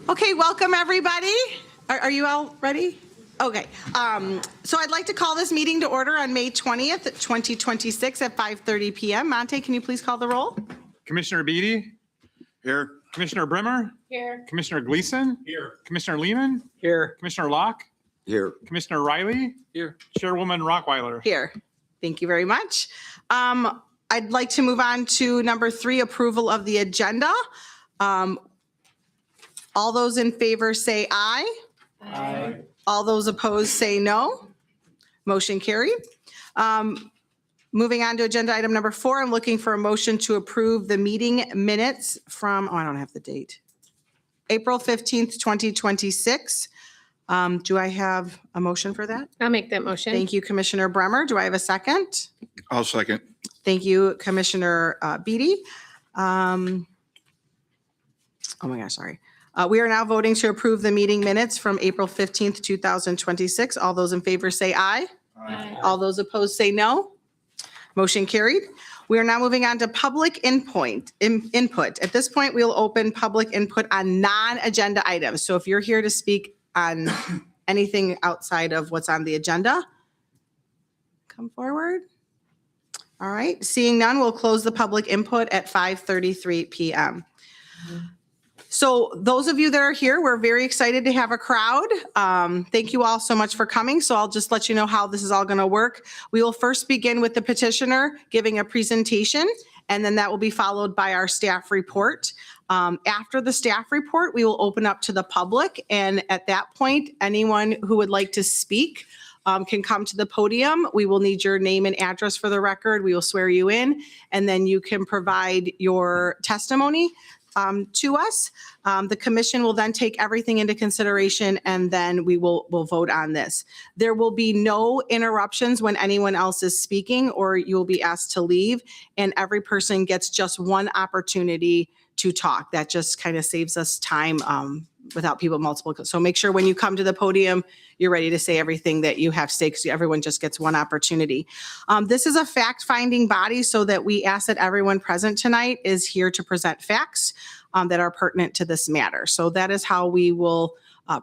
Okay, welcome everybody. Are you all ready? Okay, so I'd like to call this meeting to order on May 20th, 2026 at 5:30 p.m. Monte, can you please call the roll? Commissioner Beatty? Here. Commissioner Brimmer? Here. Commissioner Gleason? Here. Commissioner Lehman? Here. Commissioner Locke? Here. Commissioner Riley? Here. Chairwoman Rockweiler? Here. Thank you very much. I'd like to move on to number 3, approval of the agenda. All those in favor say aye. Aye. All those opposed say no. Motion carried. Moving on to agenda item number 4, I'm looking for a motion to approve the meeting minutes from, I don't have the date, April 15th, 2026. Do I have a motion for that? I'll make that motion. Thank you, Commissioner Bremer. Do I have a second? I'll second. Thank you, Commissioner Beatty. Oh my gosh, sorry. We are now voting to approve the meeting minutes from April 15th, 2026. All those in favor say aye. Aye. All those opposed say no. Motion carried. We are now moving on to public input. At this point, we'll open public input on non-agenda items. So if you're here to speak on anything outside of what's on the agenda, come forward. All right, seeing none, we'll close the public input at 5:33 p.m. So those of you that are here, we're very excited to have a crowd. Thank you all so much for coming. So I'll just let you know how this is all going to work. We will first begin with the petitioner giving a presentation, and then that will be followed by our staff report. After the staff report, we will open up to the public. And at that point, anyone who would like to speak can come to the podium. We will need your name and address for the record. We will swear you in, and then you can provide your testimony to us. The commission will then take everything into consideration, and then we'll vote on this. There will be no interruptions when anyone else is speaking, or you'll be asked to leave, and every person gets just one opportunity to talk. That just kind of saves us time without people multiple. So make sure when you come to the podium, you're ready to say everything that you have to say, because everyone just gets one opportunity. This is a fact-finding body, so that we ask that everyone present tonight is here to present facts that are pertinent to this matter. So that is how we will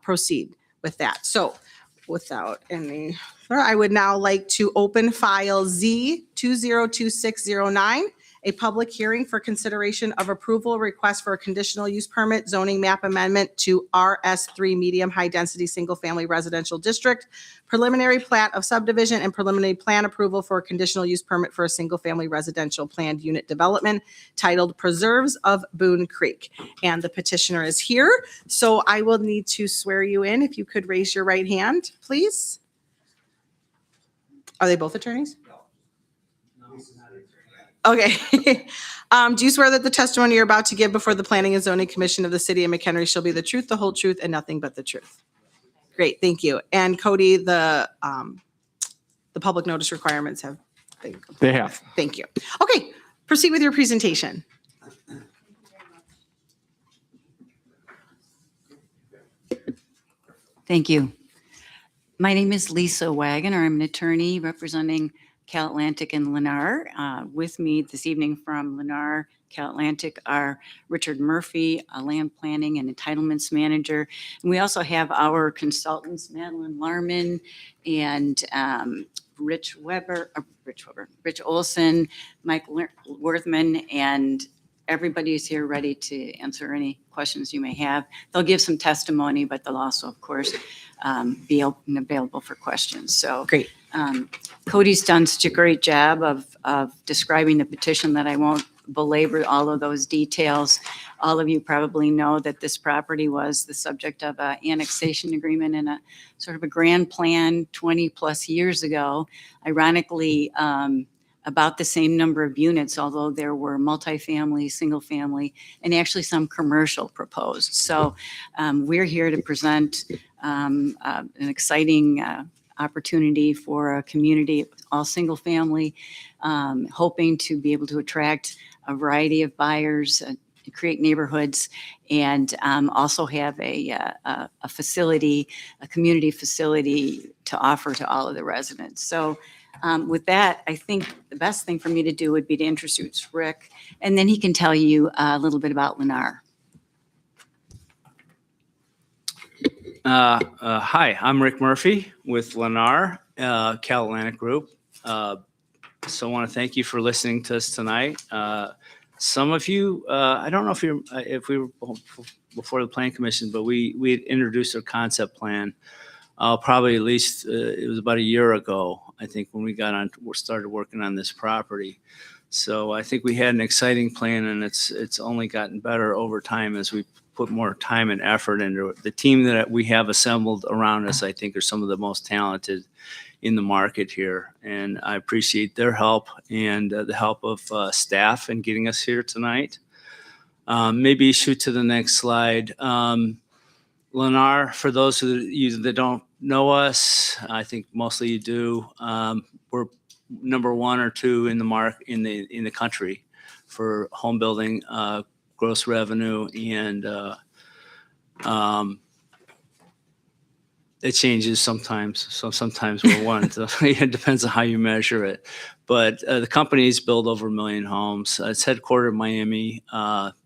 proceed with that. So without any, I would now like to open file Z202609, a public hearing for consideration of approval request for a conditional use permit zoning map amendment to RS3 medium high density single family residential district, preliminary plat of subdivision, and preliminary plan approval for a conditional use permit for a single family residential planned unit development titled Preserves of Boone Creek. And the petitioner is here. So I will need to swear you in. If you could raise your right hand, please. Are they both attorneys? Okay. Do you swear that the testimony you're about to give before the Planning and Zoning Commission of the City of McHenry shall be the truth, the whole truth, and nothing but the truth? Great, thank you. And Cody, the public notice requirements have. They have. Thank you. Okay, proceed with your presentation. Thank you. My name is Lisa Wagoner. I'm an attorney representing Cal Atlantic and Lennar. With me this evening from Lennar, Cal Atlantic, are Richard Murphy, a land planning and entitlements manager. And we also have our consultants, Madeline Larman and Rich Olson, Mike Worthman, and everybody is here ready to answer any questions you may have. They'll give some testimony, but they'll also, of course, be open and available for questions. So Great. Cody's done such a great job of describing the petition that I won't belabor all of those details. All of you probably know that this property was the subject of an annexation agreement and a sort of a grand plan 20 plus years ago. Ironically, about the same number of units, although there were multifamily, single family, and actually some commercial proposed. So we're here to present an exciting opportunity for a community, all single family, hoping to be able to attract a variety of buyers, create neighborhoods, and also have a facility, a community facility to offer to all of the residents. So with that, I think the best thing for me to do would be to introduce Rick, and then he can tell you a little bit about Lennar. Hi, I'm Rick Murphy with Lennar, Cal Atlantic Group. So I want to thank you for listening to us tonight. Some of you, I don't know if we were before the Plan Commission, but we had introduced our concept plan. Probably at least it was about a year ago, I think, when we started working on this property. So I think we had an exciting plan, and it's only gotten better over time as we put more time and effort into it. The team that we have assembled around us, I think, are some of the most talented in the market here. And I appreciate their help and the help of staff in getting us here tonight. Maybe shoot to the next slide. Lennar, for those of you that don't know us, I think mostly you do, we're number 1 or 2 in the country for home building, gross revenue, and it changes sometimes. So sometimes we're 1. So it depends on how you measure it. But the company's built over 1 million homes. It's headquartered in Miami,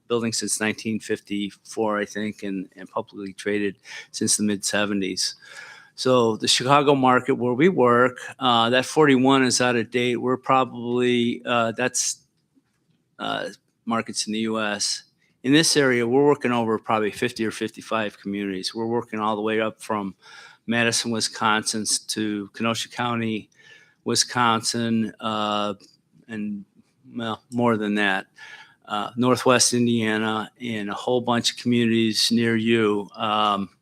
building since 1954, I think, and publicly traded since the mid-'70s. So the Chicago market where we work, that 41 is out of date. We're probably, that's markets in the U.S. In this area, we're working over probably 50 or 55 communities. We're working all the way up from Madison, Wisconsin to Kenosha County, Wisconsin, and well, more than that. Northwest Indiana, and a whole bunch of communities near you,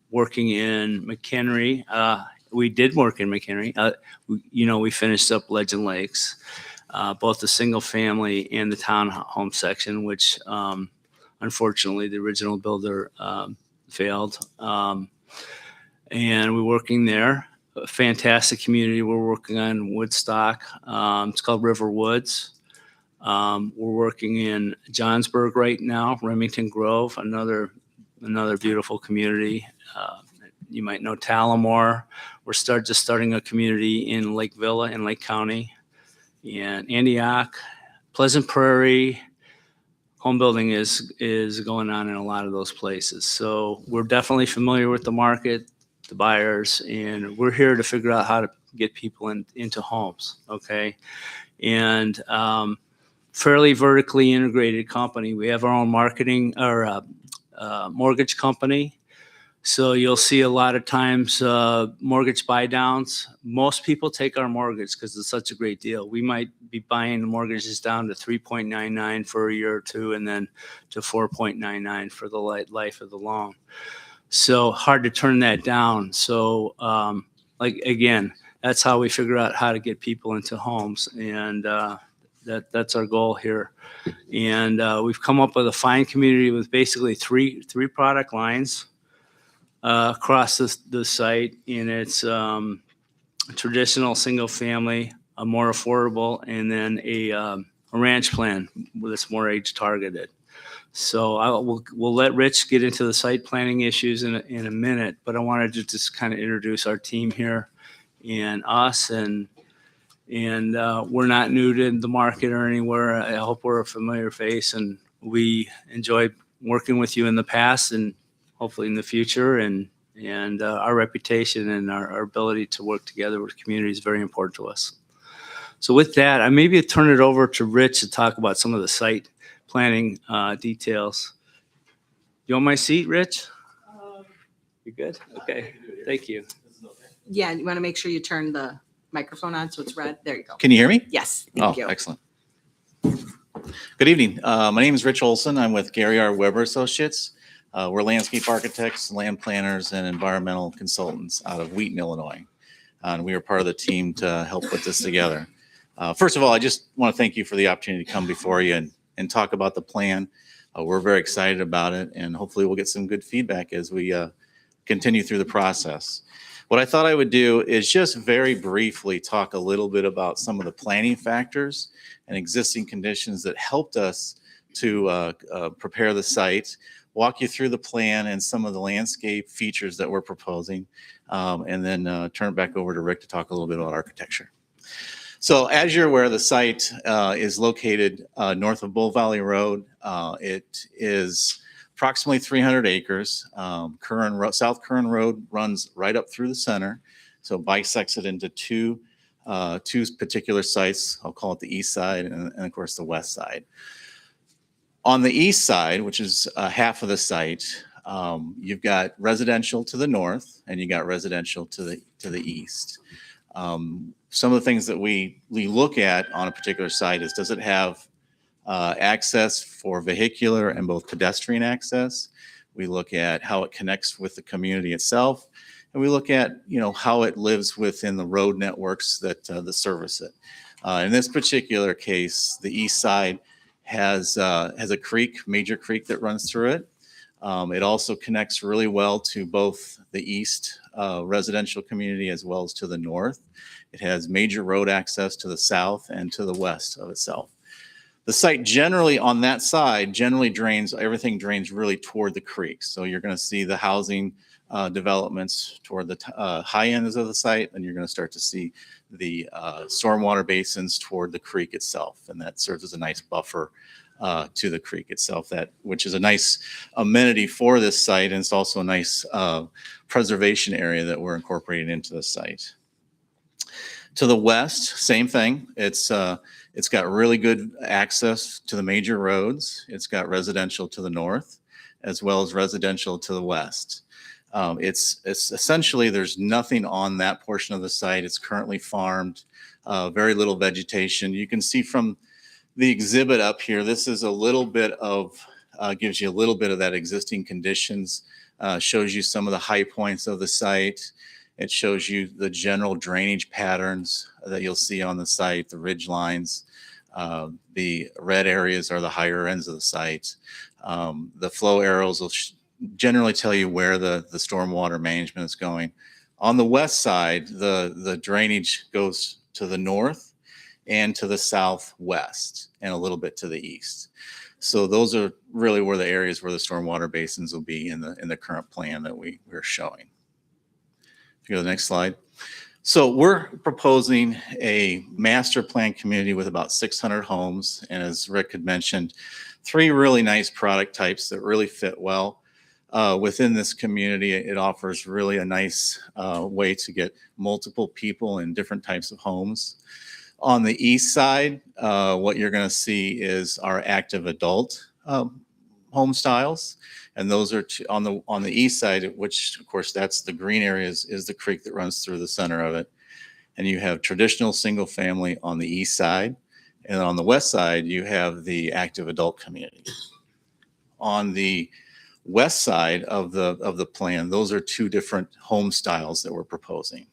working in McHenry. We did work in McHenry. We finished up Legend Lakes, both the single family and the townhome section, which unfortunately the original builder failed. And we're working there. A fantastic community we're working on, Woodstock. It's called River Woods. We're working in Johnsburg right now, Remington Grove, another beautiful community. You might know Talamore. We're starting a community in Lake Villa in Lake County, and Antioch, Pleasant Prairie. Home building is going on in a lot of those places. So we're definitely familiar with the market, the buyers, and we're here to figure out how to get people into homes. Okay, and fairly vertically integrated company. We have our own marketing or mortgage company. So you'll see a lot of times mortgage buy downs. Most people take our mortgage because it's such a great deal. We might be buying the mortgages down to 3.99 for a year or two, and then to 4.99 for the life of the loan. So hard to turn that down. So again, that's how we figure out how to get people into homes, and that's our goal here. And we've come up with a fine community with basically three product lines across the site, and it's traditional single family, a more affordable, and then a ranch plan that's more age targeted. So we'll let Rich get into the site planning issues in a minute, but I wanted to just kind of introduce our team here and us, and we're not new to the market or anywhere. I hope we're a familiar face, and we enjoyed working with you in the past and hopefully in the future, and our reputation and our ability to work together with the community is very important to us. So with that, I maybe turn it over to Rich to talk about some of the site planning details. You want my seat, Rich? You good? Okay, thank you. Yeah, you want to make sure you turn the microphone on so it's red. There you go. Can you hear me? Yes, thank you. Excellent. Good evening. My name is Rich Olson. I'm with Gary R. Weber Associates. We're landscape architects, land planners, and environmental consultants out of Wheaton, Illinois. And we are part of the team to help put this together. First of all, I just want to thank you for the opportunity to come before you and talk about the plan. We're very excited about it, and hopefully we'll get some good feedback as we continue through the process. What I thought I would do is just very briefly talk a little bit about some of the planning factors and existing conditions that helped us to prepare the site, walk you through the plan and some of the landscape features that we're proposing, and then turn it back over to Rick to talk a little bit about architecture. So as you're aware, the site is located north of Bull Valley Road. It is approximately 300 acres. South Curran Road runs right up through the center, so bisects it into two particular sites. I'll call it the east side and of course the west side. On the east side, which is half of the site, you've got residential to the north and you got residential to the east. Some of the things that we look at on a particular site is, does it have access for vehicular and both pedestrian access? We look at how it connects with the community itself, and we look at how it lives within the road networks that service it. In this particular case, the east side has a creek, major creek that runs through it. It also connects really well to both the east residential community as well as to the north. It has major road access to the south and to the west of itself. The site generally on that side everything drains really toward the creek. So you're going to see the housing developments toward the high ends of the site, and you're going to start to see the stormwater basins toward the creek itself. And that serves as a nice buffer to the creek itself, which is a nice amenity for this site. And it's also a nice preservation area that we're incorporating into the site. To the west, same thing. It's got really good access to the major roads. It's got residential to the north, as well as residential to the west. It's essentially, there's nothing on that portion of the site. It's currently farmed, very little vegetation. You can see from the exhibit up here, this is a little bit of, gives you a little bit of that existing conditions, shows you some of the high points of the site. It shows you the general drainage patterns that you'll see on the site, the ridge lines. The red areas are the higher ends of the site. The flow arrows will generally tell you where the stormwater management is going. On the west side, the drainage goes to the north and to the southwest and a little bit to the east. So those are really where the areas where the stormwater basins will be in the current plan that we're showing. If you go to the next slide. So we're proposing a master plan community with about 600 homes. And as Rick had mentioned, 3 really nice product types that really fit well within this community. It offers really a nice way to get multiple people in different types of homes. On the east side, what you're going to see is our active adult home styles. And those are on the east side, which of course that's the green areas, is the creek that runs through the center of it. And you have traditional single family on the east side. And on the west side, you have the active adult community. On the west side of the plan, those are 2 different home styles that we're proposing.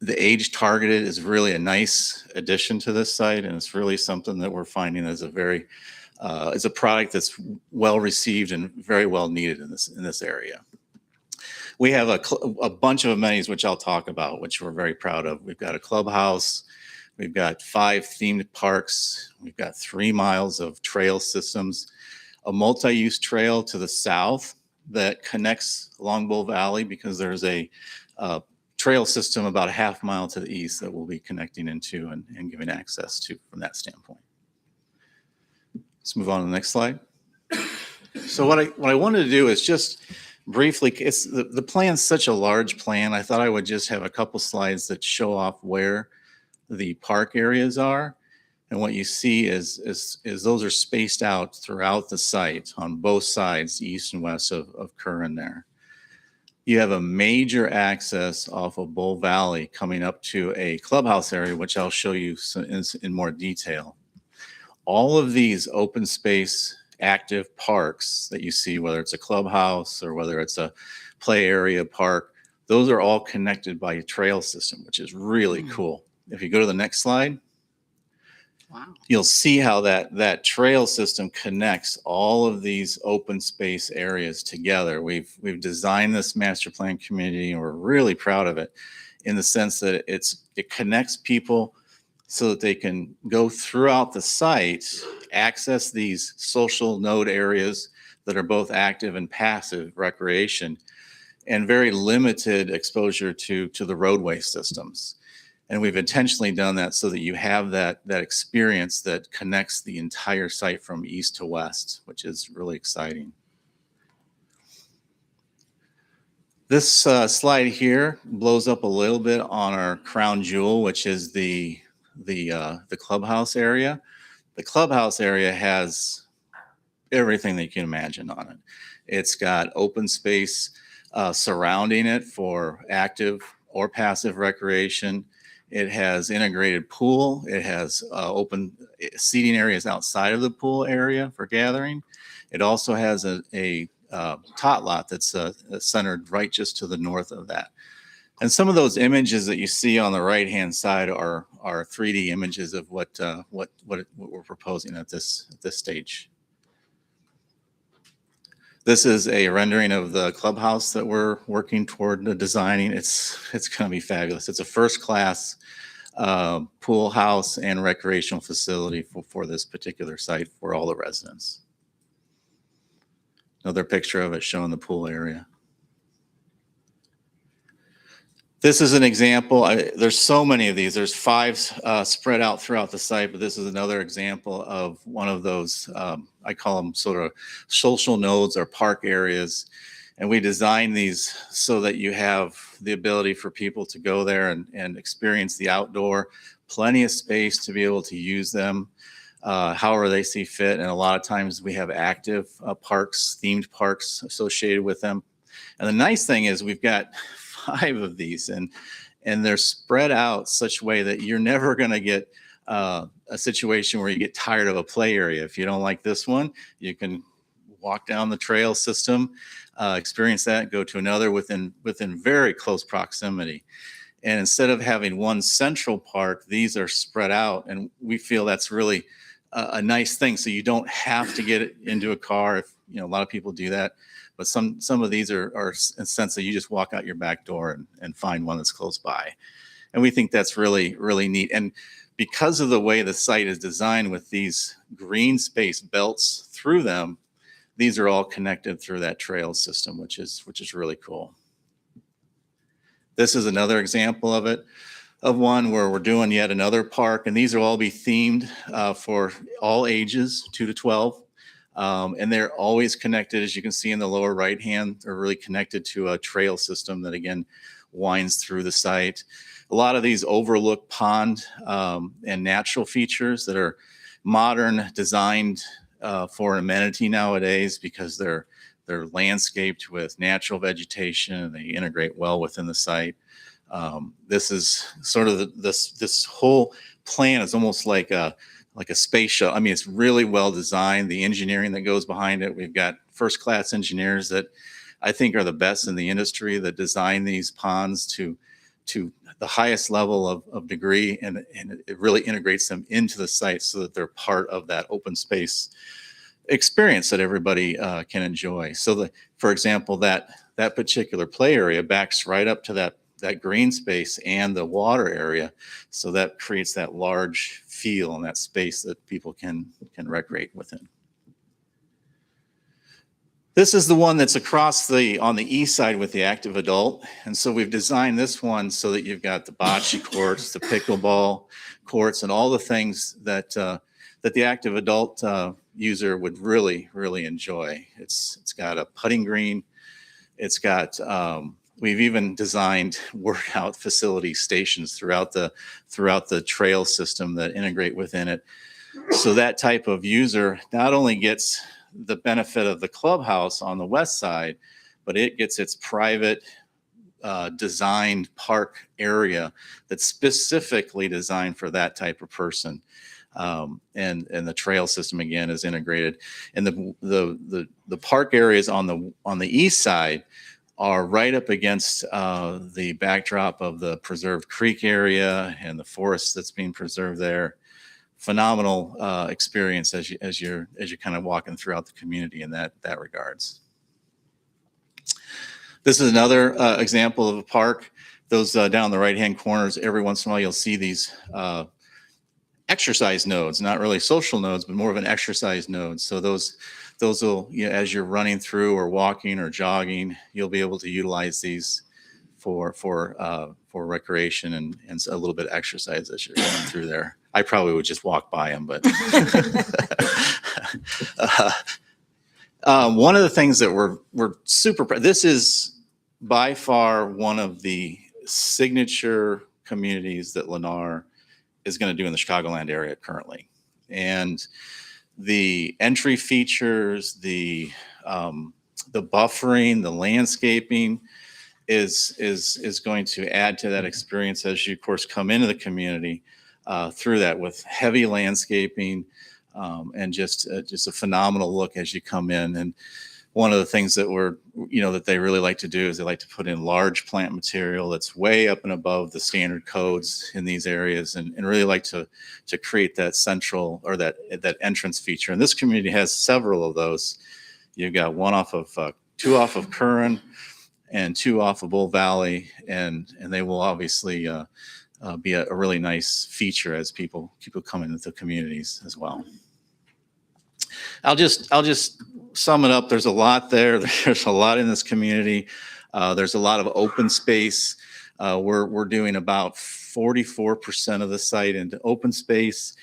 The age targeted is really a nice addition to this site, and it's really something that we're finding as a product that's well received and very well needed in this area. We have a bunch of amenities which I'll talk about, which we're very proud of. We've got a clubhouse, we've got 5 themed parks, we've got 3 miles of trail systems, a multi-use trail to the south that connects along Bull Valley, because there's a trail system about a half mile to the east that we'll be connecting into and giving access to from that standpoint. Let's move on to the next slide. So what I wanted to do is just briefly, the plan's such a large plan. I thought I would just have a couple slides that show off where the park areas are. And what you see is those are spaced out throughout the site on both sides, east and west of Curran there. You have a major access off of Bull Valley coming up to a clubhouse area, which I'll show you in more detail. All of these open space active parks that you see, whether it's a clubhouse or whether it's a play area park, those are all connected by a trail system, which is really cool. If you go to the next slide, Wow. you'll see how that trail system connects all of these open space areas together. We've designed this master plan community, and we're really proud of it in the sense that it connects people so that they can go throughout the site, access these social node areas that are both active and passive recreation, and very limited exposure to the roadway systems. And we've intentionally done that so that you have that experience that connects the entire site from east to west, which is really exciting. This slide here blows up a little bit on our crown jewel, which is the clubhouse area. The clubhouse area has everything that you can imagine on it. It's got open space surrounding it for active or passive recreation. It has integrated pool. It has open seating areas outside of the pool area for gathering. It also has a tot lot that's centered right just to the north of that. And some of those images that you see on the right-hand side are 3D images of what we're proposing at this stage. This is a rendering of the clubhouse that we're working toward designing. It's going to be fabulous. It's a first-class pool house and recreational facility for this particular site for all the residents. Another picture of it showing the pool area. This is an example. There's so many of these. There's 5 spread out throughout the site, but this is another example of one of those, I call them sort of social nodes or park areas. And we design these so that you have the ability for people to go there and experience the outdoor, plenty of space to be able to use them however they see fit. And a lot of times we have active parks, themed parks associated with them. And the nice thing is we've got 5 of these and they're spread out such a way that you're never going to get a situation where you get tired of a play area. If you don't like this one, you can walk down the trail system, experience that, go to another within very close proximity. And instead of having one central park, these are spread out. And we feel that's really a nice thing. So you don't have to get into a car. If, you know, a lot of people do that. But some of these are in a sense that you just walk out your back door and find one that's close by. And we think that's really, really neat. And because of the way the site is designed with these green space belts through them, these are all connected through that trail system, which is really cool. This is another example of one where we're doing yet another park, and these will all be themed for all ages, 2 to 12. And they're always connected, as you can see in the lower right hand, they're really connected to a trail system that again winds through the site. A lot of these overlook pond and natural features that are modern, designed for amenity nowadays because they're landscaped with natural vegetation and they integrate well within the site. This is sort of this whole plan is almost like a space shuttle. I mean, it's really well designed. The engineering that goes behind it, we've got first-class engineers that I think are the best in the industry that design these ponds to the highest level of degree, and it really integrates them into the site so that they're part of that open space experience that everybody can enjoy. So for example, that particular play area backs right up to that green space and the water area. So that creates that large feel and that space that people can recreate within. This is the one that's on the east side with the active adult. And so we've designed this one so that you've got the bocce courts, the pickleball courts, and all the things that the active adult user would really, really enjoy. It's got a putting green. It's got, we've even designed workout facility stations throughout the trail system that integrate within it. So that type of user not only gets the benefit of the clubhouse on the west side, but it gets its private designed park area that's specifically designed for that type of person. And the trail system again is integrated. And the park areas on the east side are right up against the backdrop of the preserved creek area and the forest that's being preserved there. Phenomenal experience as you're kind of walking throughout the community in that regards. This is another example of a park. Those down the right-hand corners, every once in a while you'll see these exercise nodes, not really social nodes, but more of an exercise node. So those will, you know, as you're running through or walking or jogging, you'll be able to utilize these for for recreation and a little bit of exercise as you're going through there. I probably would just walk by them, but one of the things that we're super this is by far one of the signature communities that Lennar is going to do in the Chicagoland area currently, and the entry features, the buffering, the landscaping is going to add to that experience as you, of course, come into the community through that with heavy landscaping and just a phenomenal look as you come in. And one of the things that that they really like to do is they like to put in large plant material that's way up and above the standard codes in these areas, and really like to create that central or that entrance feature. And this community has several of those. You've got two off of Curran and two off of Bull Valley, and they will obviously be a really nice feature as people come into the communities as well. I'll just sum it up. There's a lot there. There's a lot in this community. There's a lot of open space. We're doing about 44% of the site into open space.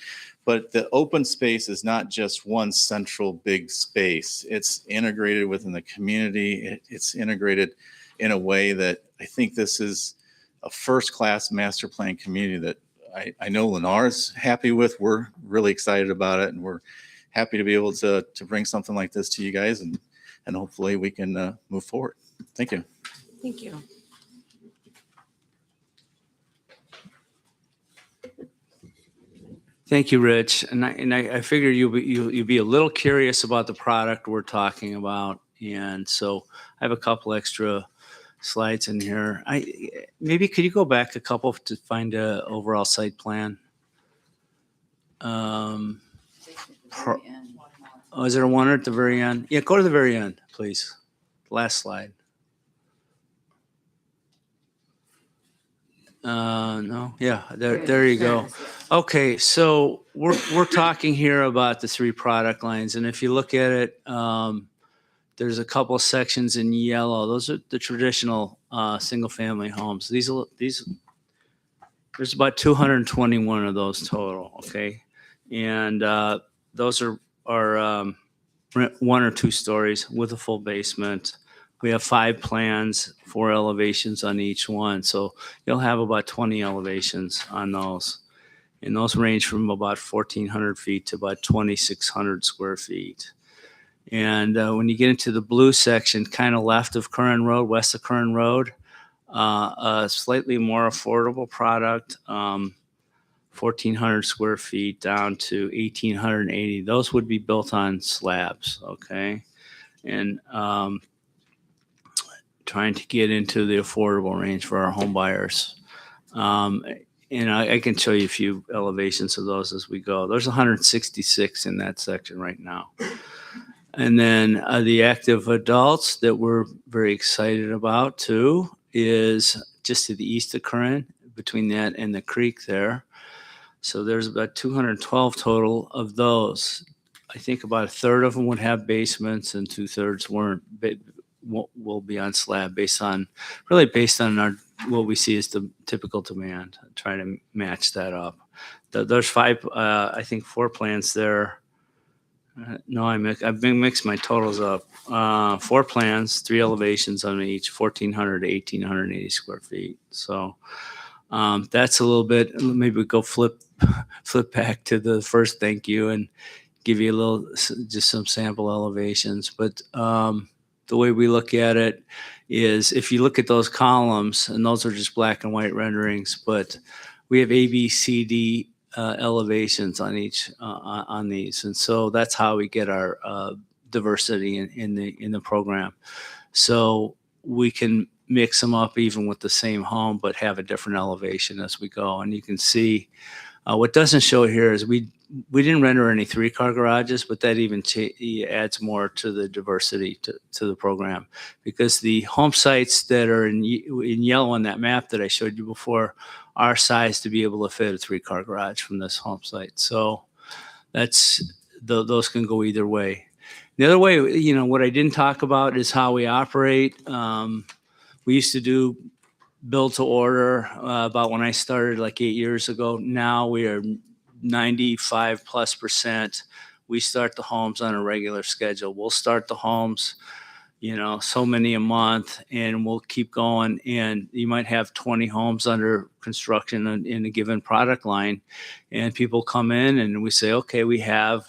But the open space is not just one central big space. It's integrated within the community. It's integrated in a way that I think this is a first-class master plan community that I know Lennar's happy with. We're really excited about it, and we're happy to be able to bring something like this to you guys, and hopefully we can move forward. Thank you. Thank you. Thank you, Rich. And I figure you'll be a little curious about the product we're talking about. And so I have a couple extra slides in here. Maybe could you go back a couple to find a overall site plan? Oh, is there one at the very end? Yeah, go to the very end, please. Last slide. No, yeah, there you go. Okay, so we're talking here about the three product lines, and if you look at it, there's a couple of sections in yellow. Those are the traditional single-family homes. These there's about 221 of those total. Okay, and those are 1 or 2 stories with a full basement. We have 5 plans, 4 elevations on each one. So you'll have about 20 elevations on those. And those range from about 1,400 feet to about 2,600 square feet. And when you get into the blue section, kind of left of Curran Road, west of Curran Road, a slightly more affordable product, 1,400 square feet down to 1,880. Those would be built on slabs, okay? And trying to get into the affordable range for our home buyers. And I can show you a few elevations of those as we go. There's 166 in that section right now. And then the active adults that we're very excited about too is just to the east of Curran, between that and the creek there. So there's about 212 total of those. I think about a third of them would have basements and 2/3 will be on slab based on our what we see as the typical demand. Try to match that up. There's 5, I think 4 plans there. No, I've been mixed my totals up. 4 plans, 3 elevations on each, 1,400 to 1,880 square feet. So that's a little bit. Maybe we go flip back to the first thank you and give you a little, just some sample elevations. But the way we look at it is if you look at those columns, and those are just black and white renderings, but we have A, B, C, D elevations on each on these, and so that's how we get our diversity in the program. So we can mix them up even with the same home, but have a different elevation as we go. And you can see what doesn't show here is we didn't render any 3-car garages, but that even adds more to the diversity to the program, because the home sites that are in yellow on that map that I showed you before are sized to be able to fit a 3-car garage from this home site. So those can go either way. The other way, what I didn't talk about is how we operate. We used to do build to order about when I started like 8 years ago. Now we are 95+%. We start the homes on a regular schedule. We'll start the homes, so many a month, and we'll keep going. And you might have 20 homes under construction in a given product line, and people come in and we say, okay, we have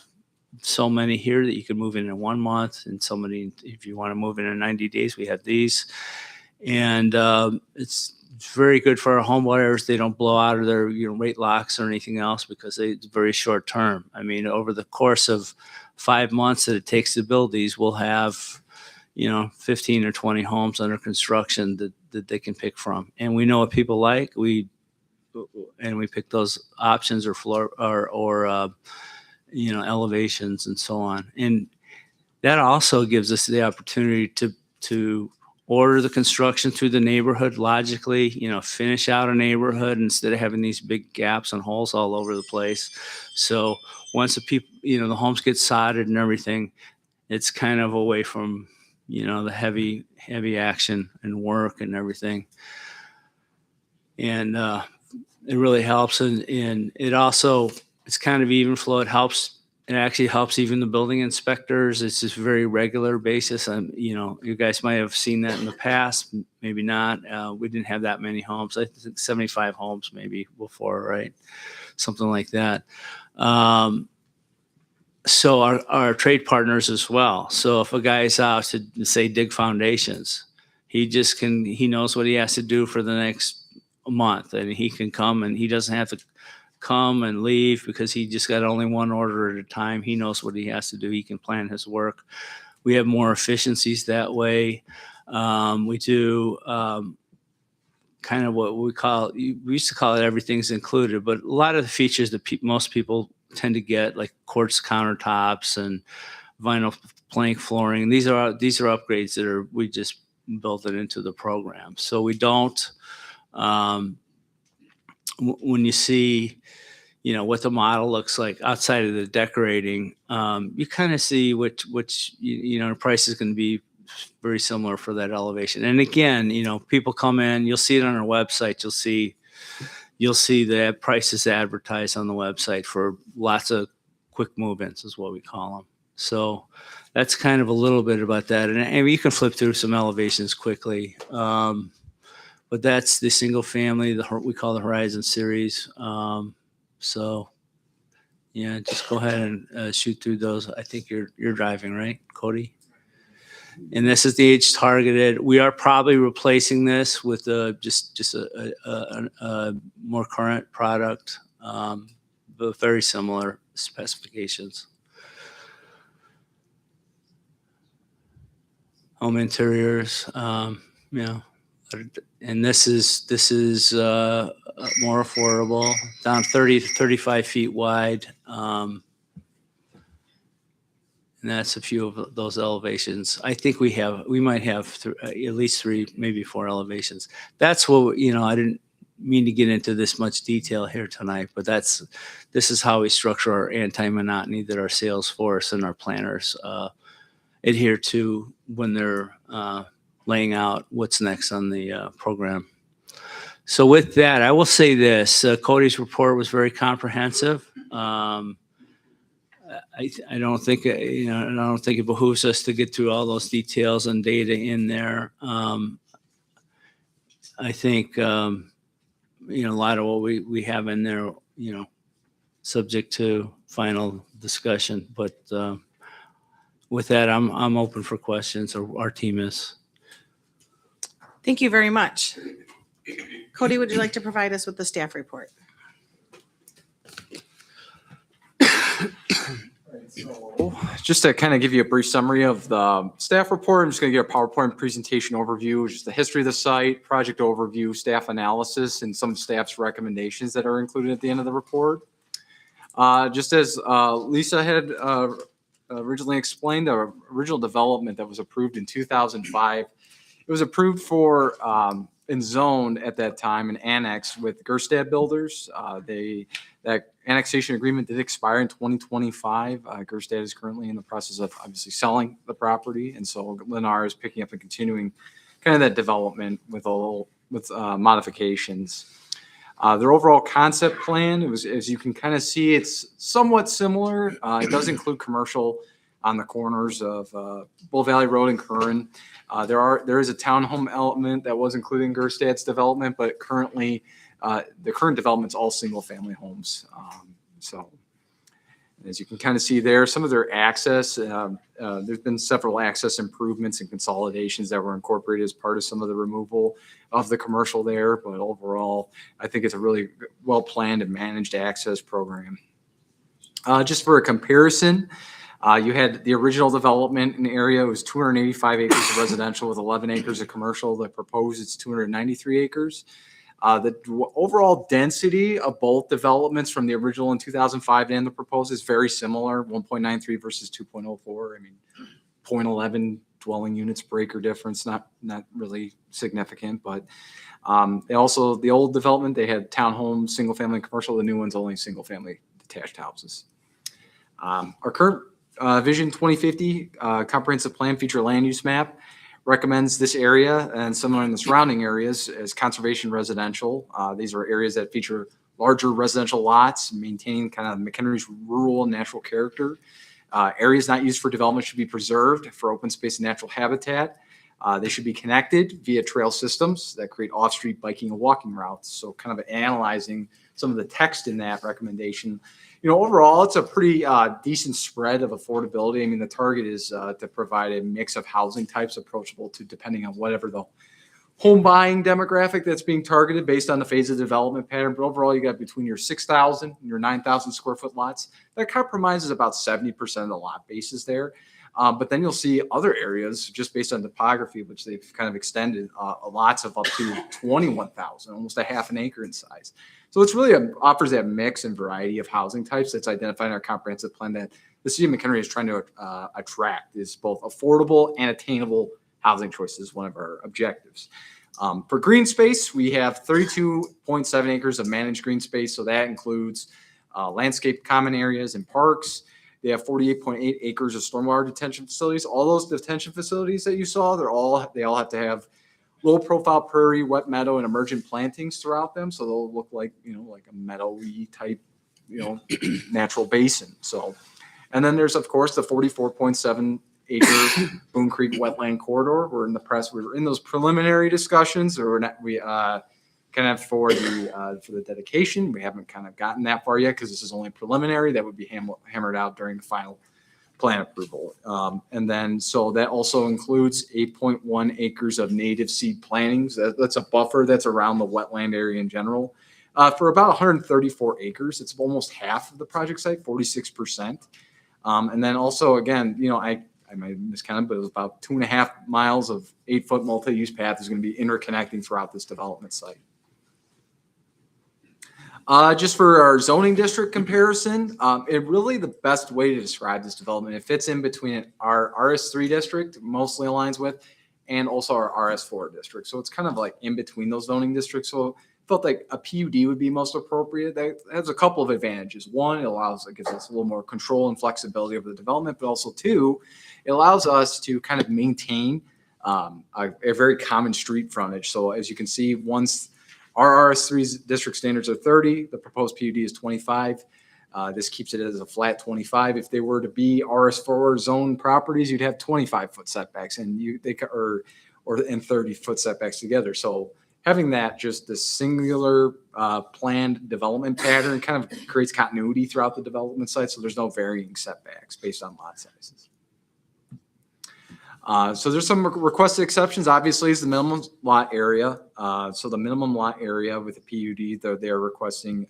so many here that you can move in 1 month, and so many, if you want to move in 90 days, we have these. And it's very good for our home buyers. They don't blow out of their rate locks or anything else because it's very short term. I mean, over the course of 5 months that it takes to build these, we'll have 15 or 20 homes under construction that they can pick from. And we know what people like. We pick those options or floor or elevations and so on. And that also gives us the opportunity to order the construction through the neighborhood logically, finish out a neighborhood instead of having these big gaps and holes all over the place. So once the homes get sodded and everything, it's kind of away from, the heavy action and work and everything. And it really helps. And it also, it's kind of even flow. It actually helps even the building inspectors. It's just very regular basis. You guys might have seen that in the past, maybe not. We didn't have that many homes. I think 75 homes maybe before, right? Something like that. So our trade partners as well. So if a guy's out to say dig foundations, he knows what he has to do for the next month, and he can come and he doesn't have to come and leave because he just got only one order at a time. He knows what he has to do. He can plan his work. We have more efficiencies that way. We do kind of what we used to call it everything's included, but a lot of the features that most people tend to get, like quartz countertops and vinyl plank flooring, these are upgrades we just built it into the program. So we don't, when you see, what the model looks like outside of the decorating, you kind of see which the price is going to be very similar for that elevation. And again, people come in, you'll see it on our website. You'll see the prices advertised on the website for lots of quick move-ins is what we call them. So that's kind of a little bit about that. And you can flip through some elevations quickly. But that's the single family, we call the Horizon series. So yeah, just go ahead and shoot through those. I think you're driving, right, Cody? And this is the age targeted. We are probably replacing this with just a more current product, but very similar specifications. Home interiors, and this is more affordable, down 30 to 35 feet wide. And that's a few of those elevations. I think we might have at least 3, maybe 4 elevations. That's what, I didn't mean to get into this much detail here tonight, but this is how we structure our anti-monotony that our sales force and our planners adhere to when they're laying out what's next on the program. So with that, I will say this, Cody's report was very comprehensive. I don't think I don't think it behooves us to get through all those details and data in there. I think a lot of what we have in there, subject to final discussion. But with that, I'm open for questions, or our team is. Thank you very much. Cody, would you like to provide us with the staff report? Just to kind of give you a brief summary of the staff report, I'm just going to give a PowerPoint presentation overview, just the history of the site, project overview, staff analysis, and some staff's recommendations that are included at the end of the report. Just as Lisa had originally explained, the original development that was approved in 2005, it was approved for and zoned at that time and annexed with Gerstad Builders. That annexation agreement did expire in 2025. Gerstad is currently in the process of obviously selling the property, and so Lennar is picking up and continuing kind of that development with a little with modifications. Their overall concept plan, it was, as you can kind of see, it's somewhat similar. It does include commercial on the corners of Bull Valley Road and Curran. There is a townhome element that was included in Gerstad's development, but currently the current development's all single family homes. So as you can kind of see there, some of their access, there's been several access improvements and consolidations that were incorporated as part of some of the removal of the commercial there. But overall, I think it's a really well-planned and managed access program. Just for a comparison, you had the original development in the area. It was 285 acres of residential with 11 acres of commercial. The proposed, it's 293 acres. The overall density of both developments from the original in 2005 and the proposed is very similar, 1.93 versus 2.04. I mean, 0.11 dwelling units per acre difference, not really significant, but they also, the old development, they had townhomes, single family and commercial. The new one's only single family detached houses. Our current Vision 2050 comprehensive plan feature land use map recommends this area and similar in the surrounding areas as conservation residential. These are areas that feature larger residential lots, maintaining kind of McHenry's rural and natural character. Areas not used for development should be preserved for open space and natural habitat. They should be connected via trail systems that create off-street biking and walking routes. So kind of analyzing some of the text in that recommendation. You know, overall, it's a pretty decent spread of affordability. I mean, the target is to provide a mix of housing types approachable to depending on whatever the home buying demographic that's being targeted based on the phase of development pattern. But overall, you got between your 6,000 and your 9,000 square foot lots. That compromises about 70% of the lot bases there. But then you'll see other areas just based on topography, which they've kind of extended lots of up to 21,000, almost a half an acre in size. So it's really offers that mix and variety of housing types that's identified in our comprehensive plan that the city of McHenry is trying to attract is both affordable and attainable housing choices, one of our objectives. For green space, we have 32.7 acres of managed green space. So that includes landscape common areas and parks. They have 48.8 acres of stormwater detention facilities. All those detention facilities that you saw, they all have to have low profile prairie, wet meadow, and emergent plantings throughout them. So they'll look like, you know, like a meadowy type, you know, natural basin. So, and then there's of course the 44.7 acre Boone Creek wetland corridor. We're in those preliminary discussions, or we kind of for the dedication. We haven't kind of gotten that far yet because this is only preliminary. That would be hammered out during the final plan approval. And then, so that also includes 8.1 acres of native seed plantings. That's a buffer that's around the wetland area in general. For about 134 acres, it's almost half of the project site, 46%. And then also, again, you know, I might miscount, but it was about 2.5 miles of 8-foot multi-use path is going to be interconnecting throughout this development site. Just for our zoning district comparison, it really the best way to describe this development, it fits in between our RS3 district mostly aligns with, and also our RS4 district. So it's kind of like in between those zoning districts. So felt like a PUD would be most appropriate. That has a couple of advantages. One, it gives us a little more control and flexibility over the development, but also two, it allows us to kind of maintain a very common street frontage. So as you can see, once our RS3 district standards are 30, the proposed PUD is 25. This keeps it as a flat 25. If they were to be RS4 zone properties, you'd have 25-foot setbacks and 30-foot setbacks together. So having that just the singular planned development pattern kind of creates continuity throughout the development site. So there's no varying setbacks based on lot sizes. So there's some requested exceptions. Obviously, is the minimum lot area. So the minimum lot area with the PUD, they're requesting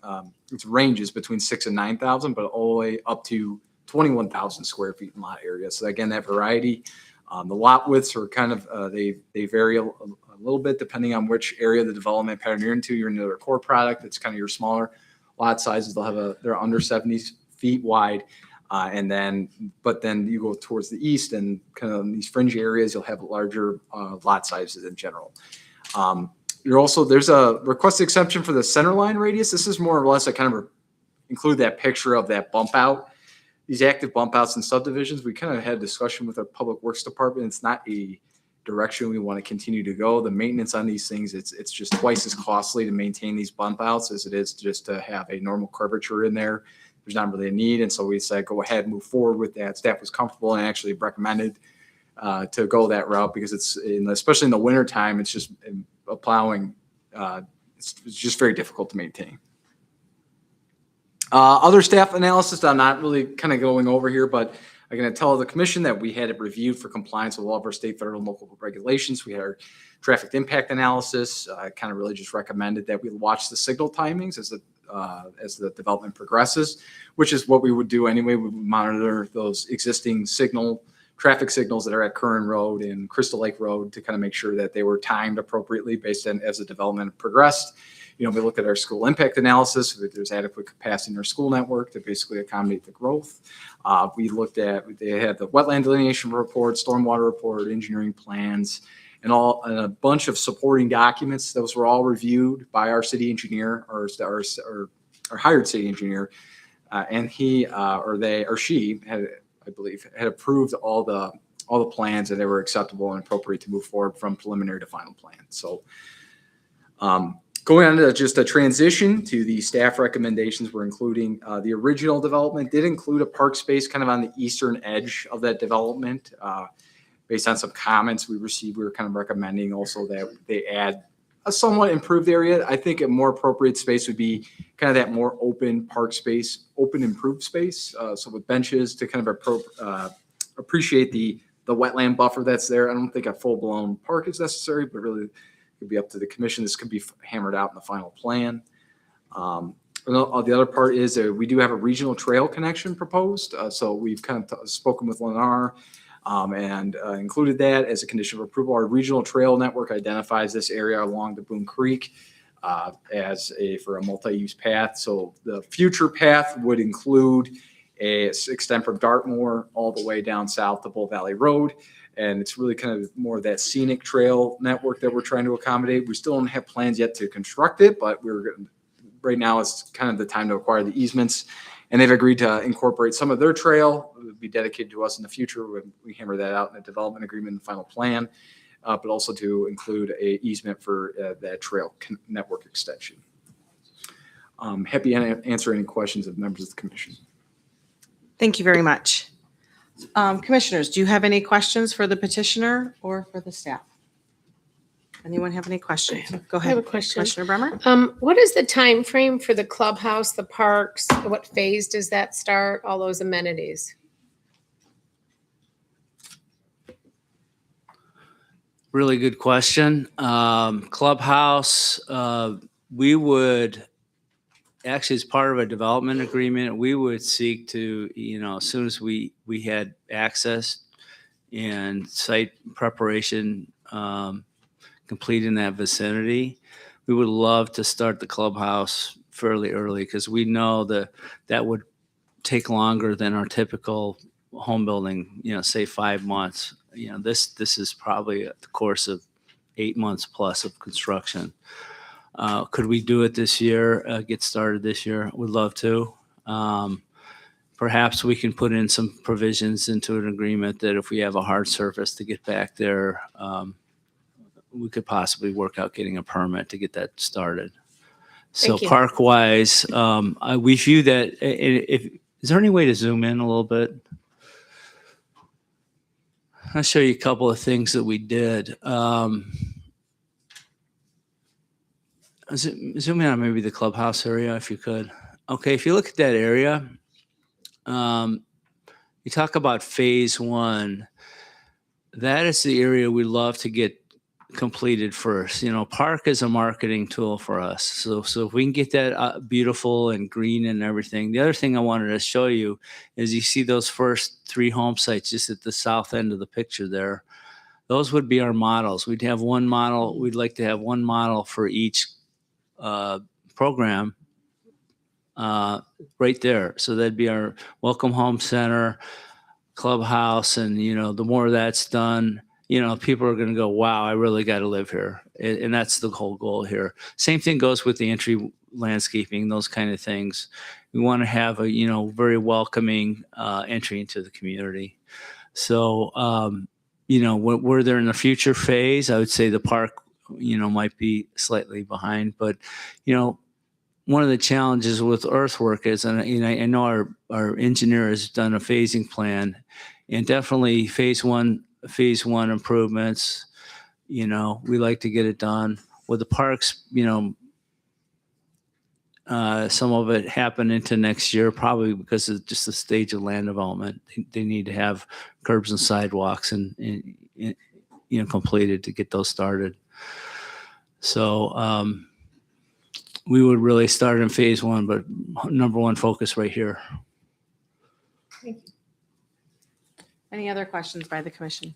it ranges between 6,000 and 9,000, but all the way up to 21,000 square feet in lot area. So again, that variety. The lot widths are kind of they vary a little bit depending on which area of the development pattern you're into. You're into their core product. It's kind of your smaller lot sizes. They're under 70 feet wide. But then you go towards the east and kind of in these fringe areas, you'll have larger lot sizes in general. There's a requested exception for the center line radius. This is more or less, I kind of include that picture of that bump out. These active bump outs and subdivisions, we kind of had a discussion with our public works department. It's not a direction we want to continue to go. The maintenance on these things, it's just twice as costly to maintain these bump outs as it is just to have a normal curvature in there. There's not really a need. And so we said, go ahead, move forward with that. Staff was comfortable and actually recommended to go that route because especially in the winter time, it's just plowing. It's just very difficult to maintain. Other staff analysis I'm not really kind of going over here, but I'm going to tell the commission that we had it reviewed for compliance with all of our state, federal, and local regulations. We had our traffic impact analysis. I kind of really just recommended that we watch the signal timings as the development progresses, which is what we would do anyway. We would monitor those existing traffic signals that are at Curran Road and Crystal Lake Road to kind of make sure that they were timed appropriately based on as the development progressed. We look at our school impact analysis, if there's adequate capacity in our school network to basically accommodate the growth. We looked at, they had the wetland delineation report, stormwater report, engineering plans, and a bunch of supporting documents. Those were all reviewed by our city engineer or hired city engineer. And he or she had, I believe, had approved all the plans and they were acceptable and appropriate to move forward from preliminary to final plan. So, going on to just a transition to the staff recommendations, we're including the original development did include a park space kind of on the eastern edge of that development. Based on some comments we received, we were kind of recommending also that they add a somewhat improved area. I think a more appropriate space would be kind of that more open park space, open improved space. So with benches to kind of appreciate the wetland buffer that's there. I don't think a full-blown park is necessary, but really could be up to the commission. This could be hammered out in the final plan. The other part is we do have a regional trail connection proposed. So we've kind of spoken with Lennar and included that as a condition of approval. Our regional trail network identifies this area along the Boone Creek for a multi-use path. So the future path would include a extent from Dartmoor all the way down south to Bull Valley Road. And it's really kind of more of that scenic trail network that we're trying to accommodate. We still don't have plans yet to construct it, but right now it's kind of the time to acquire the easements. And they've agreed to incorporate some of their trail. It would be dedicated to us in the future when we hammer that out in a development agreement and final plan, but also to include a easement for that trail network extension. I'm happy to answer any questions of members of the commission. Thank you very much. Commissioners, do you have any questions for the petitioner or for the staff? Anyone have any questions? Go ahead. I have a question. Commissioner Bremer? What is the time frame for the clubhouse, the parks? What phase does that start? All those amenities? Really good question. Clubhouse, we would actually, as part of a development agreement, we would seek to, as soon as we had access and site preparation complete in that vicinity, we would love to start the clubhouse fairly early because we know that would take longer than our typical home building, say 5 months. This is probably the course of 8 months plus of construction. Could we do it this year, get started this year? Would love to. Perhaps we can put in some provisions into an agreement that if we have a hard surface to get back there, we could possibly work out getting a permit to get that started. So Thank you. park-wise, we view that, is there any way to zoom in a little bit? I'll show you a couple of things that we did. Zoom in on maybe the clubhouse area if you could. Okay, if you look at that area, you talk about phase one. That is the area we love to get completed first. Park is a marketing tool for us. So if we can get that beautiful and green and everything. The other thing I wanted to show you is you see those first 3 home sites just at the south end of the picture there. Those would be our models. We'd have one model. We'd like to have one model for each program right there. So that'd be our welcome home center, clubhouse, and the more that's done, people are going to go, wow, I really got to live here. And that's the whole goal here. Same thing goes with the entry landscaping, those kind of things. We want to have a, very welcoming entry into the community. So where they're in the future phase, I would say the park, might be slightly behind. But, one of the challenges with earthwork is, and I know our engineer has done a phasing plan, and definitely phase one improvements, we like to get it done. With the parks, some of it happen into next year, probably because of just the stage of land development. They need to have curbs and sidewalks and completed to get those started. So we would really start in phase one, but number one focus right here. Any other questions by the commission?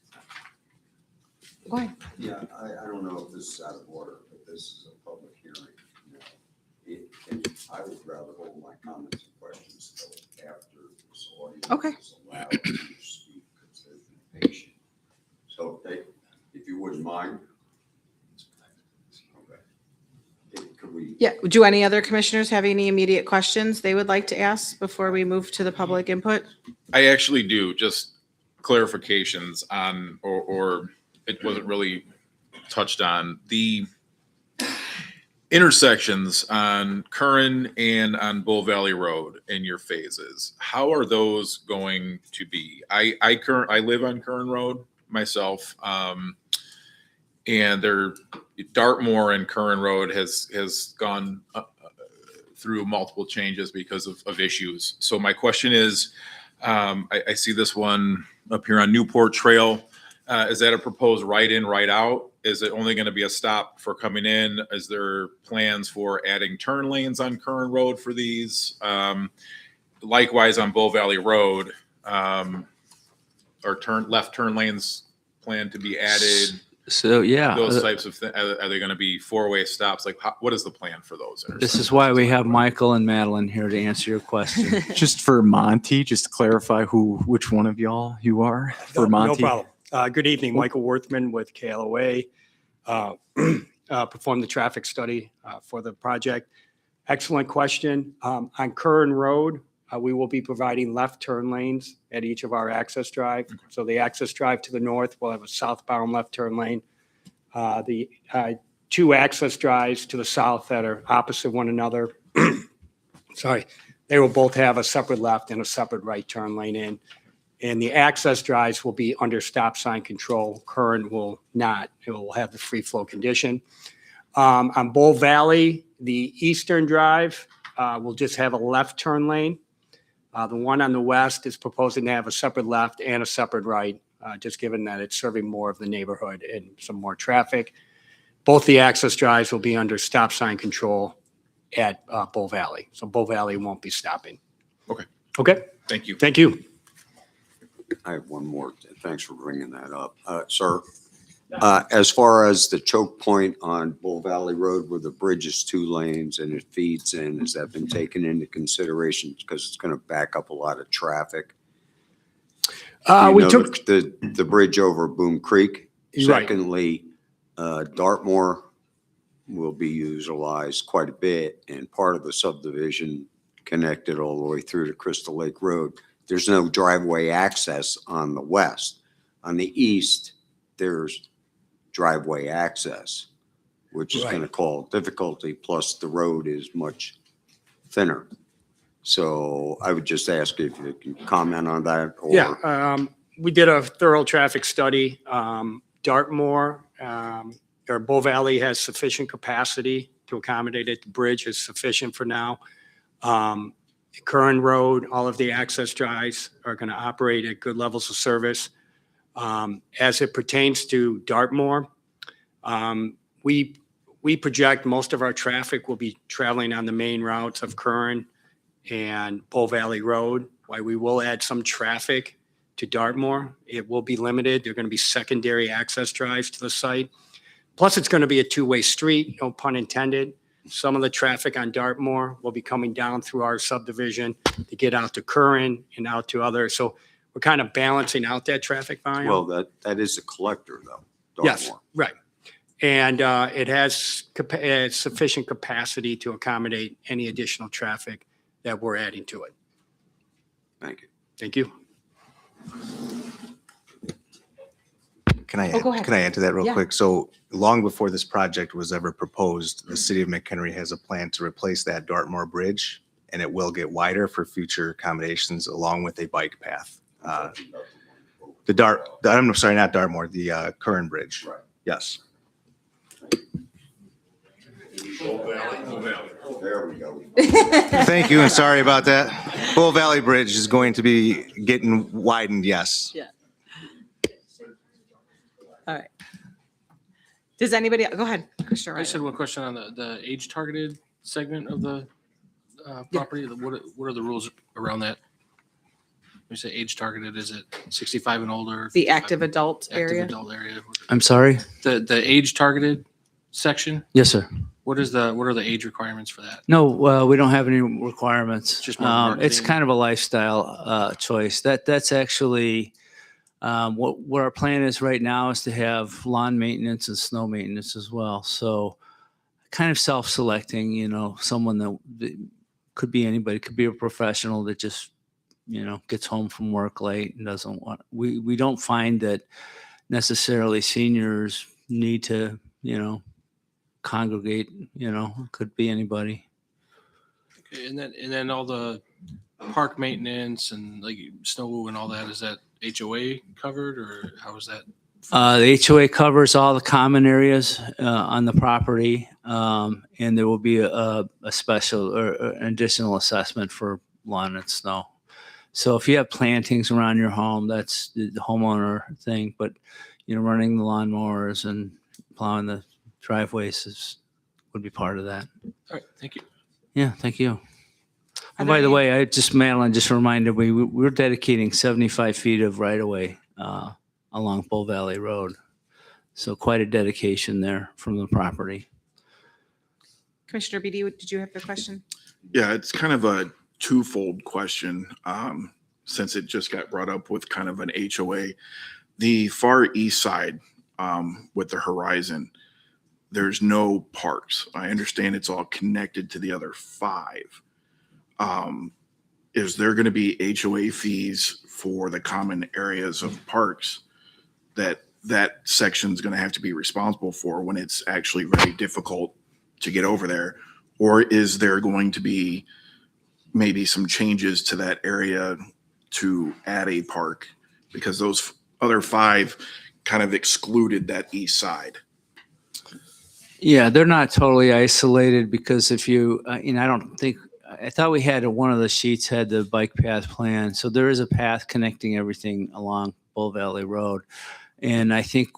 Go ahead. Yeah, I don't know if this is out of order, but this is a public hearing. I would rather hold my comments and questions till after this audience Okay. is allowed to speak because they've been patient. So if you wouldn't mind. Okay. Could we? Yeah, do any other commissioners have any immediate questions they would like to ask before we move to the public input? I actually do, just clarifications on, or it wasn't really touched on, the intersections on Curran and on Bull Valley Road in your phases. How are those going to be? I live on Curran Road myself, and Dartmoor and Curran Road has gone through multiple changes because of issues. So my question is, I see this one up here on Newport Trail. Is that a proposed right in, right out? Is it only going to be a stop for coming in? Is there plans for adding turn lanes on Curran Road for these? Likewise on Bull Valley Road, are left turn lanes planned to be added? So yeah, Those types of things, are they going to be four-way stops? Like, what is the plan for those? this is why we have Michael and Madeline here to answer your question. Just for Monty, just to clarify which one of y'all you are for No Monty. problem. Good evening, Michael Worthman with KLOA. Performed the traffic study for the project. Excellent question. On Curran Road, we will be providing left turn lanes at each of our access drive. So the access drive to the north will have a southbound left turn lane. The two access drives to the south that are opposite one another, sorry, they will both have a separate left and a separate right turn lane in. And the access drives will be under stop sign control. Curran will not. It will have the free flow condition. On Bull Valley, the eastern drive will just have a left turn lane. The one on the west is proposing to have a separate left and a separate right, just given that it's serving more of the neighborhood and some more traffic. Both the access drives will be under stop sign control at Bull Valley. So Bull Valley won't be stopping. Okay. Okay. Thank you. Thank you. I have one more. Thanks for bringing that up. Sir, as far as the choke point on Bull Valley Road where the bridge is 2 lanes and it feeds in, has that been taken into consideration? Because it's going to back up a lot of traffic. We took, the bridge over Boom Creek. Right. Secondly, Dartmoor will be utilized quite a bit, and part of the subdivision connected all the way through to Crystal Lake Road. There's no driveway access on the west. On the east, there's driveway access, which is going to cause difficulty, plus the road is much thinner. So I would just ask if you can comment on that. Or yeah, we did a thorough traffic study. Dartmoor, or Bull Valley has sufficient capacity to accommodate it. The bridge is sufficient for now. Curran Road, all of the access drives are going to operate at good levels of service. As it pertains to Dartmoor, we project most of our traffic will be traveling on the main routes of Curran and Bull Valley Road. While we will add some traffic to Dartmoor, it will be limited. There are going to be secondary access drives to the site. Plus, it's going to be a 2-way street, no pun intended. Some of the traffic on Dartmoor will be coming down through our subdivision to get out to Curran and out to others. So we're kind of balancing out that traffic volume. well, that is a collector though. Yes, Dartmoor. right. And it has sufficient capacity to accommodate any additional traffic that we're adding to it. Thank you. Thank you. Can I Oh, go ahead. can I add to that real Yeah. quick? So long before this project was ever proposed, the city of McHenry has a plan to replace that Dartmoor Bridge, and it will get wider for future accommodations along with a bike path. I'm sorry, not Dartmoor, the Curran Bridge. Right. Yes. There we go. Thank you, and sorry about that. Bull Valley Bridge is going to be getting widened, yes. All right. Does anybody, go ahead, Commissioner I just had Riley. one question on the age targeted segment of the property. What are the rules around that? When you say age targeted, is it 65 and older? The active adult Active area? adult area? I'm sorry? The age targeted section, Yes, sir. what are the age requirements for that? No, we don't have any requirements. Just more It's marketing. kind of a lifestyle choice. That's actually what our plan is right now is to have lawn maintenance and snow maintenance as well. So kind of self-selecting, someone that could be anybody, could be a professional that just, gets home from work late and doesn't want, we don't find that necessarily seniors need to, congregate, could be anybody. Okay, and then all the park maintenance and like snow and all that, is that HOA covered or how is that? The HOA covers all the common areas on the property, and there will be a special or an additional assessment for lawn and snow. So if you have plantings around your home, that's the homeowner thing, but running the lawnmowers and plowing the driveways would be part of that. All right, thank you. Yeah, thank you. Are And there by the any- way, Madeline just reminded me, we're dedicating 75 feet of right of way along Bull Valley Road. So quite a dedication there from the property. Commissioner Beatty, did you have a question? Yeah, it's kind of a twofold question, since it just got brought up with kind of an HOA. The far east side, with the horizon, there's no parks. I understand it's all connected to the other 5. Is there going to be HOA fees for the common areas of parks that section's going to have to be responsible for when it's actually very difficult to get over there? Or is there going to be maybe some changes to that area to add a park? Because those other 5 kind of excluded that east side. Yeah, they're not totally isolated because if you, I thought we had one of the sheets had the bike path plan. So there is a path connecting everything along Bull Valley Road. And I think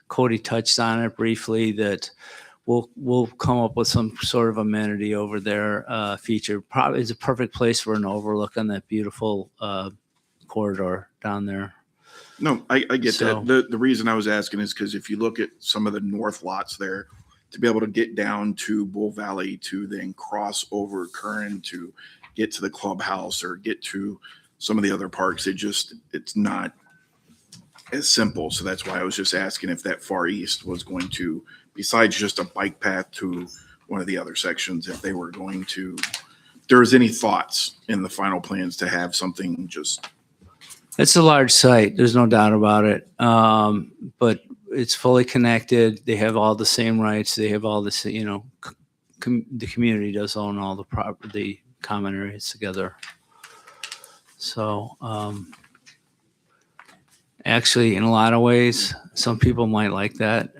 Cody touched on it briefly that we'll come up with some sort of amenity over there feature. Probably is a perfect place for an overlook on that beautiful corridor down there. No, I get So- that. The reason I was asking is because if you look at some of the north lots there, to be able to get down to Bull Valley to then cross over Curran to get to the clubhouse or get to some of the other parks, it's not as simple. So that's why I was just asking if that far east was going to, besides just a bike path to one of the other sections, if they were going to, if there was any thoughts in the final plans to have something just. It's a large site. There's no doubt about it. But it's fully connected. They have all the same rights. They have all this, the community does own all the property, common areas together. So, actually, in a lot of ways, some people might like that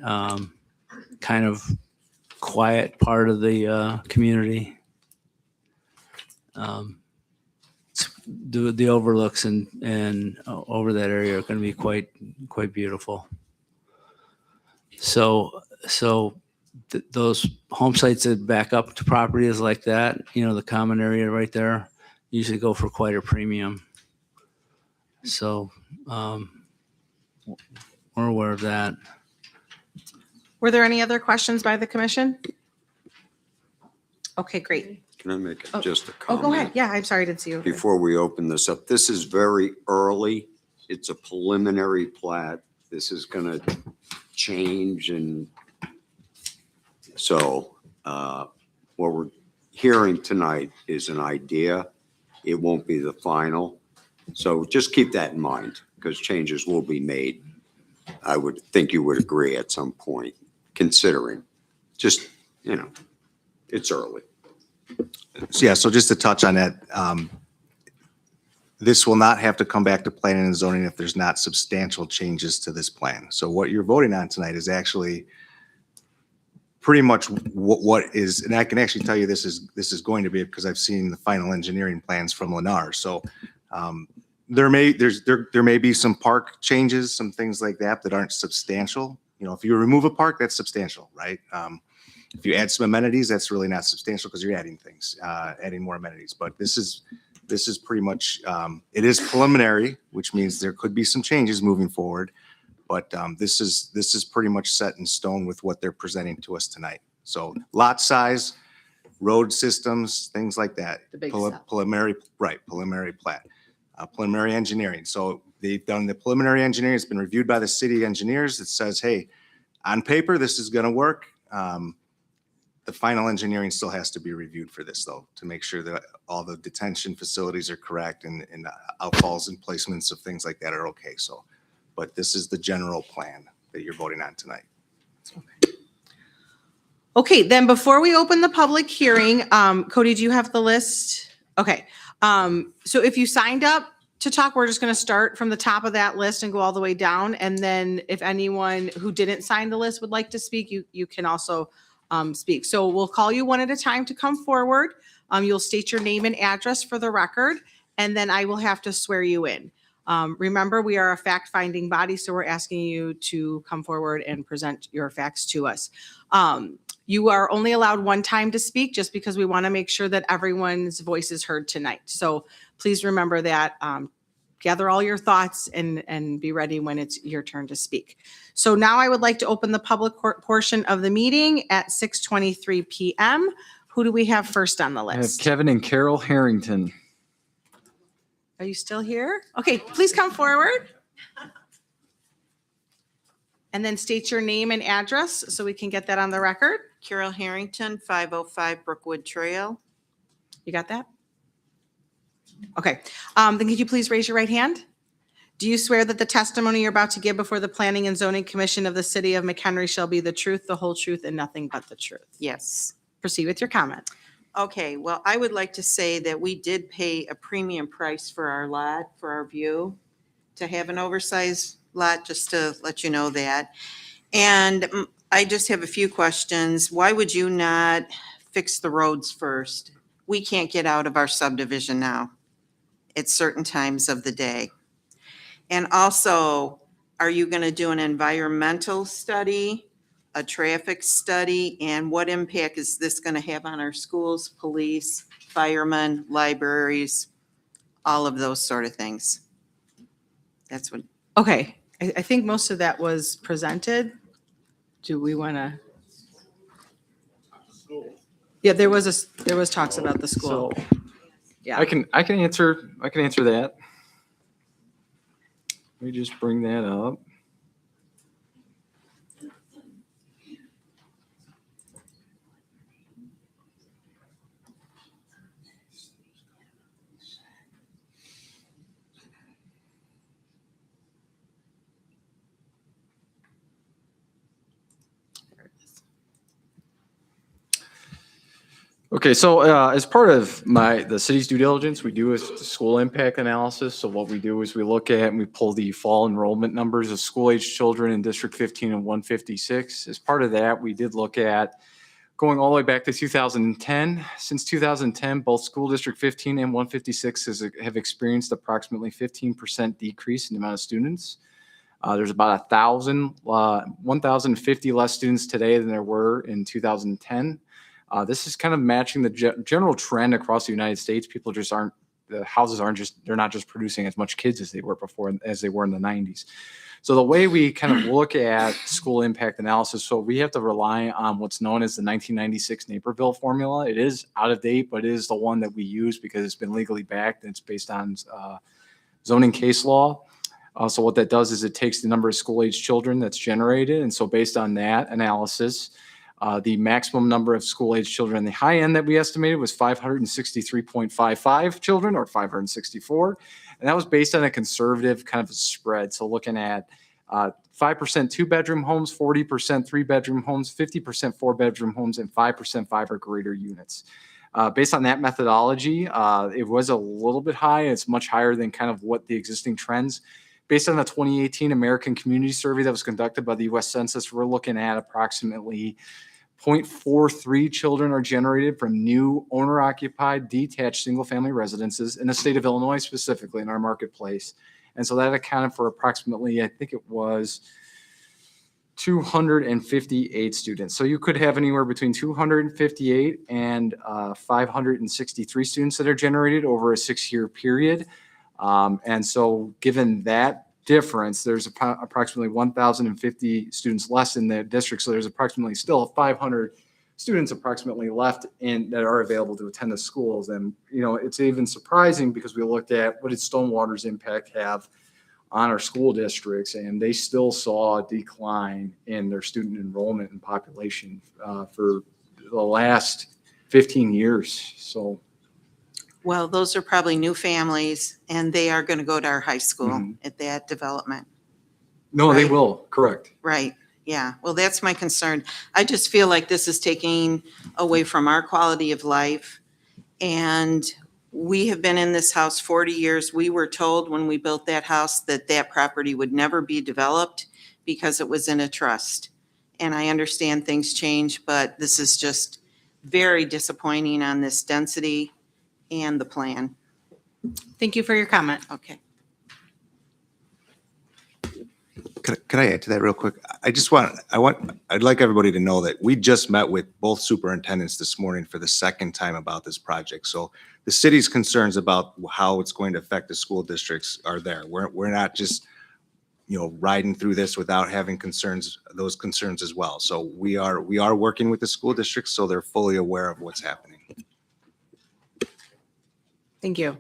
kind of quiet part of the community. The overlooks and over that area are going to be quite beautiful. So those home sites that back up to properties like that, the common area right there, usually go for quite a premium. So we're aware of that. Were there any other questions by the commission? Okay, great. Can I make Oh, just a Oh, comment? go ahead. Yeah, I'm sorry, I didn't see you. Before we open this up, this is very early. It's a preliminary plat. This is going to change, and so what we're hearing tonight is an idea. It won't be the final. So just keep that in mind because changes will be made. I would think you would agree at some point, considering just, it's early. So yeah, so just to touch on that, this will not have to come back to planning and zoning if there's not substantial changes to this plan. So what you're voting on tonight is actually pretty much what is, and I can actually tell you this is going to be, because I've seen the final engineering plans from Lennar. So there may be some park changes, some things like that aren't substantial. If you remove a park, that's substantial, right? If you add some amenities, that's really not substantial because you're adding things, adding more amenities. But this is pretty much, it is preliminary, which means there could be some changes moving forward. But this is pretty much set in stone with what they're presenting to us tonight. So lot size, road systems, things like that. The big stuff. Preliminary plat, preliminary engineering. So they've done the preliminary engineering. It's been reviewed by the city engineers. It says, hey, on paper, this is going to work. The final engineering still has to be reviewed for this, though, to make sure that all the detention facilities are correct and outfalls and placements of things like that are okay. So, but this is the general plan that you're voting on tonight. Okay, then before we open the public hearing, Cody, do you have the list? Okay, so if you signed up to talk, we're just going to start from the top of that list and go all the way down. And then if anyone who didn't sign the list would like to speak, you can also speak. So we'll call you one at a time to come forward. You'll state your name and address for the record, and then I will have to swear you in. Remember, we are a fact-finding body, so we're asking you to come forward and present your facts to us. You are only allowed one time to speak just because we want to make sure that everyone's voice is heard tonight. So please remember that. Gather all your thoughts and be ready when it's your turn to speak. So now I would like to open the public portion of the meeting at 6:23 p.m. Who do we have first on the I have list? Kevin and Carol Harrington. Are you still here? Okay, please come forward. And then state your name and address so we can get that on the record. Carol Harrington, 505 Brookwood Trail. You got that? Okay, then could you please raise your right hand? Do you swear that the testimony you're about to give before the Planning and Zoning Commission of the City of McHenry shall be the truth, the whole truth, and nothing but the truth? Yes. Proceed with your comment. Okay, well, I would like to say that we did pay a premium price for our lot, for our view, to have an oversized lot, just to let you know that. And I just have a few questions. Why would you not fix the roads first? We can't get out of our subdivision now at certain times of the day. And also, are you going to do an environmental study, a traffic study, and what impact is this going to have on our schools, police, firemen, libraries, all of those sort of things? That's what. Okay, I think most of that was presented. Do we want to? Yeah, there was talks about the school. So Yeah. I can answer that. Let me just bring that up. Okay, so as part of the city's due diligence, we do a school impact analysis. So what we do is we look at and we pull the fall enrollment numbers of school-age children in District 15 and 156. As part of that, we did look at going all the way back to 2010. Since 2010, both School District 15 and 156 have experienced approximately 15% decrease in the amount of students. There's about 1,050 less students today than there were in 2010. This is kind of matching the general trend across the United States. People just aren't, the houses aren't just, they're not just producing as much kids as they were before, as they were in the 90s. So the way we kind of look at school impact analysis, so we have to rely on what's known as the 1996 Naperville formula. It is out of date, but it is the one that we use because it's been legally backed and it's based on zoning case law. So what that does is it takes the number of school-age children that's generated. And so based on that analysis, the maximum number of school-age children, the high end that we estimated was 563.55 children, or 564. And that was based on a conservative kind of spread. So looking at 5% 2-bedroom homes, 40% 3-bedroom homes, 50% 4-bedroom homes, and 5% 5 or greater units. Based on that methodology, it was a little bit high. It's much higher than kind of what the existing trends. Based on the 2018 American Community Survey that was conducted by the U.S. Census, we're looking at approximately 0.43 children are generated from new owner-occupied detached single-family residences in the state of Illinois, specifically in our marketplace. And so that accounted for approximately, I think it was 258 students. So you could have anywhere between 258 and 563 students that are generated over a 6-year period. And so given that difference, there's approximately 1,050 students less in the district. So there's approximately still 500 students approximately left in that are available to attend the schools. And, you know, it's even surprising because we looked at what did Stonewater's impact have on our school districts, and they still saw a decline in their student enrollment and population for the last 15 years. So, Well, those are probably new families, and they are going to go to our high school Mhm. at that development. no, they Right. will, correct. Right, yeah. Well, that's my concern. I just feel like this is taking away from our quality of life. And we have been in this house 40 years. We were told when we built that house that that property would never be developed because it was in a trust. And I understand things change, but this is just very disappointing on this density and the plan. Thank you for your comment. Okay. Could I add to that real quick? I'd like everybody to know that we just met with both superintendents this morning for the second time about this project. So the city's concerns about how it's going to affect the school districts are there. We're not just, you know, riding through this without having those concerns as well. So we are working with the school districts, so they're fully aware of what's happening. Thank you.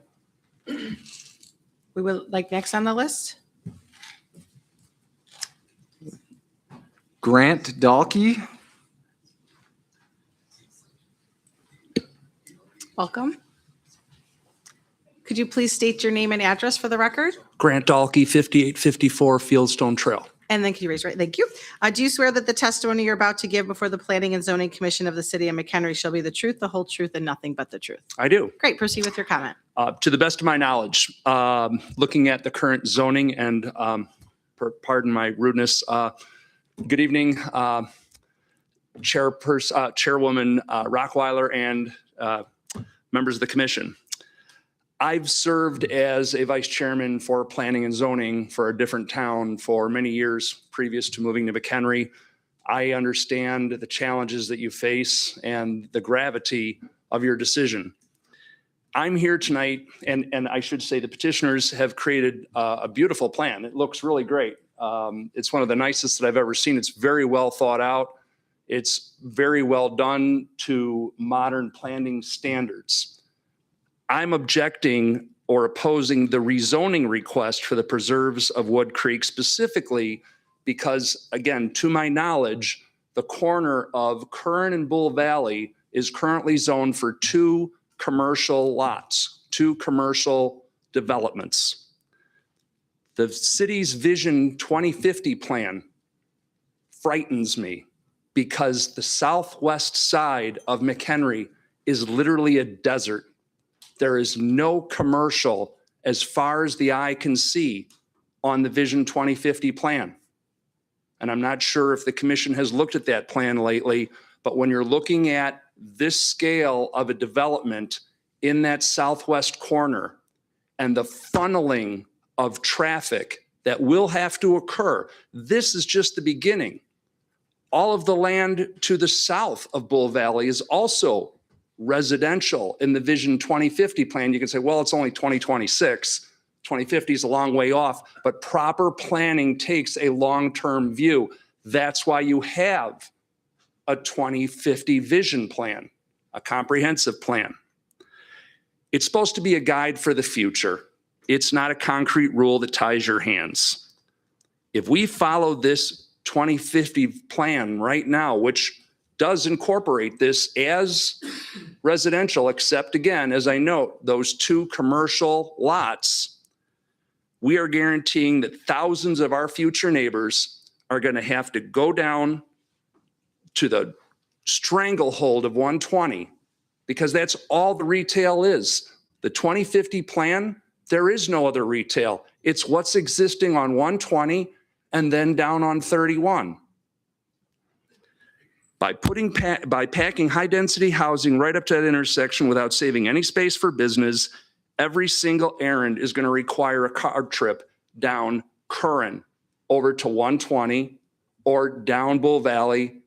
We will, like, next on the list? Grant Dalkey. Welcome. Could you please state your name and address for the record? Grant Dalkey, 5854 Fieldstone Trail. And then can you raise your right? Thank you. Do you swear that the testimony you're about to give before the Planning and Zoning Commission of the City of McHenry shall be the truth, the whole truth, and nothing but the truth? I do. Great. Proceed with your comment. To the best of my knowledge, looking at the current zoning and, pardon my rudeness, good evening, Chairwoman Rockweiler and members of the commission. I've served as a vice chairman for planning and zoning for a different town for many years previous to moving to McHenry. I understand the challenges that you face and the gravity of your decision. I'm here tonight, and I should say the petitioners have created a beautiful plan. It looks really great. It's one of the nicest that I've ever seen. It's very well thought out. It's very well done to modern planning standards. I'm objecting or opposing the rezoning request for the preserves of Wood Creek specifically because, again, to my knowledge, the corner of Curran and Bull Valley is currently zoned for 2 commercial lots, 2 commercial developments. The city's Vision 2050 plan frightens me because the southwest side of McHenry is literally a desert. There is no commercial as far as the eye can see on the Vision 2050 plan. And I'm not sure if the commission has looked at that plan lately, but when you're looking at this scale of a development in that southwest corner and the funneling of traffic that will have to occur, this is just the beginning. All of the land to the south of Bull Valley is also residential in the Vision 2050 plan. You can say, well, it's only 2026. 2050 is a long way off, but proper planning takes a long-term view. That's why you have a 2050 vision plan, a comprehensive plan. It's supposed to be a guide for the future. It's not a concrete rule that ties your hands. If we follow this 2050 plan right now, which does incorporate this as residential, except again, as I note, those 2 commercial lots, we are guaranteeing that thousands of our future neighbors are going to have to go down to the stranglehold of 120 because that's all the retail is. The 2050 plan, there is no other retail. It's what's existing on 120 and then down on 31. By packing high density housing right up to that intersection without saving any space for business, every single errand is going to require a car trip down Curran over to 120 or down Bull Valley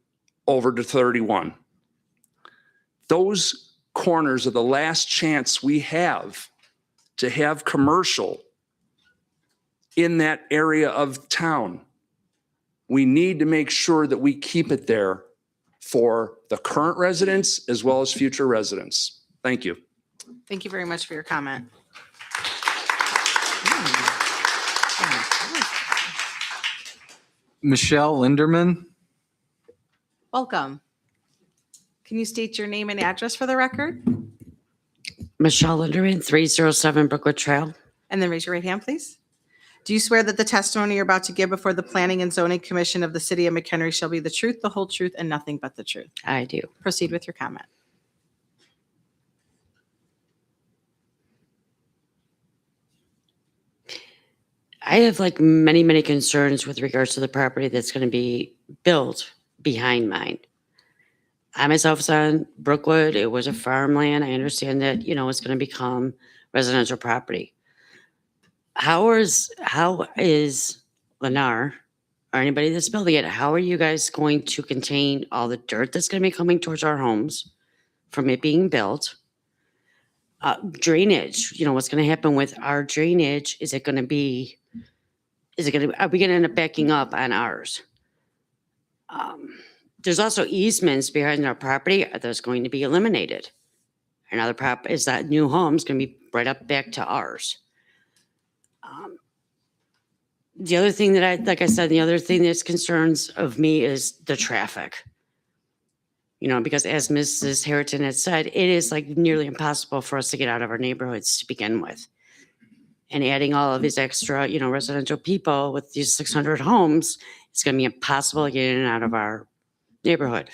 over to 31. Those corners are the last chance we have to have commercial in that area of town. We need to make sure that we keep it there for the current residents as well as future residents. Thank you. Thank you very much for your comment. Michelle Linderman. Welcome. Can you state your name and address for the record? Michelle Linderman, 307 Brookwood Trail. And then raise your right hand, please. Do you swear that the testimony you're about to give before the Planning and Zoning Commission of the City of McHenry shall be the truth, the whole truth, and nothing but the truth? I do. Proceed with your comment. I have like many, many concerns with regards to the property that's going to be built behind mine. I myself was on Brookwood. It was a farmland. I understand that, you know, it's going to become residential property. How is Lennar or anybody that's building it, how are you guys going to contain all the dirt that's going to be coming towards our homes from it being built? Drainage, you know, what's going to happen with our drainage? Are we going to end up backing up on ours? There's also easements behind our property. Are those going to be eliminated? Another is that new home's going to be right up back to ours. The other thing that like I said, the other thing that's concerns of me is the traffic. You know, because as Mrs. Harrington had said, it is like nearly impossible for us to get out of our neighborhoods to begin with. And adding all of these extra, you know, residential people with these 600 homes, it's going to be impossible to get in and out of our neighborhood.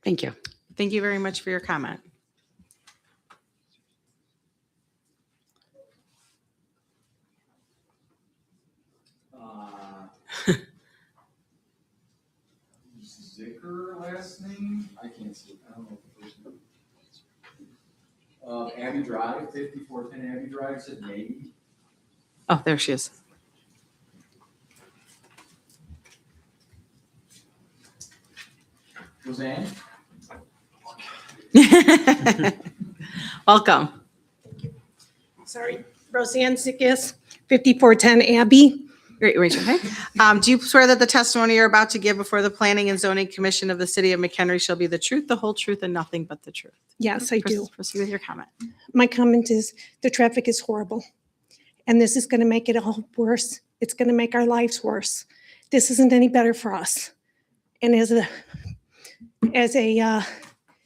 Thank you. Thank you very much for your comment. Zicker last name? I can't see. I don't know the first name. Abbey Drive, 5410 Abbey Drive, said maybe. Oh, there she is. Roseanne? Welcome. Sorry, Roseanne Zickis, 5410 Abbey. Great, raise your hand. Do you swear that the testimony you're about to give before the Planning and Zoning Commission of the City of McHenry shall be the truth, the whole truth, and nothing but the truth? Yes, I do. Proceed with your comment. My comment is the traffic is horrible. And this is going to make it all worse. It's going to make our lives worse. This isn't any better for us. And as a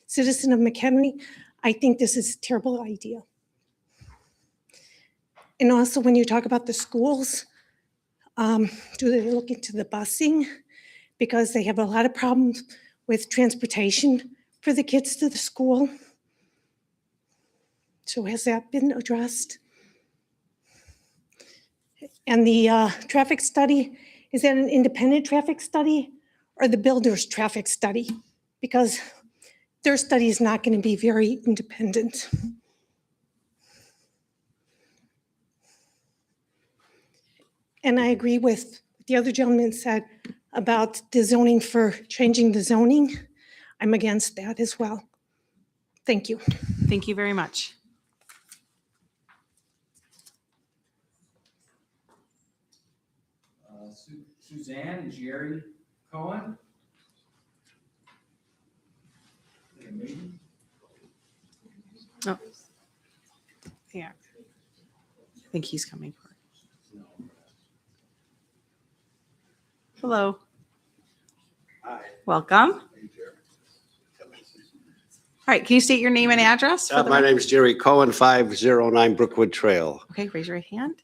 citizen of McHenry, I think this is a terrible idea. And also when you talk about the schools, do they look into the busing? Because they have a lot of problems with transportation for the kids to the school. So has that been addressed? And the traffic study, is that an independent traffic study or the builder's traffic study? Because their study is not going to be very independent. And I agree with what the other gentleman said about the zoning for changing the zoning. I'm against that as well. Thank you. Thank you very much. Suzanne and Jerry Cohen. Oh. Yeah. I think he's coming for it. Hello. Hi. Welcome. All right, can you state your name and address? for the My record? name is Jerry Cohen, 509 Brookwood Trail. Okay, raise your right hand.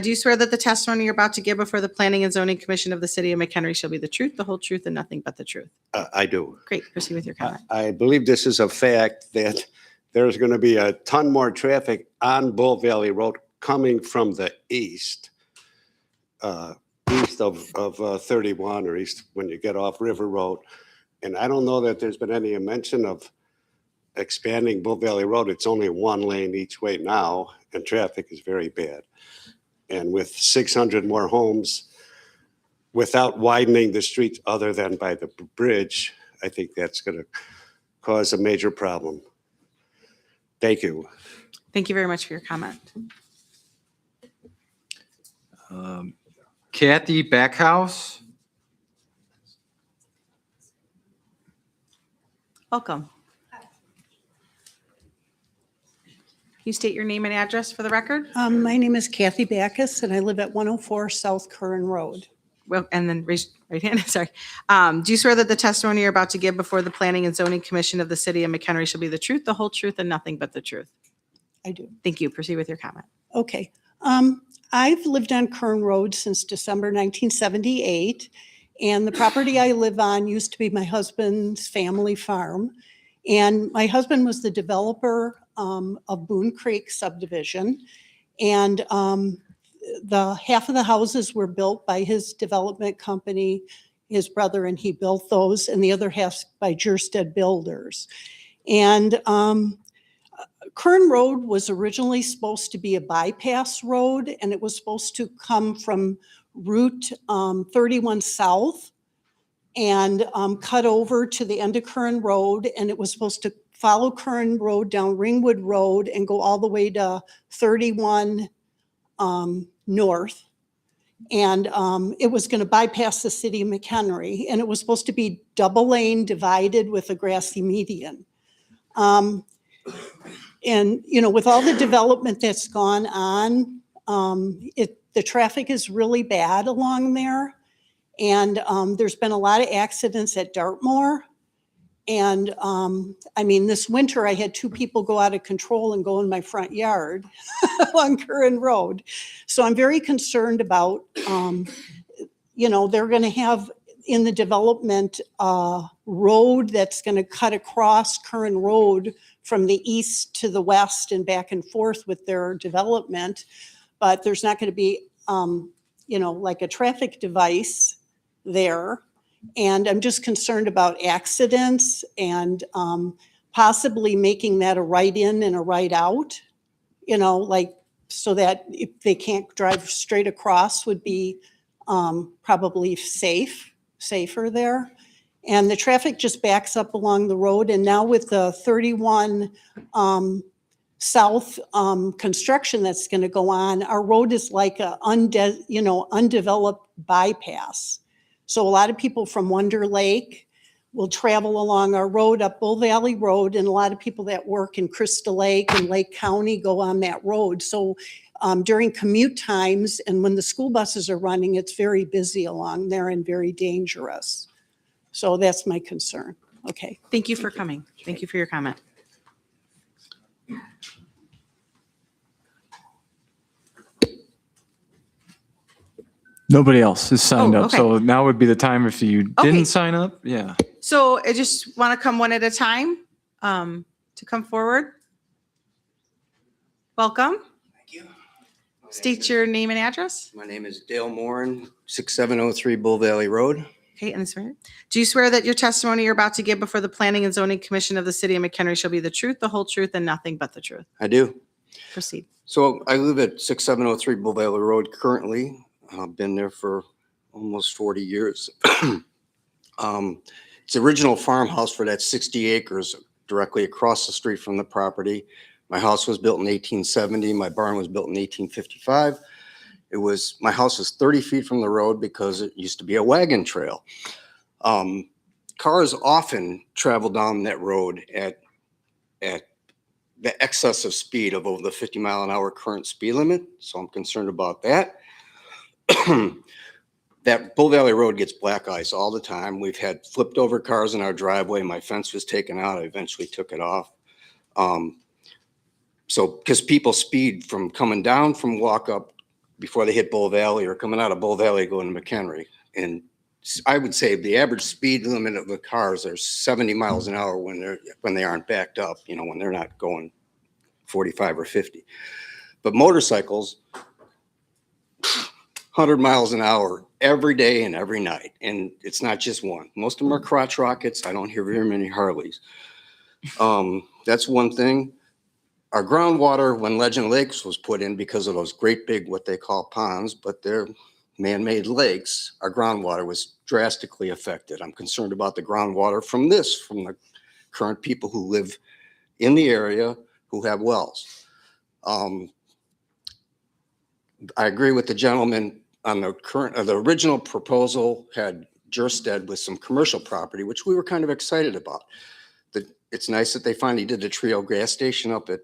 Do you swear that the testimony you're about to give before the Planning and Zoning Commission of the City of McHenry shall be the truth, the whole truth, and nothing but the truth? I do. Great, proceed with your comment. I believe this is a fact that there's going to be a ton more traffic on Bull Valley Road coming from the east, east of 31 or east when you get off River Road. And I don't know that there's been any mention of expanding Bull Valley Road. It's only one lane each way now, and traffic is very bad. And with 600 more homes, without widening the streets other than by the bridge, I think that's going to cause a major problem. Thank you. Thank you very much for your comment. Kathy Backhouse. Welcome. Can you state your name and address for the record? My name is Kathy Backus, and I live at 104 South Curran Road. Well, and then raise right hand, sorry. Do you swear that the testimony you're about to give before the Planning and Zoning Commission of the City of McHenry shall be the truth, the whole truth, and nothing but the truth? I do. Thank you. Proceed with your comment. Okay. I've lived on Curran Road since December 1978, and the property I live on used to be my husband's family farm. And my husband was the developer of Boone Creek subdivision. And the half of the houses were built by his development company, his brother, and he built those, and the other half by Jerstead Builders. And Curran Road was originally supposed to be a bypass road, and it was supposed to come from Route 31 South and cut over to the end of Curran Road, and it was supposed to follow Curran Road down Ringwood Road and go all the way to 31 North. And it was going to bypass the city of McHenry, and it was supposed to be double lane divided with a grassy median. And, you know, with all the development that's gone on, the traffic is really bad along there. And there's been a lot of accidents at Dartmoor. And I mean, this winter I had 2 people go out of control and go in my front yard on Curran Road. So I'm very concerned about, you know, they're going to have in the development road that's going to cut across Curran Road from the east to the west and back and forth with their development. But there's not going to be, you know, like a traffic device there. And I'm just concerned about accidents and possibly making that a right in and a right out, you know, like so that if they can't drive straight across would be probably safer there. And the traffic just backs up along the road. And now with the 31 South construction that's going to go on, our road is like a undeveloped bypass. So a lot of people from Wonder Lake will travel along our road up Bull Valley Road, and a lot of people that work in Crystal Lake and Lake County go on that road. So during commute times and when the school buses are running, it's very busy along there and very dangerous. So that's my concern. Okay. Thank you for coming. Thank you for your comment. Nobody else is signed Oh, up. okay. So now would be the time if you Okay. didn't sign up. Yeah. So I just want to come one at a time to come forward. Welcome. Thank you. State your name and address. My name is Dale Moran, 6703 Bull Valley Road. Okay, and swear. Do you swear that your testimony you're about to give before the Planning and Zoning Commission of the City of McHenry shall be the truth, the whole truth, and nothing but the truth? I do. Proceed. So I live at 6703 Bull Valley Road currently. I've been there for almost 40 years. It's the original farmhouse for that 60 acres directly across the street from the property. My house was built in 1870. My barn was built in 1855. My house was 30 feet from the road because it used to be a wagon trail. Cars often travel down that road at the excessive speed of over the 50-mile-an-hour current speed limit. So I'm concerned about that. that Bull Valley Road gets black ice all the time. We've had flipped over cars in our driveway. My fence was taken out. I eventually took it off. So, because people speed from coming down from walk up before they hit Bull Valley or coming out of Bull Valley going to McHenry. And I would say the average speed limit of the cars are 70 miles an hour when they aren't backed up, you know, when they're not going 45 or 50. But motorcycles, 100 miles an hour every day and every night. And it's not just one. Most of them are crotch rockets. I don't hear very many Harleys. That's one thing. Our groundwater, when Legend Lakes was put in because of those great big, what they call ponds, but they're man-made lakes, our groundwater was drastically affected. I'm concerned about the groundwater from the current people who live in the area who have wells. I agree with the gentleman on the original proposal had Jerstead with some commercial property, which we were kind of excited about. It's nice that they finally did the Trio gas station up at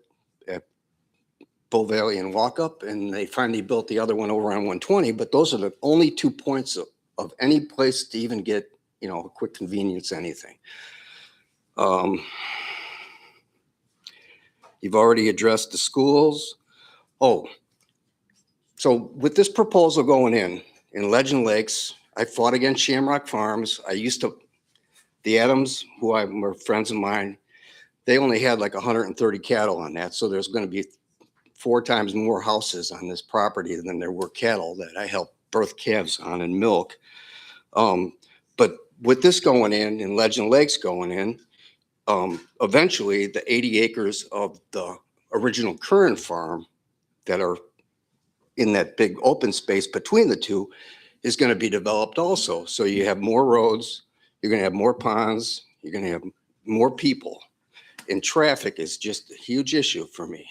Bull Valley and Walkup, and they finally built the other one over on 120, but those are the only 2 points of any place to even get, you know, a quick convenience, anything. You've already addressed the schools. Oh, so with this proposal going in Legend Lakes, I fought against Shamrock Farms. The Adams, who were friends of mine, they only had like 130 cattle on that. So there's going to be 4 times more houses on this property than there were cattle that I helped birth calves on and milk. But with this going in Legend Lakes going in, eventually the 80 acres of the original Curran farm that are in that big open space between the two is going to be developed also. So you have more roads, you're going to have more ponds, you're going to have more people. And traffic is just a huge issue for me.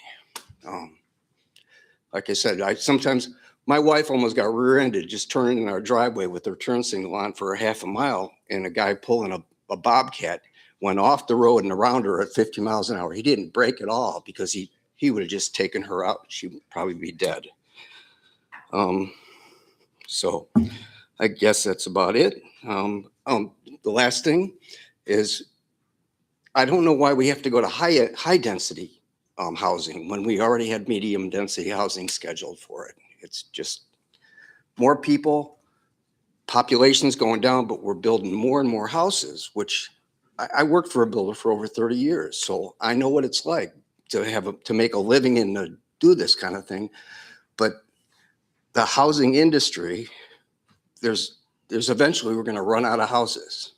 Like I said, sometimes my wife almost got rear-ended just turning in our driveway with her turn signal on for a half a mile, and a guy pulling a Bobcat went off the road and around her at 50 miles an hour. He didn't brake at all because he would have just taken her out. She would probably be dead. So I guess that's about it. The last thing is, I don't know why we have to go to high density housing when we already had medium density housing scheduled for it. It's just more people, population's going down, but we're building more and more houses, which I worked for a builder for over 30 years. So I know what it's like to make a living and to do this kind of thing. But the housing industry, there's eventually we're going to run out of houses,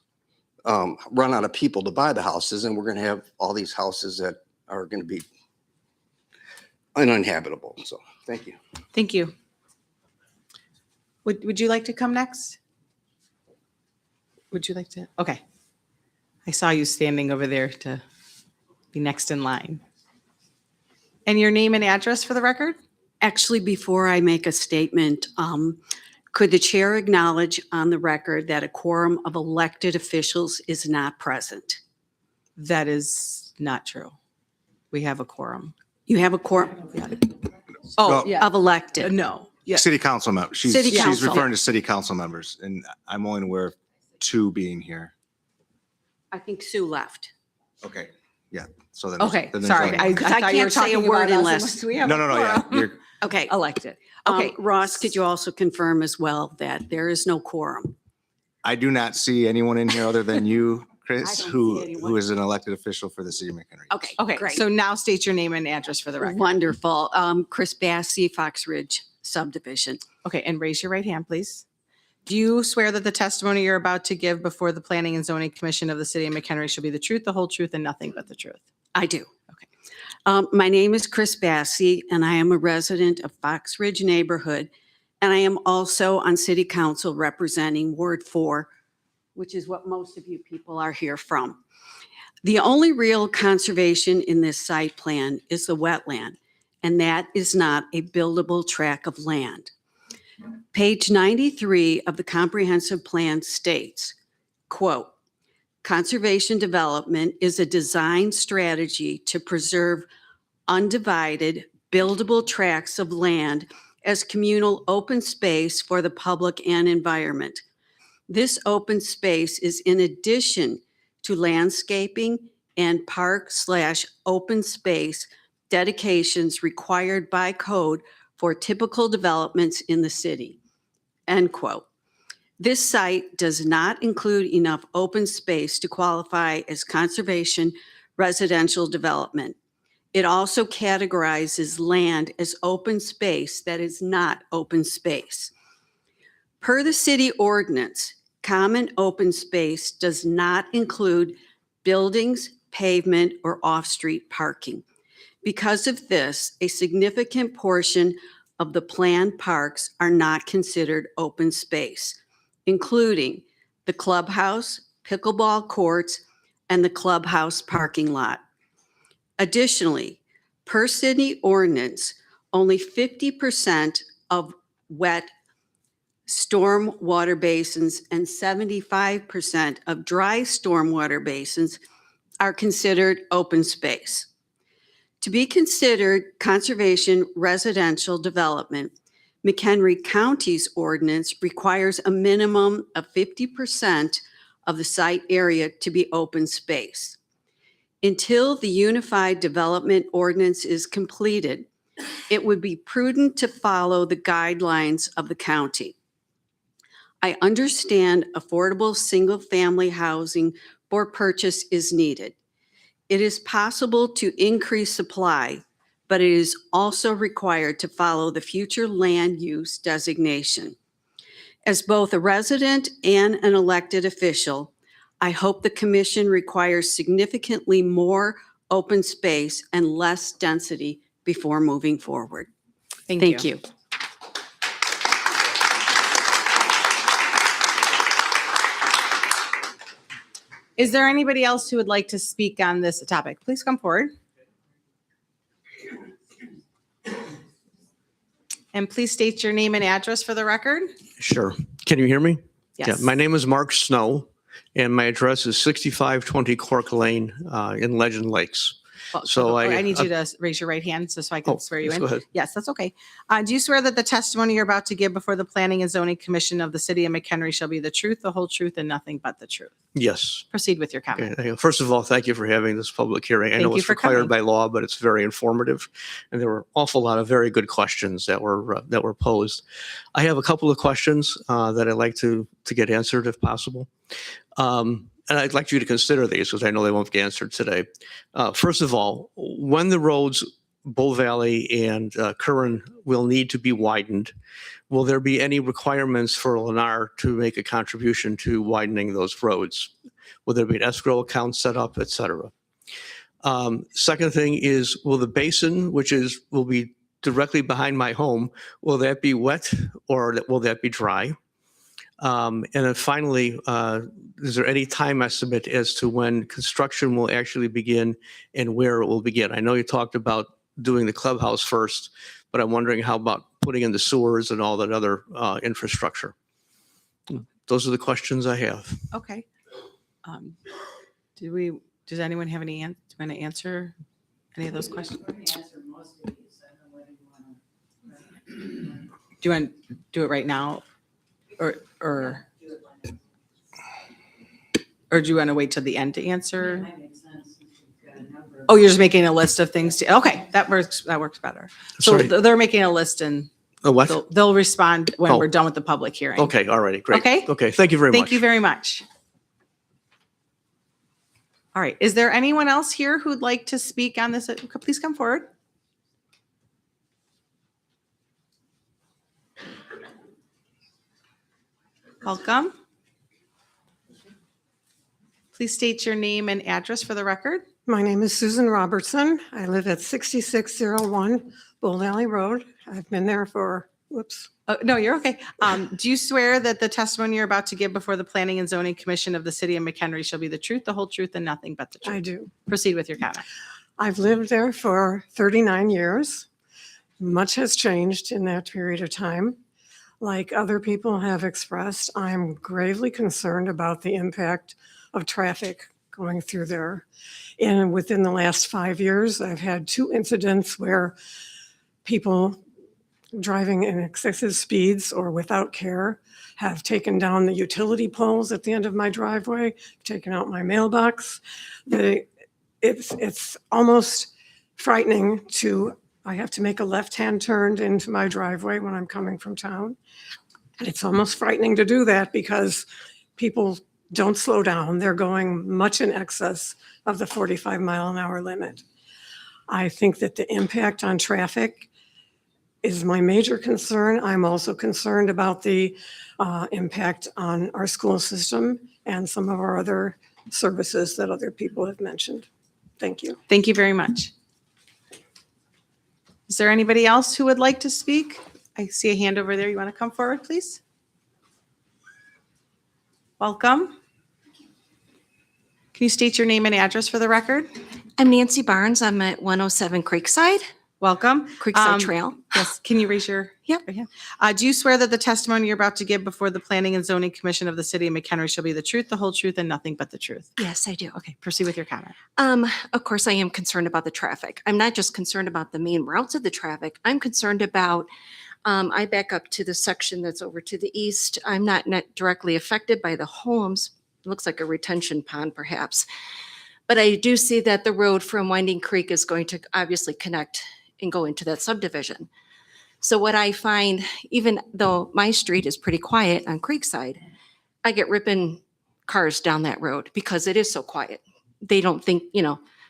run out of people to buy the houses, and we're going to have all these houses that are going to be uninhabitable. So thank you. Thank you. Would you like to come next? Would you like to? Okay. I saw you standing over there to be next in line. And your name and address for the record? Actually, before I make a statement, could the chair acknowledge on the record that a quorum of elected officials is not present? That is not true. We have a quorum. You have a quorum Oh, yeah. of elected? No. Yeah. City council members. City She's council. referring to city council members, and I'm only aware of 2 being here. I think Sue left. Okay, yeah. So then. Okay, then there's sorry. only- I Because I thought you were can't say a talking word about us unless- we have No, a no, no, yeah, quorum. you're, Okay. Elected. Okay, Okay. Ross, could you also confirm as well that there is no quorum? I do not see anyone in here other than you, Chris, I don't see who anyone. is an elected official for the city of McHenry. Okay, Okay, great. so now state your name and address for the record. Wonderful. Chris Bassey, Fox Ridge Subdivision. Okay, and raise your right hand, please. Do you swear that the testimony you're about to give before the Planning and Zoning Commission of the City of McHenry shall be the truth, the whole truth, and nothing but the truth? I do. Okay. My name is Chris Bassey, and I am a resident of Fox Ridge neighborhood, and I am also on City Council representing Ward 4, which is what most of you people are here from. The only real conservation in this site plan is the wetland, and that is not a buildable tract of land. Page 93 of the comprehensive plan states, quote, "Conservation development is a design strategy to preserve undivided, buildable tracts of land as communal open space for the public and environment. This open space is in addition to landscaping and park/open space dedications required by code for typical developments in the city. End quote. This site does not include enough open space to qualify as conservation residential development. It also categorizes land as open space that is not open space. Per the city ordinance, common open space does not include buildings, pavement, or off-street parking. Because of this, a significant portion of the planned parks are not considered open space, including the clubhouse, pickleball courts, and the clubhouse parking lot. Additionally, per city ordinance, only 50% of wet storm water basins and 75% of dry stormwater basins are considered open space. To be considered conservation residential development, McHenry County's ordinance requires a minimum of 50% of the site area to be open space. Until the Unified Development Ordinance is completed, it would be prudent to follow the guidelines of the county. I understand affordable single-family housing for purchase is needed. It is possible to increase supply, but it is also required to follow the future land use designation. As both a resident and an elected official, I hope the commission requires significantly more open space and less density before moving forward. Thank you. Is there anybody else who would like to speak on this topic? Please come forward. And please state your name and address for the record. Sure. Can you hear me? Yes. Yeah, my name is Mark Snow, and my address is 6520 Cork Lane in Legend Lakes. Well, So I need you to raise your right hand so I can swear you yes, in. go ahead. Yes, that's okay. Do you swear that the testimony you're about to give before the Planning and Zoning Commission of the City of McHenry shall be the truth, the whole truth, and nothing but the truth? Yes. Proceed with your comment. Okay. First of all, thank you for having this public hearing. I Thank know you it's for required coming. by law, but it's very informative. And there were an awful lot of very good questions that were posed. I have a couple of questions that I'd like to get answered if possible. And I'd like you to consider these because I know they won't get answered today. First of all, when the roads Bull Valley and Curran will need to be widened, will there be any requirements for Lennar to make a contribution to widening those roads? Will there be an escrow account set up, et cetera? Second thing is, will the basin, which will be directly behind my home, will that be wet or will that be dry? And then finally, is there any time estimate as to when construction will actually begin and where it will begin? I know you talked about doing the clubhouse first, but I'm wondering how about putting in the sewers and all that other infrastructure? Those are the questions I have. Okay. Does anyone have any, want to answer any of those questions? Do you want to do it right now? Or do you want to wait till the end to answer? Oh, you're just making a list of things to, okay, that works better. So Sorry. they're making a list and A what? they'll respond when Oh. we're done with the public hearing. Okay, all righty, great. Okay. Okay, thank you very much. Thank you very much. All right, is there anyone else here who'd like to speak on this? Please come forward. Welcome. Please state your name and address for the record. My name is Susan Robertson. I live at 6601 Bull Valley Road. I've been there for, whoops. No, you're okay. Do you swear that the testimony you're about to give before the Planning and Zoning Commission of the City of McHenry shall be the truth, the whole truth, and nothing but the truth? I do. Proceed with your comment. I've lived there for 39 years. Much has changed in that period of time. Like other people have expressed, I'm gravely concerned about the impact of traffic going through there. And within the last 5 years, I've had 2 incidents where people driving in excessive speeds or without care, have taken down the utility poles at the end of my driveway, taken out my mailbox. It's almost frightening I have to make a left-hand turn into my driveway when I'm coming from town. And it's almost frightening to do that because people don't slow down. They're going much in excess of the 45-mile-an-hour limit. I think that the impact on traffic is my major concern. I'm also concerned about the impact on our school system and some of our other services that other people have mentioned. Thank you. Thank you very much. Is there anybody else who would like to speak? I see a hand over there. You want to come forward, please? Welcome. Can you state your name and address for the record? I'm Nancy Barnes. I'm at 107 Creekside. Welcome. Creekside Trail. Yes. Can you raise your Yep. right hand? Do you swear that the testimony you're about to give before the Planning and Zoning Commission of the City of McHenry shall be the truth, the whole truth, and nothing but the truth? Yes, I do. Okay, proceed with your comment. Of course, I am concerned about the traffic. I'm not just concerned about the main routes of the traffic. I'm concerned about, I back up to the section that's over to the east. I'm not directly affected by the homes. It looks like a retention pond perhaps. But I do see that the road from Winding Creek is going to obviously connect and go into that subdivision. So what I find, even though my street is pretty quiet on Creekside, I get ripping cars down that road because it is so quiet. They don't think,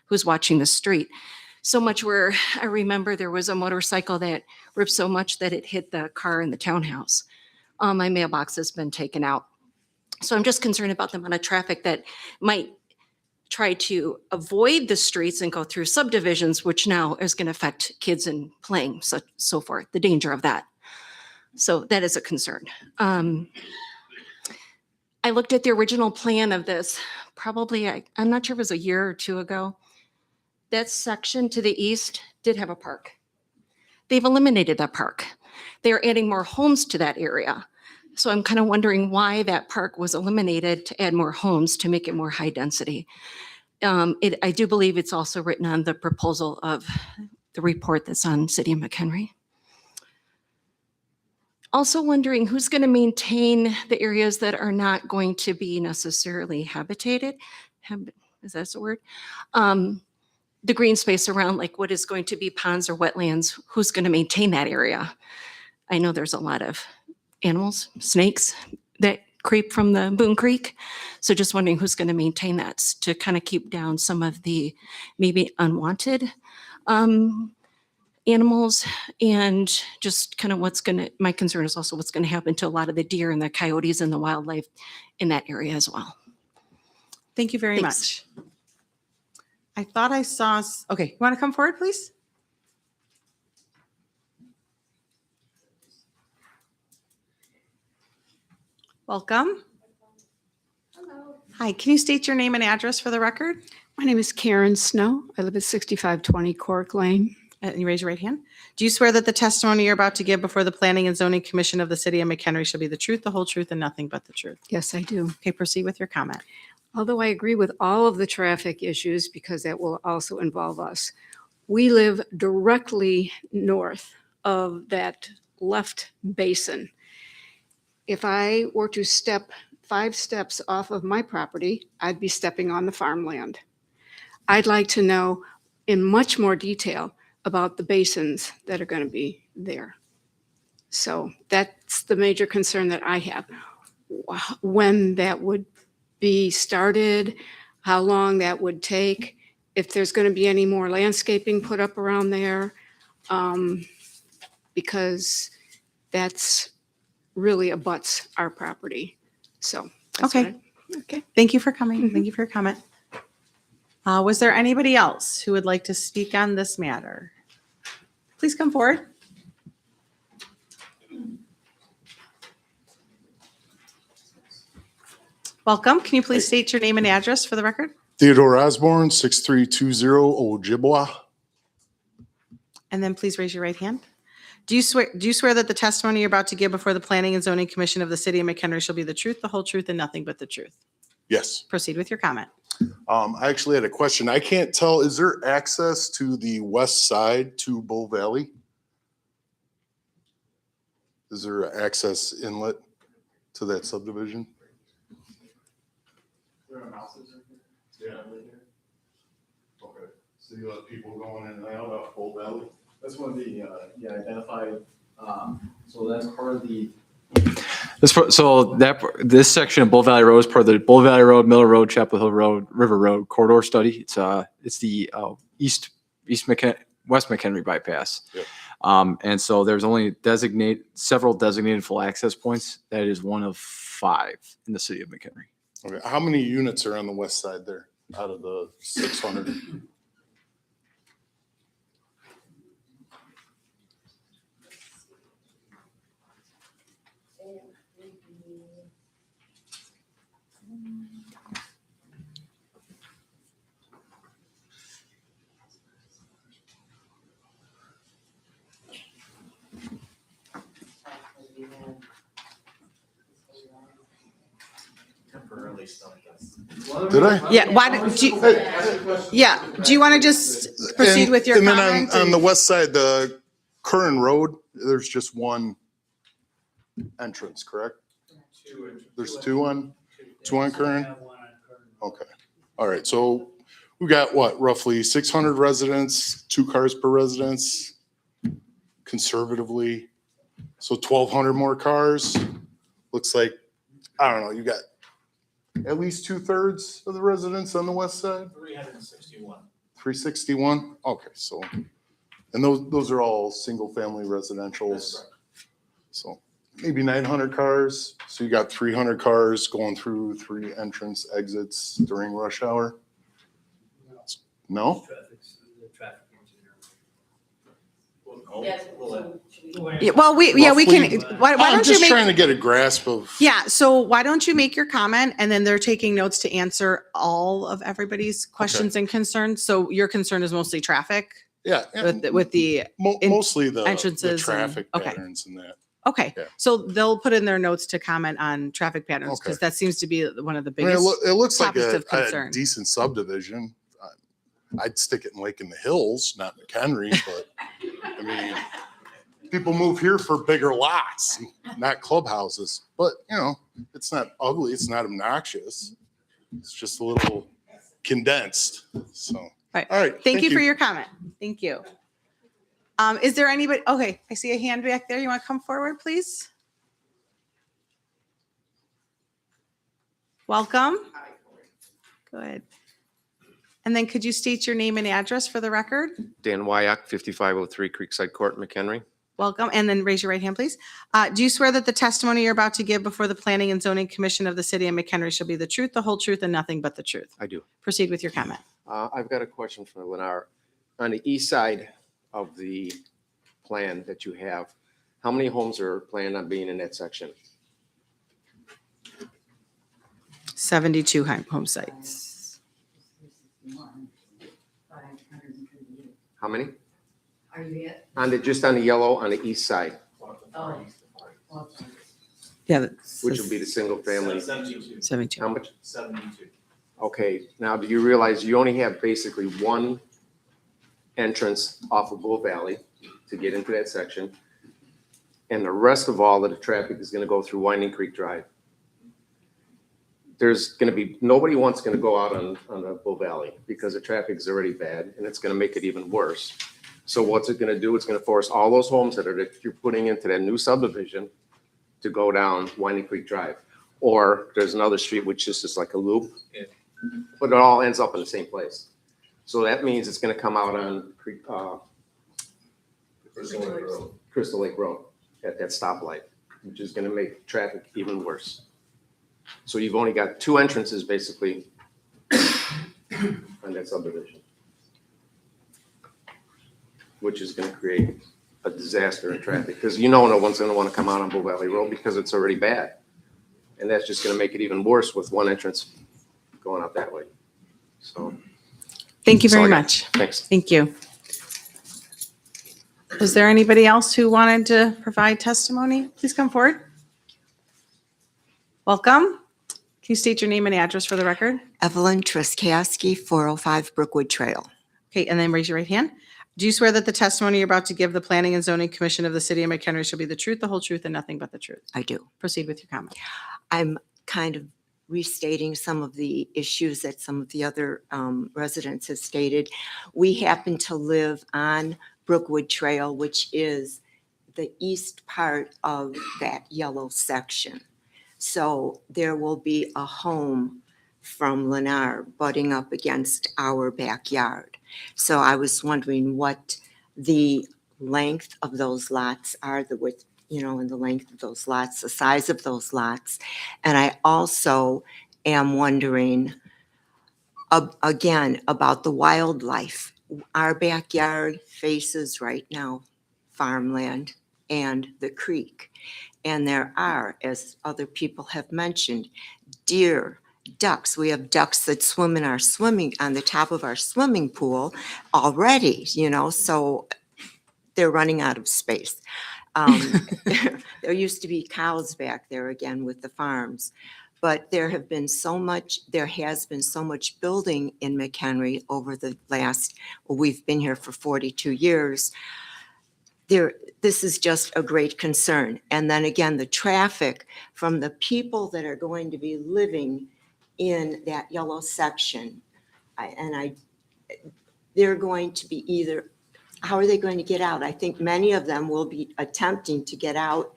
who's watching the street. So much where I remember there was a motorcycle that ripped so much that it hit the car in the townhouse. My mailbox has been taken out. So I'm just concerned about the amount of traffic that might try to avoid the streets and go through subdivisions, which now is going to affect kids and playing, so forth, the danger of that. So that is a concern. I looked at the original plan of this, probably, I'm not sure if it was a year or two ago. That section to the east did have a park. They've eliminated that park. They're adding more homes to that area. So I'm kind of wondering why that park was eliminated to add more homes to make it more high density. I do believe it's also written on the proposal of the report that's on City of McHenry. Also wondering who's going to maintain the areas that are not going to be necessarily habitated. Is that the word? The green space around, like what is going to be ponds or wetlands, who's going to maintain that area? I know there's a lot of animals, snakes that creep from the Boone Creek. So just wondering who's going to maintain that to kind of keep down some of the maybe unwanted animals, and just kind of my concern is also what's going to happen to a lot of the deer and the coyotes and the wildlife in that area as well. Thank you very Thanks. much. I thought I saw, okay, you want to come forward, please? Welcome. Hello. Hi, can you state your name and address for the record? My name is Karen Snow. I live at 6520 Cork Lane. And you raise your right hand. Do you swear that the testimony you're about to give before the Planning and Zoning Commission of the City of McHenry shall be the truth, the whole truth, and nothing but the truth? Yes, I do. Okay, proceed with your comment. Although I agree with all of the traffic issues, because that will also involve us, we live directly north of that left basin. If I were to step 5 steps off of my property, I'd be stepping on the farmland. I'd like to know in much more detail about the basins that are going to be there. So that's the major concern that I have. When that would be started, how long that would take, if there's going to be any more landscaping put up around there, because that's really abuts our property. So. that's Okay. okay. Thank you for coming. Thank you for your comment. Was there anybody else who would like to speak on this matter? Please come forward. Welcome. Can you please state your name and address for the record? Theodore Osborne, 6320 Ojibwa. And then please raise your right hand. Do you swear that the testimony you're about to give before the Planning and Zoning Commission of the City of McHenry shall be the truth, the whole truth, and nothing but the truth? Yes. Proceed with your comment. I actually had a question. I can't tell, is there access to the west side to Bull Valley? Is there an access inlet to that subdivision? Yeah. Okay. So you let people going in and out of Bull Valley? That's one of the, identified, so that's part of the. This section of Bull Valley Road is part of the Bull Valley Road, Miller Road, Chapel Hill Road, River Road corridor study. It's the West McHenry bypass. Yep. And so there's only several designated full access points. That is one of 5 in the city of McHenry. Okay. How many units are on the west side there out of the 600? Temporarily stumped us. Did I? Yeah, do you want to just proceed with your And then comment? on the west side, the Curran Road, there's just one entrance, correct? There's two on Curran? Okay. All right. So we got what, roughly 600 residents, 2 cars per residence, conservatively. So 1,200 more cars. Looks like, I don't know, you got at least 2/3 of the residents on the west side? 361. 361? Okay, so, and those are all single-family residentials. So maybe 900 cars. So you got 300 cars going through 3 entrance exits during rush hour? No? Yeah, well, we can, Roughly- why I'm don't you just make? trying to get a grasp of, Yeah, so why don't you make your comment and then they're taking notes to answer all of everybody's questions and concerns. So your concern is mostly traffic yeah. with the, Mostly the entrances and- traffic okay. patterns and that. okay. Yeah. So they'll put in their notes to comment on traffic patterns because Okay. that seems to be one of the I mean, biggest. it looks like topics a of concern. decent subdivision. I'd stick it in Lake in the Hills, not McHenry, but I mean, people move here for bigger lots, not clubhouses. But, you know, it's not ugly, it's not obnoxious. It's just a little condensed, so. Right. All right. Thank you for your comment. Thank you. Is there anybody, okay, I see a hand back there. You want to come forward, please? Welcome. Go ahead. And then could you state your name and address for the record? Dan Wyack, 5503 Creekside Court, McHenry. Welcome. And then raise your right hand, please. Do you swear that the testimony you're about to give before the Planning and Zoning Commission of the City of McHenry shall be the truth, the whole truth, and nothing but the truth? I do. Proceed with your comment. I've got a question for Lennar. On the east side of the plan that you have, how many homes are planned on being in that section? 72 home sites. How many? Are you it? Just on the yellow, on the east side, Oh. Yeah. which would be the single family. 72. How much? 72. Okay, now do you realize you only have basically one entrance off of Bull Valley to get into that section? And the rest of all of the traffic is gonna go through Winding Creek Drive. There's gonna be, nobody wants gonna go out on the Bull Valley because the traffic is already bad and it's gonna make it even worse. So what's it gonna do? It's gonna force all those homes that you're putting into that new subdivision to go down Winding Creek Drive. Or there's another street which is just like a loop, but it all ends up in the same place. So that means it's gonna come out on Crystal Lake Road at that stoplight, which is gonna make traffic even worse. So you've only got 2 entrances basically on that subdivision, which is gonna create a disaster in traffic, because you know no one's gonna wanna come out on Bull Valley Road because it's already bad. And that's just gonna make it even worse with one entrance going out that way. So. Thank you that's all very I got. much. Thanks. Thank you. Was there anybody else who wanted to provide testimony? Please come forward. Welcome. Can you state your name and address for the record? Evelyn Triskaski, 405 Brookwood Trail. Okay, and then raise your right hand. Do you swear that the testimony you're about to give the Planning and Zoning Commission of the City of McHenry shall be the truth, the whole truth, and nothing but the truth? I do. Proceed with your comment. I'm kind of restating some of the issues that some of the other residents have stated. We happen to live on Brookwood Trail, which is the east part of that yellow section. So there will be a home from Lennar butting up against our backyard. So I was wondering what the length of those lots are, the width, and the length of those lots, the size of those lots. And I also am wondering, again, about the wildlife. Our backyard faces right now farmland and the creek. And there are, as other people have mentioned, deer, ducks. We have ducks that swim in our on the top of our swimming pool already, so they're running out of space. There used to be cows back there again with the farms, but there has been so much building in McHenry over the last, we've been here for 42 years. This is just a great concern. And then again, the traffic from the people that are going to be living in that yellow section. They're going to be either, how are they going to get out? I think many of them will be attempting to get out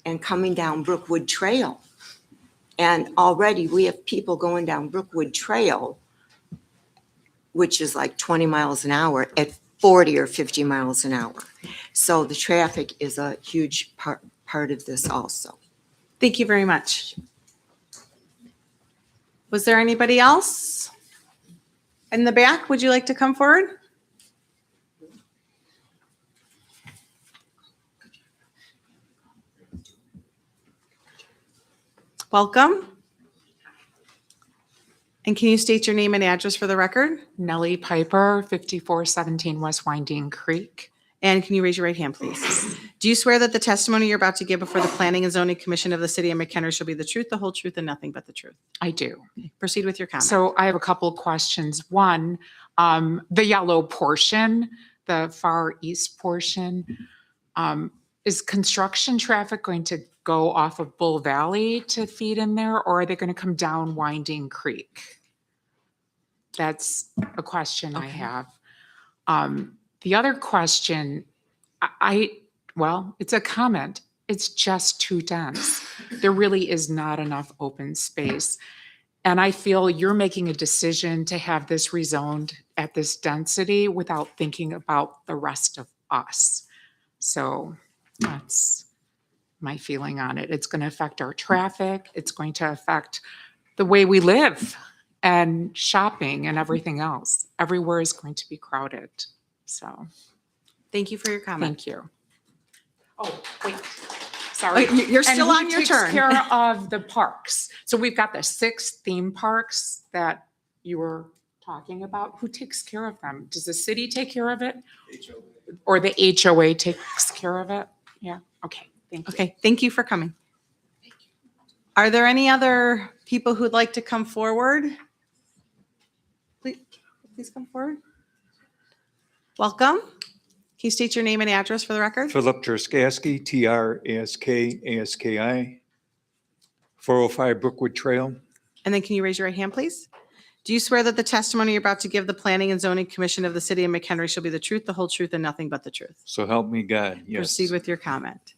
and coming down Brookwood Trail. And already we have people going down Brookwood Trail, which is like 20 miles an hour at 40 or 50 miles an hour. So the traffic is a huge part of this also. Thank you very much. Was there anybody else? In the back, would you like to come forward? Welcome. And can you state your name and address for the record? Nellie Piper, 5417 West Winding Creek. And can you raise your right hand, please? Do you swear that the testimony you're about to give before the Planning and Zoning Commission of the City of McHenry shall be the truth, the whole truth, and nothing but the truth? I do. Proceed with your comment. So I have a couple of questions. One, the yellow portion, the far east portion, is construction traffic going to go off of Bull Valley to feed in there, or are they going to come down Winding Creek? That's a question I have. The other question, well, it's a comment. It's just too dense. There really is not enough open space. And I feel you're making a decision to have this rezoned at this density without thinking about the rest of us. So that's my feeling on it. It's going to affect our traffic. It's going to affect the way we live and shopping and everything else. Everywhere is going to be crowded. So thank you for your comment. thank you. Oh, wait, sorry. You're still And on your who turn. takes care of the parks? So we've got the 6 theme parks that you were talking about. Who takes care of them? Does the city take care of it? Or the HOA takes care of it? Yeah, okay, thank you. Okay, thank you for coming. Are there any other people who'd like to come forward? Please come forward. Welcome. Can you state your name and address for the record? Philip Terskaski, Traski, 405 Brookwood Trail. And then can you raise your right hand, please? Do you swear that the testimony you're about to give the Planning and Zoning Commission of the City of McHenry shall be the truth, the whole truth, and nothing but the truth? So help me God, yes. Proceed with your comment.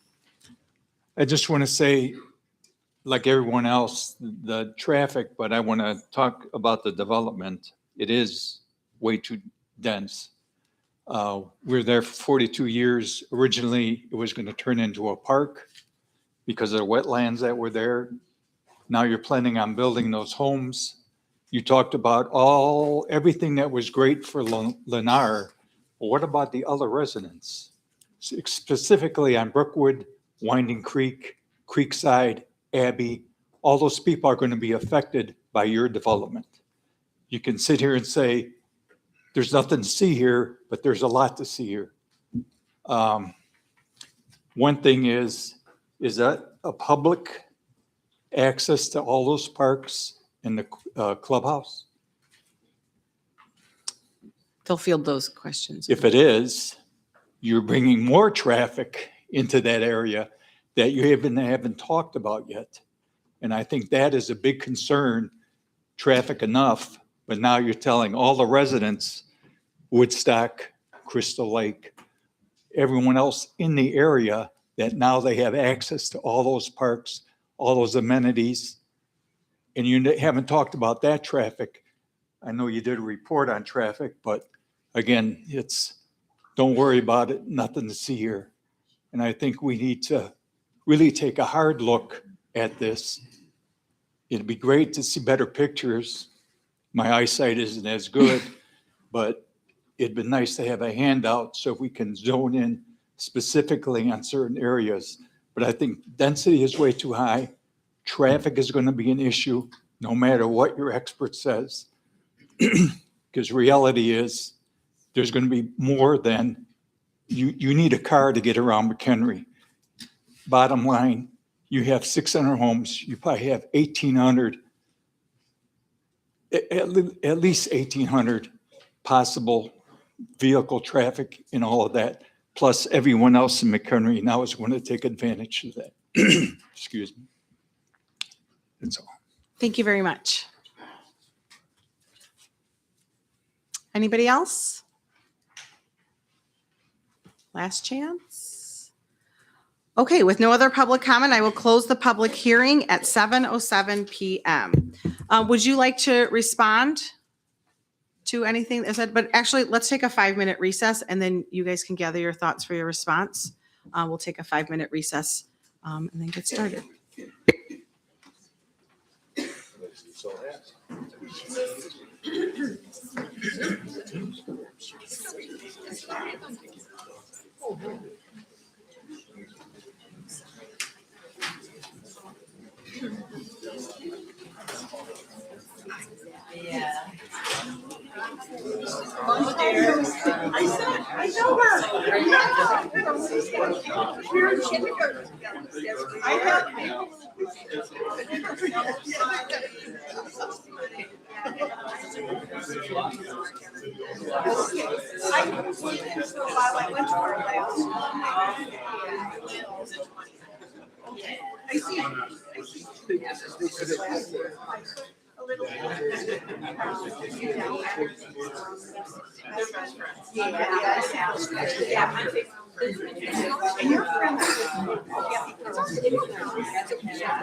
I just want to say, like everyone else, the traffic, but I want to talk about the development. It is way too dense. We were there for 42 years. Originally, it was going to turn into a park because of the wetlands that were there. Now you're planning on building those homes. You talked about everything that was great for Lennar. Well, what about the other residents? Specifically on Brookwood, Winding Creek, Creekside, Abbey, all those people are going to be affected by your development. You can sit here and say, there's nothing to see here, but there's a lot to see here. One thing is that a public access to all those parks and the clubhouse? They'll field those questions. If it is, you're bringing more traffic into that area that you haven't talked about yet. And I think that is a big concern, traffic enough, but now you're telling all the residents, Woodstock, Crystal Lake, everyone else in the area that now they have access to all those parks, all those amenities. And you haven't talked about that traffic. I know you did a report on traffic, but again, don't worry about it, nothing to see here. And I think we need to really take a hard look at this. It'd be great to see better pictures. My eyesight isn't as good, but it'd be nice to have a handout so we can zone in specifically on certain areas. But I think density is way too high. Traffic is going to be an issue, no matter what your expert says. Because reality is, there's going to be more than, you need a car to get around McHenry. Bottom line, you have 600 homes, you probably have 1,800, at least 1,800 possible vehicle traffic in all of that, plus everyone else in McHenry now is going to take advantage of that. Excuse me. That's all. Thank you very much. Anybody else? Last chance. Okay, with no other public comment, I will close the public hearing at 7:07 PM. Would you like to respond to anything that said? But actually, let's take a 5-minute recess and then you guys can gather your thoughts for your response. We'll take a 5-minute recess and then get started. Yeah.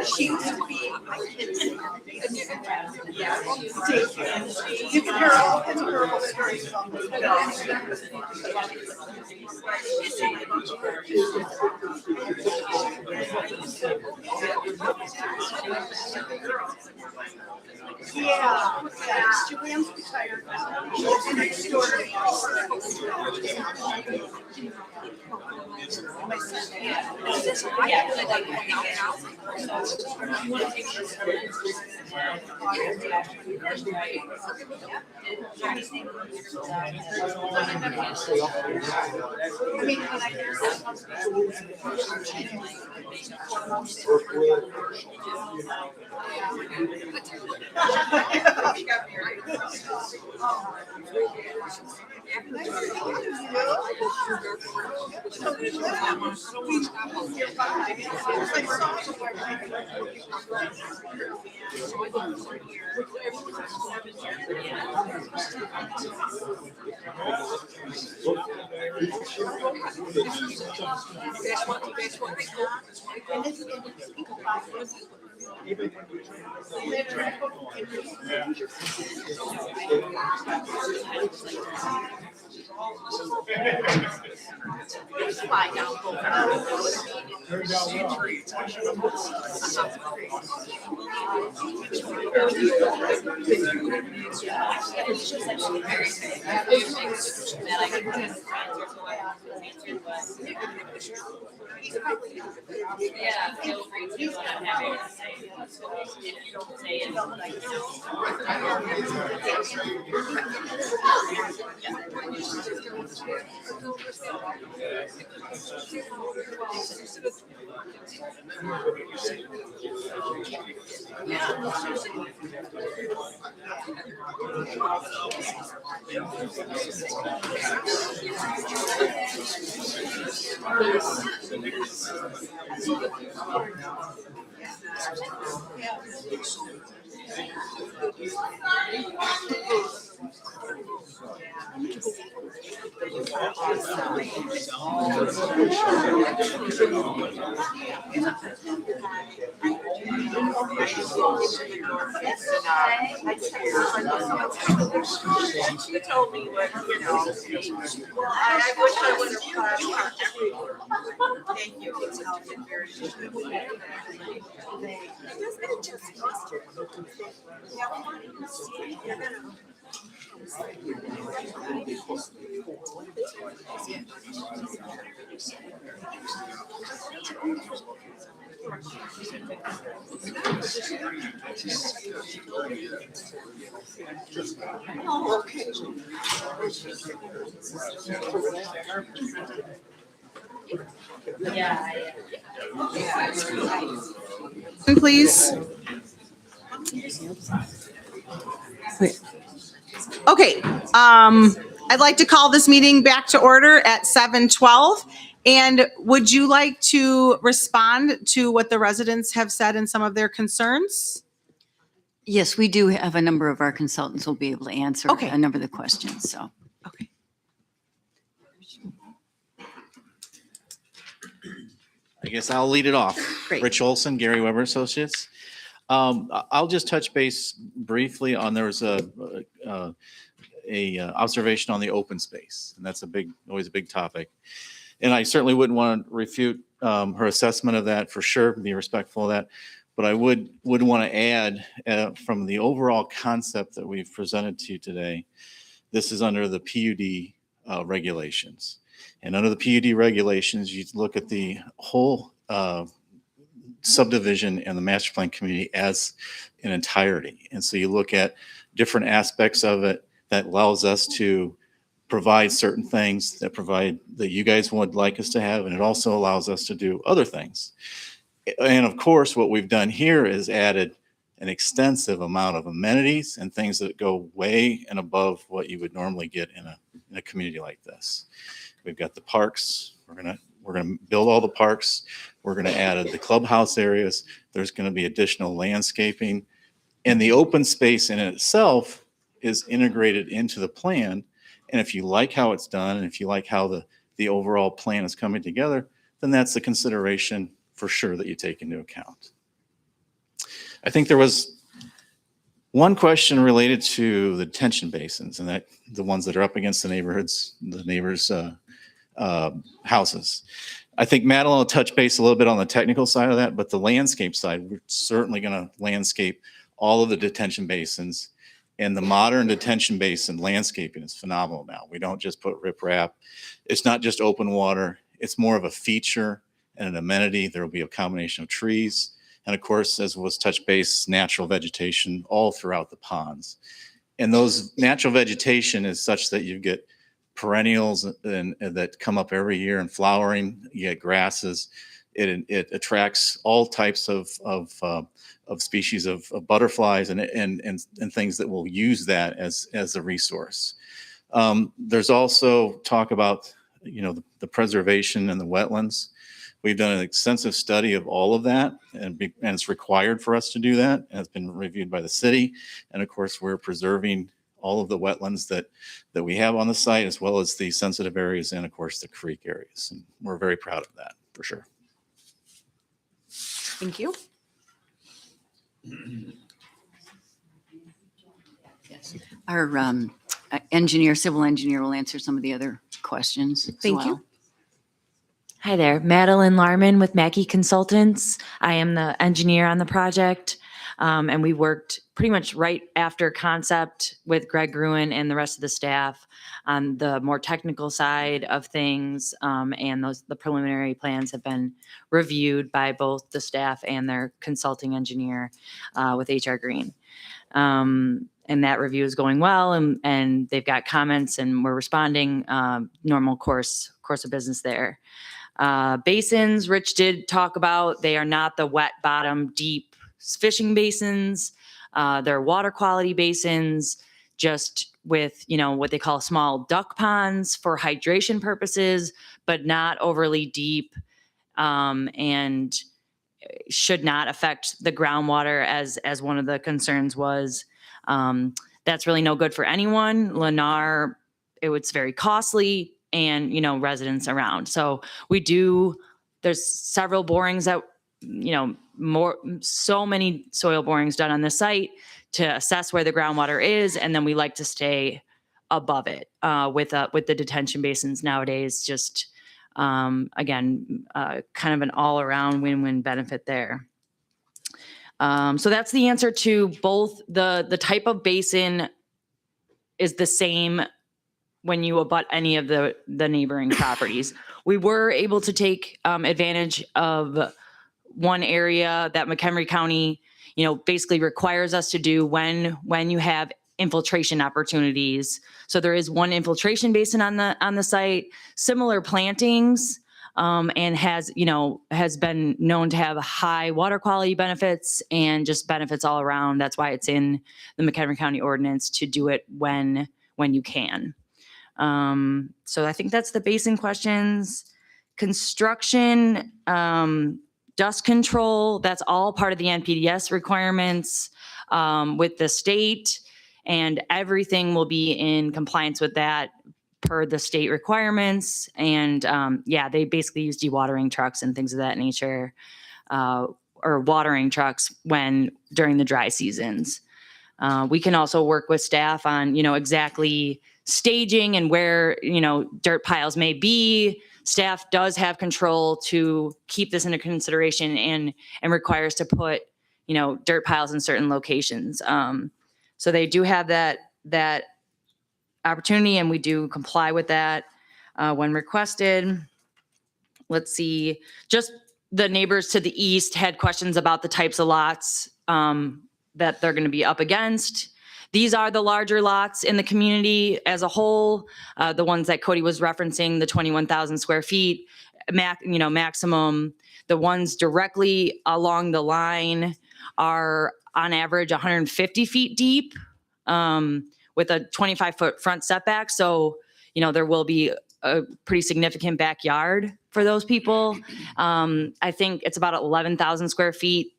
She used to be my kids. Yeah. You can hear all kinds of horrible stories from yeah, Julian's retired. She lives next door to me. My son, I mean, when I hear Yeah, feel free to, I'm happy to say, if you don't say it, like, She told me what, you know, I wish I would have. Thank you. It's been very Oh, okay. Please. Okay, I'd like to call this meeting back to order at 7:12. And would you like to respond to what the residents have said and some of their concerns? Yes, we do have a number of our consultants will be able to answer Okay. a number of the questions, so. I guess I'll lead it off. Great. Rich Olson, Gary Weber Associates. I'll just touch base briefly on, there was a observation on the open space, and that's always a big topic. And I certainly wouldn't want to refute her assessment of that for sure, be respectful of that. But I would want to add from the overall concept that we've presented to you today, this is under the PUD regulations. And under the PUD regulations, you look at the whole subdivision and the master plan community as an entirety. And so you look at different aspects of it that allows us to provide certain things that you guys would like us to have. And it also allows us to do other things. And of course, what we've done here is added an extensive amount of amenities and things that go way and above what you would normally get in a community like this. We've got the parks. We're gonna build all the parks. We're gonna add the clubhouse areas. There's gonna be additional landscaping. And the open space in itself is integrated into the plan. And if you like how it's done, and if you like how the overall plan is coming together, then that's a consideration for sure that you take into account. I think there was one question related to the detention basins, and that the ones that are up against the neighbors' houses. I think Madeline will touch base a little bit on the technical side of that, but the landscape side, we're certainly going to landscape all of the detention basins. And the modern detention basin landscaping is phenomenal now. We don't just put riprap. It's not just open water. It's more of a feature and an amenity. There will be a combination of trees. And of course, as was touched base, natural vegetation all throughout the ponds. And those natural vegetation is such that you get perennials and that come up every year and flowering. You get grasses. It attracts all types of species of butterflies and things that will use that as a resource. There's also talk about the preservation and the wetlands. We've done an extensive study of all of that, and it's required for us to do that. And it's been reviewed by the city, and of course, we're preserving all of the wetlands that we have on the site, as well as the sensitive areas and of course the creek areas. And we're very proud of that for sure. Thank you. Our civil engineer will answer some of the other questions as Thank you. well. Hi there, Madeline Larman with Mackey Consultants. I am the engineer on the project. And we worked pretty much right after concept with Greg Gruen and the rest of the staff on the more technical side of things. And the preliminary plans have been reviewed by both the staff and their consulting engineer with HR Green. And that review is going well, and they've got comments and we're responding, normal course of business there. Basins, Rich did talk about, they are not the wet bottom deep fishing basins. They're water quality basins. just with, what they call small duck ponds for hydration purposes, but not overly deep, and should not affect the groundwater as one of the concerns was. That's really no good for anyone. Lennar, it's very costly, and, residents around. So there's several borings that, so many soil borings done on the site to assess where the groundwater is. And then we like to stay above it, with the detention basins nowadays, just, again, kind of an all around win-win benefit there. So that's the answer to both. The type of basin is the same when you abut any of the neighboring properties. We were able to take advantage of one area that McHenry County, basically requires us to do when you have infiltration opportunities. So there is one infiltration basin on the site, similar plantings, and has been known to have high water quality benefits and just benefits all around. That's why it's in the McHenry County ordinance to do it when you can. So I think that's the basin questions. Construction, dust control, that's all part of the NPDES requirements with the state, and everything will be in compliance with that per the state requirements. And they basically use dewatering trucks and things of that nature, or watering trucks during the dry seasons. We can also work with staff on, exactly staging and where, dirt piles may be. Staff does have control to keep this into consideration and requires to put, dirt piles in certain locations. So they do have that opportunity, and we do comply with that when requested. Let's see, just the neighbors to the east had questions about the types of lots that they're going to be up against. These are the larger lots in the community as a whole, the ones that Cody was referencing, the 21,000 square feet, maximum. The ones directly along the line are on average 150 feet deep, with a 25-foot front setback. So, there will be a pretty significant backyard for those people. I think it's about 11,000 square feet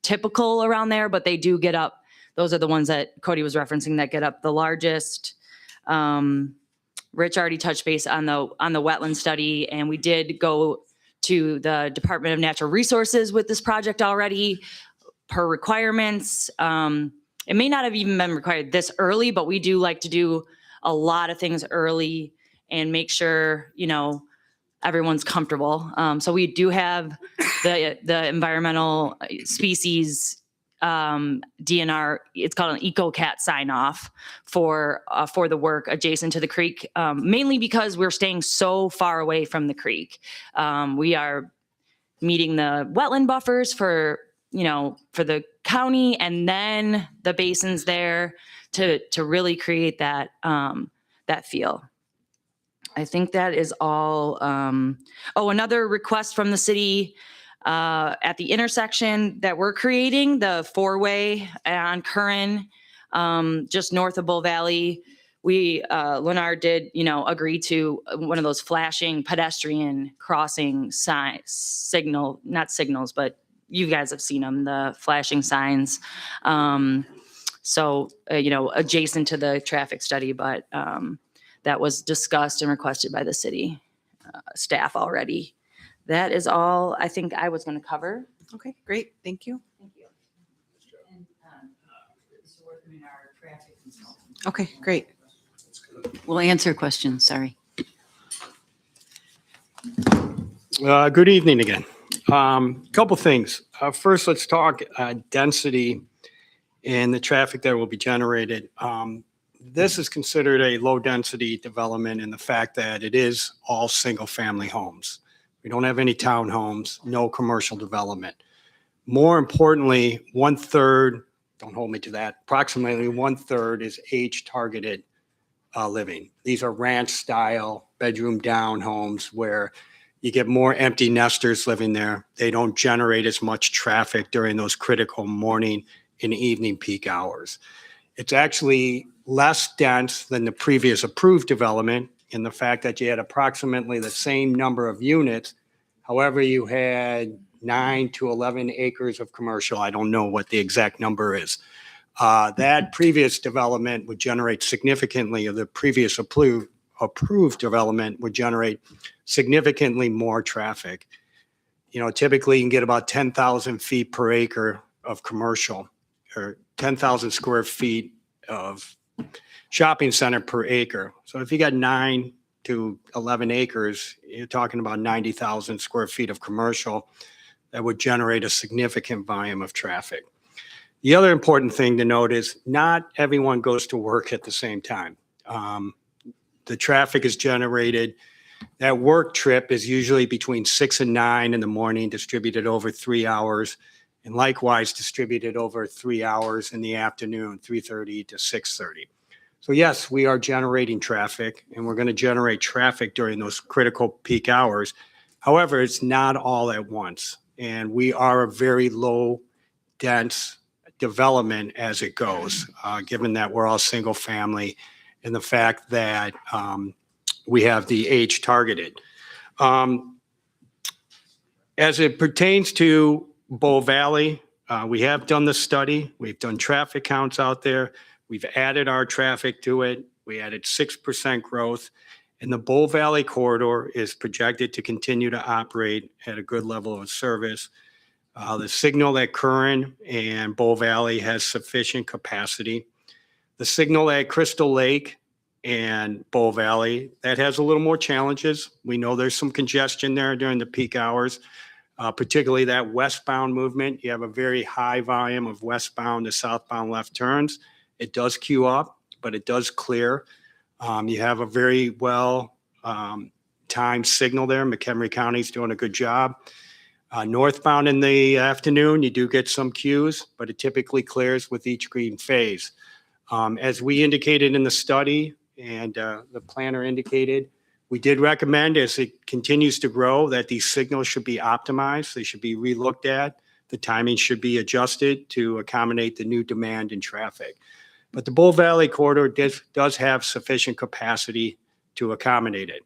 typical around there, but they do get up. Those are the ones that Cody was referencing that get up the largest. Rich already touched base on the wetland study, and we did go to the Department of Natural Resources with this project already per requirements. It may not have even been required this early, but we do like to do a lot of things early and make sure, everyone's comfortable. So we do have the environmental species DNR, it's called an EcoCat sign off for the work adjacent to the creek, mainly because we're staying so far away from the creek. We are meeting the wetland buffers for the county, and then the basins there to really create that feel. I think that is all. Another request from the city, at the intersection that we're creating, the 4-way on Curran, just north of Bull Valley. Lennar did, agree to one of those flashing pedestrian crossing not signals, but you guys have seen them, the flashing signs. Adjacent to the traffic study, but that was discussed and requested by the city staff already. That is all I think I was going to cover. Okay, great. Thank you. Thank you. And Mr. Worthman, our traffic consultant. Okay, great. We'll answer questions, sorry. Good evening again. Couple things. First, let's talk density and the traffic that will be generated. This is considered a low-density development in the fact that it is all single-family homes. We don't have any townhomes, no commercial development. More importantly, 1/3, don't hold me to that, approximately 1/3 is age-targeted living. These are ranch-style, bedroom-down homes where you get more empty nesters living there. They don't generate as much traffic during those critical morning and evening peak hours. It's actually less dense than the previous approved development in the fact that you had approximately the same number of units. However, you had 9 to 11 acres of commercial. I don't know what the exact number is. That previous development would generate significantly, or the previous approved development would generate significantly more traffic. You know, typically you can get about 10,000 feet per acre of commercial, or 10,000 square feet of shopping center per acre. So if you got 9 to 11 acres, you're talking about 90,000 square feet of commercial that would generate a significant volume of traffic. The other important thing to note is not everyone goes to work at the same time. The traffic is generated. That work trip is usually between 6 and 9 in the morning, distributed over 3 hours, and likewise distributed over 3 hours in the afternoon, 3:30 to 6:30. So yes, we are generating traffic, and we're going to generate traffic during those critical peak hours. However, it's not all at once, and we are a very low dense development as it goes, given that we're all single family and the fact that we have the age targeted. As it pertains to Bow Valley, we have done the study. We've done traffic counts out there. We've added our traffic to it. We added 6% growth, and the Bow Valley corridor is projected to continue to operate at a good level of service. The signal at Curran and Bow Valley has sufficient capacity. The signal at Crystal Lake and Bow Valley, that has a little more challenges. We know there's some congestion there during the peak hours, particularly that westbound movement. You have a very high volume of westbound to southbound left turns. It does queue up, but it does clear. You have a very well timed signal there. McHenry County's doing a good job. Northbound in the afternoon, you do get some queues, but it typically clears with each green phase. As we indicated in the study and the planner indicated, we did recommend as it continues to grow that these signals should be optimized. They should be relooked at. The timing should be adjusted to accommodate the new demand in traffic. But the Bow Valley corridor does have sufficient capacity to accommodate it.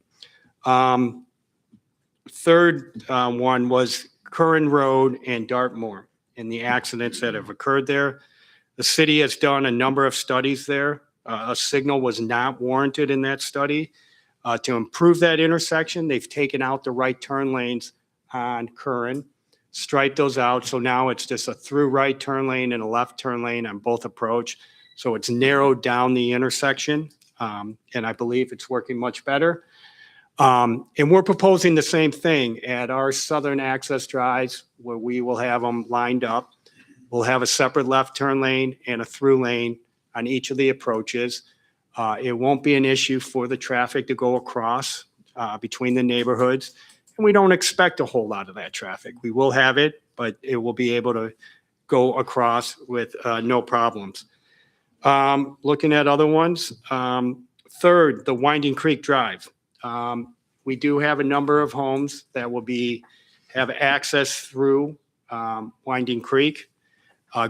Third one was Curran Road and Dartmoor and the accidents that have occurred there. The city has done a number of studies there. A signal was not warranted in that study. To improve that intersection, they've taken out the right turn lanes on Curran, striped those out. So now it's just a through right turn lane and a left turn lane on both approach. So it's narrowed down the intersection, and I believe it's working much better. And we're proposing the same thing at our southern access drives where we will have them lined up. We'll have a separate left turn lane and a through lane on each of the approaches. It won't be an issue for the traffic to go across between the neighborhoods. And we don't expect a whole lot of that traffic. We will have it, but it will be able to go across with no problems. Looking at other ones. Third, the Winding Creek Drive. We do have a number of homes that will have access through Winding Creek.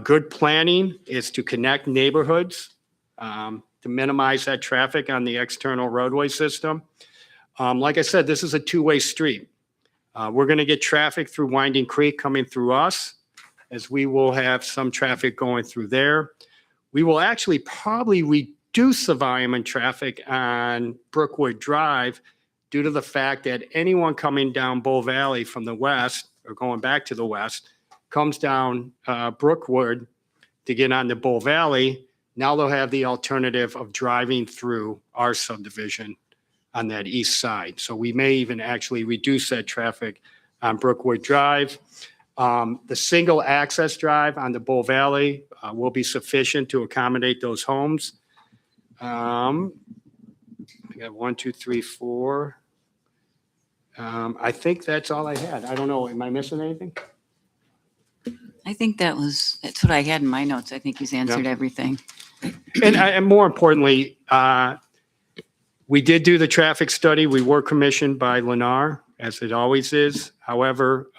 Good planning is to connect neighborhoods to minimize that traffic on the external roadway system. Like I said, this is a two-way street. We're going to get traffic through Winding Creek coming through us, as we will have some traffic going through there. We will actually probably reduce the volume in traffic on Brookwood Drive due to the fact that anyone coming down Bow Valley from the west or going back to the west comes down Brookwood to get on the Bow Valley. Now they'll have the alternative of driving through our subdivision on that east side. So we may even actually reduce that traffic on Brookwood Drive. The single access drive on the Bow Valley will be sufficient to accommodate those homes. We got 1, 2, 3, 4. I think that's all I had. I don't know. Am I missing anything? I think that's what I had in my notes. I think he's answered everything. And more importantly, we did do the traffic study. We were commissioned by Lennar, as it always is. However,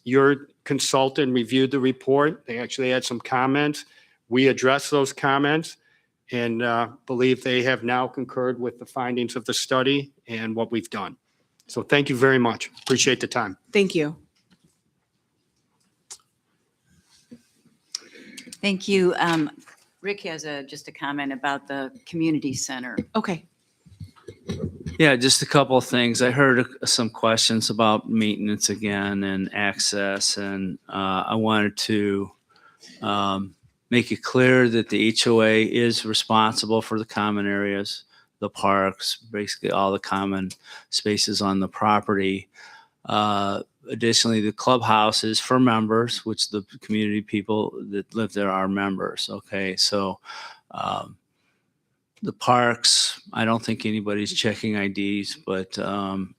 your consultant reviewed the report. They actually had some comments. We addressed those comments. and believe they have now concurred with the findings of the study and what we've done. So thank you very much. Appreciate the time. Thank you. Thank you. Rick has just a comment about the community center. Okay. Yeah, just a couple of things. I heard some questions about maintenance again and access, and I wanted to make it clear that the HOA is responsible for the common areas, the parks, basically all the common spaces on the property. Additionally, the clubhouse is for members, which the community people that live there are members. Okay, so the parks, I don't think anybody's checking IDs, but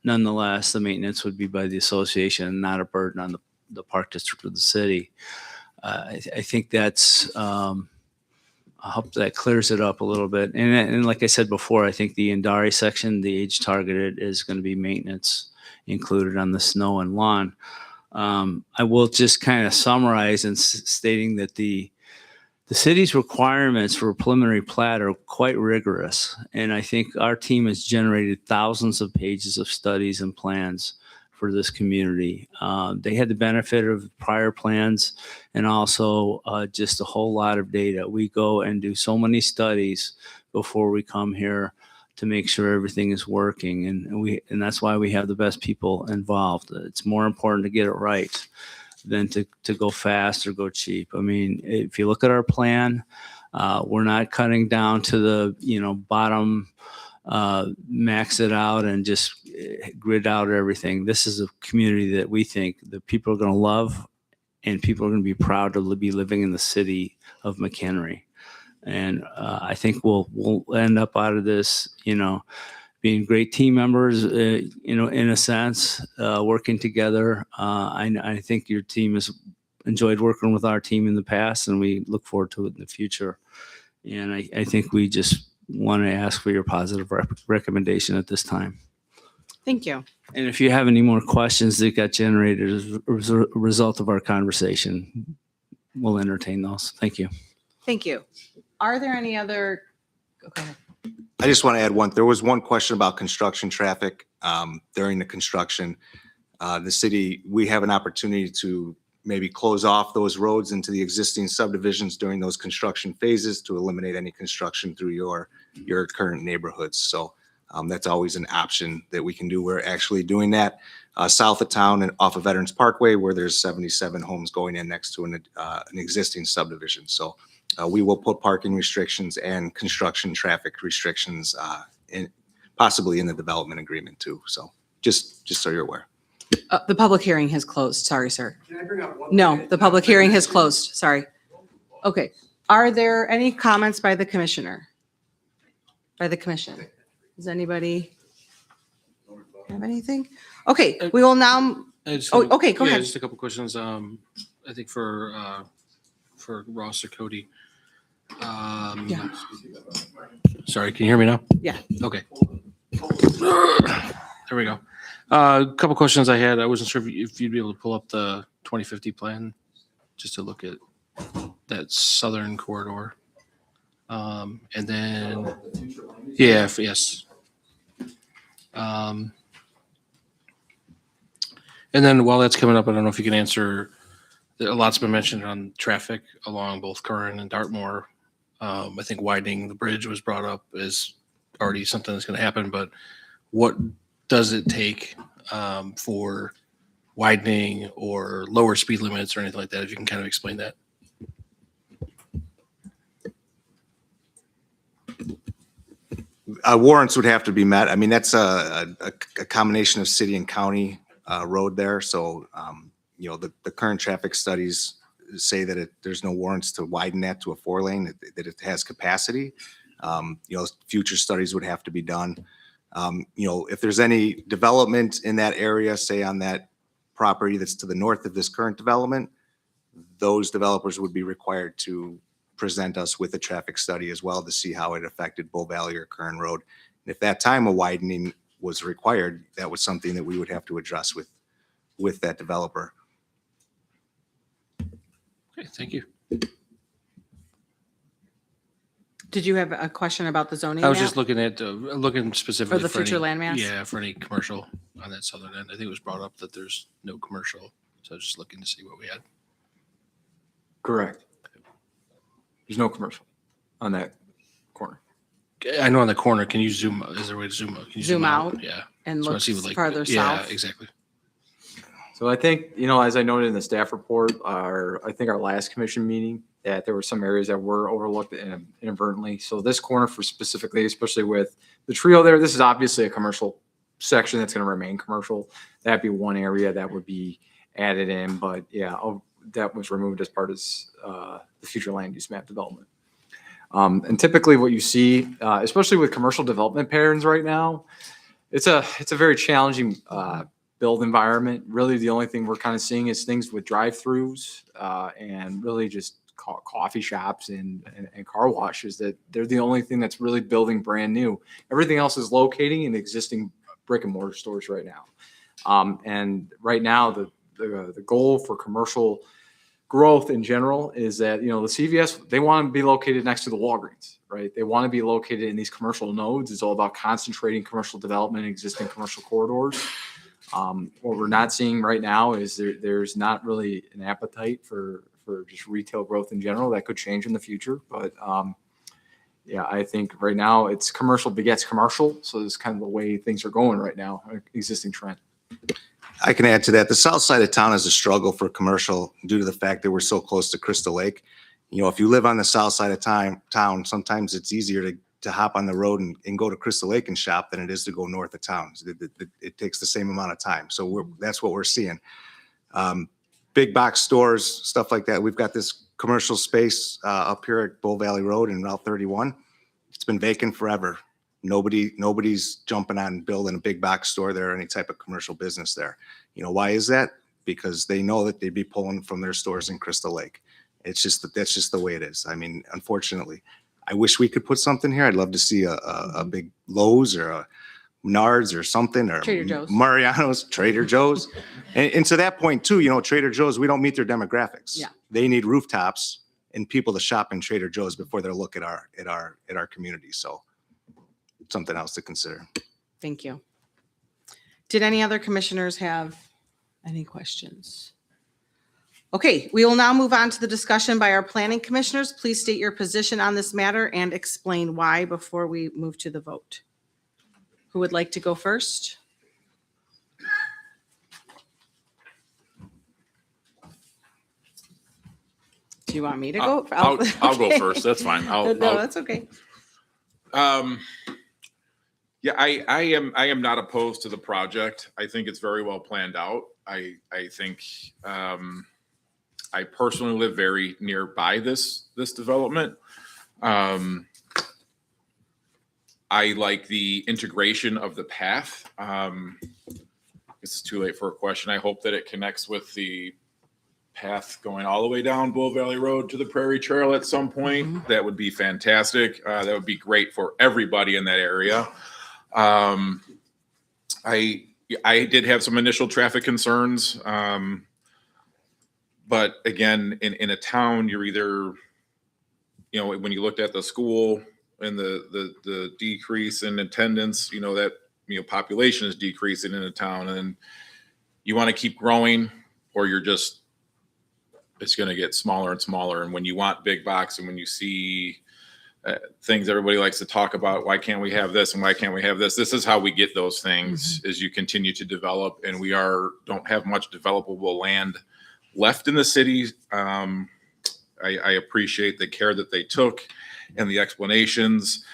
nonetheless, the maintenance would be by the association, not a burden on the park district of the city. I think that's, I hope that clears it up a little bit. And like I said before, I think the Indari section, the age targeted, is going to be maintenance included on the snow and lawn. I will just kind of summarize in stating that the city's requirements for a preliminary plat are quite rigorous. And I think our team has generated thousands of pages of studies and plans for this community. They had the benefit of prior plans and also just a whole lot of data. We go and do so many studies before we come here to make sure everything is working. And that's why we have the best people involved. It's more important to get it right than to go fast or go cheap. I mean, if you look at our plan, we're not cutting down to the bottom, max it out and just grid out everything. This is a community that we think that people are going to love, and people are going to be proud to be living in the city of McHenry. And I think we'll end up out of this, being great team members, in a sense, working together. I think your team has enjoyed working with our team in the past, and we look forward to it in the future. And I think we just want to ask for your positive recommendation at this time. Thank you. And if you have any more questions that got generated as a result of our conversation, we'll entertain those. Thank you. Thank you. Are there any other? Okay. I just want to add one. There was one question about construction traffic during the construction. The city, we have an opportunity to maybe close off those roads into the existing subdivisions during those construction phases to eliminate any construction through your current neighborhoods. So that's always an option that we can do. We're actually doing that south of town and off of Veterans Parkway, where there's 77 homes going in next to an existing subdivision. So we will put parking restrictions and construction traffic restrictions possibly in the development agreement too. So just so you're aware. The public hearing has closed. Sorry, sir. Can I bring up one? No, the public hearing has closed. Sorry. Okay. Are there any comments by the commissioner? By the commission? Does anybody have anything? Okay, we will now, okay, go ahead. Just a couple questions. I think for Ross or Cody. Yeah. Sorry, can you hear me now? Yeah. Okay. There we go. A couple questions I had. I wasn't sure if you'd be able to pull up the 2050 plan just to look at that southern corridor. And then, yeah, yes. And then while that's coming up, I don't know if you can answer, a lot's been mentioned on traffic along both Curran and Dartmoor. I think widening the bridge was brought up as already something that's going to happen, but what does it take for widening or lower speed limits or anything like that? If you can kind of explain that. Warrants would have to be met. I mean, that's a combination of city and county road there. So, the current traffic studies say that there's no warrants to widen that to a 4-lane, that it has capacity. Future studies would have to be done. If there's any development in that area, say on that property that's to the north of this current development, those developers would be required to present us with a traffic study as well to see how it affected Bull Valley or Curran Road. And if that time a widening was required, that was something that we would have to address with that developer. Okay, thank you. Did you have a question about the zoning I was map? just looking at, looking specifically the for future any- land mass? Yeah, for any commercial on that southern end. I think it was brought up that there's no commercial. So I was just looking to see what we had. Correct. There's no commercial on that corner. I know on the corner, can you zoom, is there a way to zoom out? Can you Zoom out Yeah. and So I look see what, like, farther Yeah, south? exactly. So I think, you know, as I noted in the staff report, I think our last commission meeting, that there were some areas that were overlooked inadvertently. So this corner for specifically, especially with the trio there, this is obviously a commercial section that's going to remain commercial. That'd be one area that would be added in, but yeah, that was removed as part of the future land use map development. And typically what you see, especially with commercial development patterns right now, it's a very challenging build environment. Really, the only thing we're kind of seeing is things with drive-throughs and really just coffee shops and car washes, that they're the only thing that's really building brand new. Everything else is locating in existing brick and mortar stores right now. And right now, the goal for commercial growth in general is that, you know, the CVS, they want to be located next to the Walgreens, right? They want to be located in these commercial nodes. It's all about concentrating commercial development in existing commercial corridors. What we're not seeing right now is there's not really an appetite for just retail growth in general. That could change in the future, but yeah, I think right now it's commercial begets commercial. So it's kind of the way things are going right now, existing trend. I can add to that. The south side of town is a struggle for commercial due to the fact that we're so close to Crystal Lake. You know, if you live on the south side of town, sometimes it's easier to hop on the road and go to Crystal Lake and shop than it is to go north of town. It takes the same amount of time. So that's what we're seeing. Big box stores, stuff like that. We've got this commercial space up here at Bull Valley Road and Route 31. It's been vacant forever. Nobody's jumping on building a big box store there or any type of commercial business there. You know, why is that? Because they know that they'd be pulling from their stores in Crystal Lake. It's just that's just the way it is. I mean, unfortunately, I wish we could put something here. I'd love to see a big Lowe's or a Menards or something, or Trader Joe's. Mariano's, Trader Joe's. And to that point too, you know, Trader Joe's, we don't meet their demographics. Yeah. They need rooftops and people to shop in Trader Joe's before they look at our community. So something else to consider. Thank you. Did any other commissioners have any questions? Okay, we will now move on to the discussion by our planning commissioners. Please state your position on this matter and explain why before we move to the vote. Who would like to go first? Do you want me to go? I'll go Okay. first. That's fine. No, that's okay. Yeah, I am not opposed to the project. I think it's very well planned out. I think I personally live very nearby this development. I like the integration of the path. It's too late for a question. I hope that it connects with the path going all the way down Bull Valley Road to the Prairie Trail at some point. That would be fantastic. That would be great for everybody in that area. I did have some initial traffic concerns. But again, in a town, you're either, you know, when you looked at the school and the decrease in attendance, you know, that, you know, population is decreasing in a town, and you want to keep growing, or you're just, it's going to get smaller and smaller. And when you want big box, and when you see things everybody likes to talk about, why can't we have this and why can't we have this? This is how we get those things, as you continue to develop, and we don't have much developable land left in the city. I appreciate the care that they took and the explanations.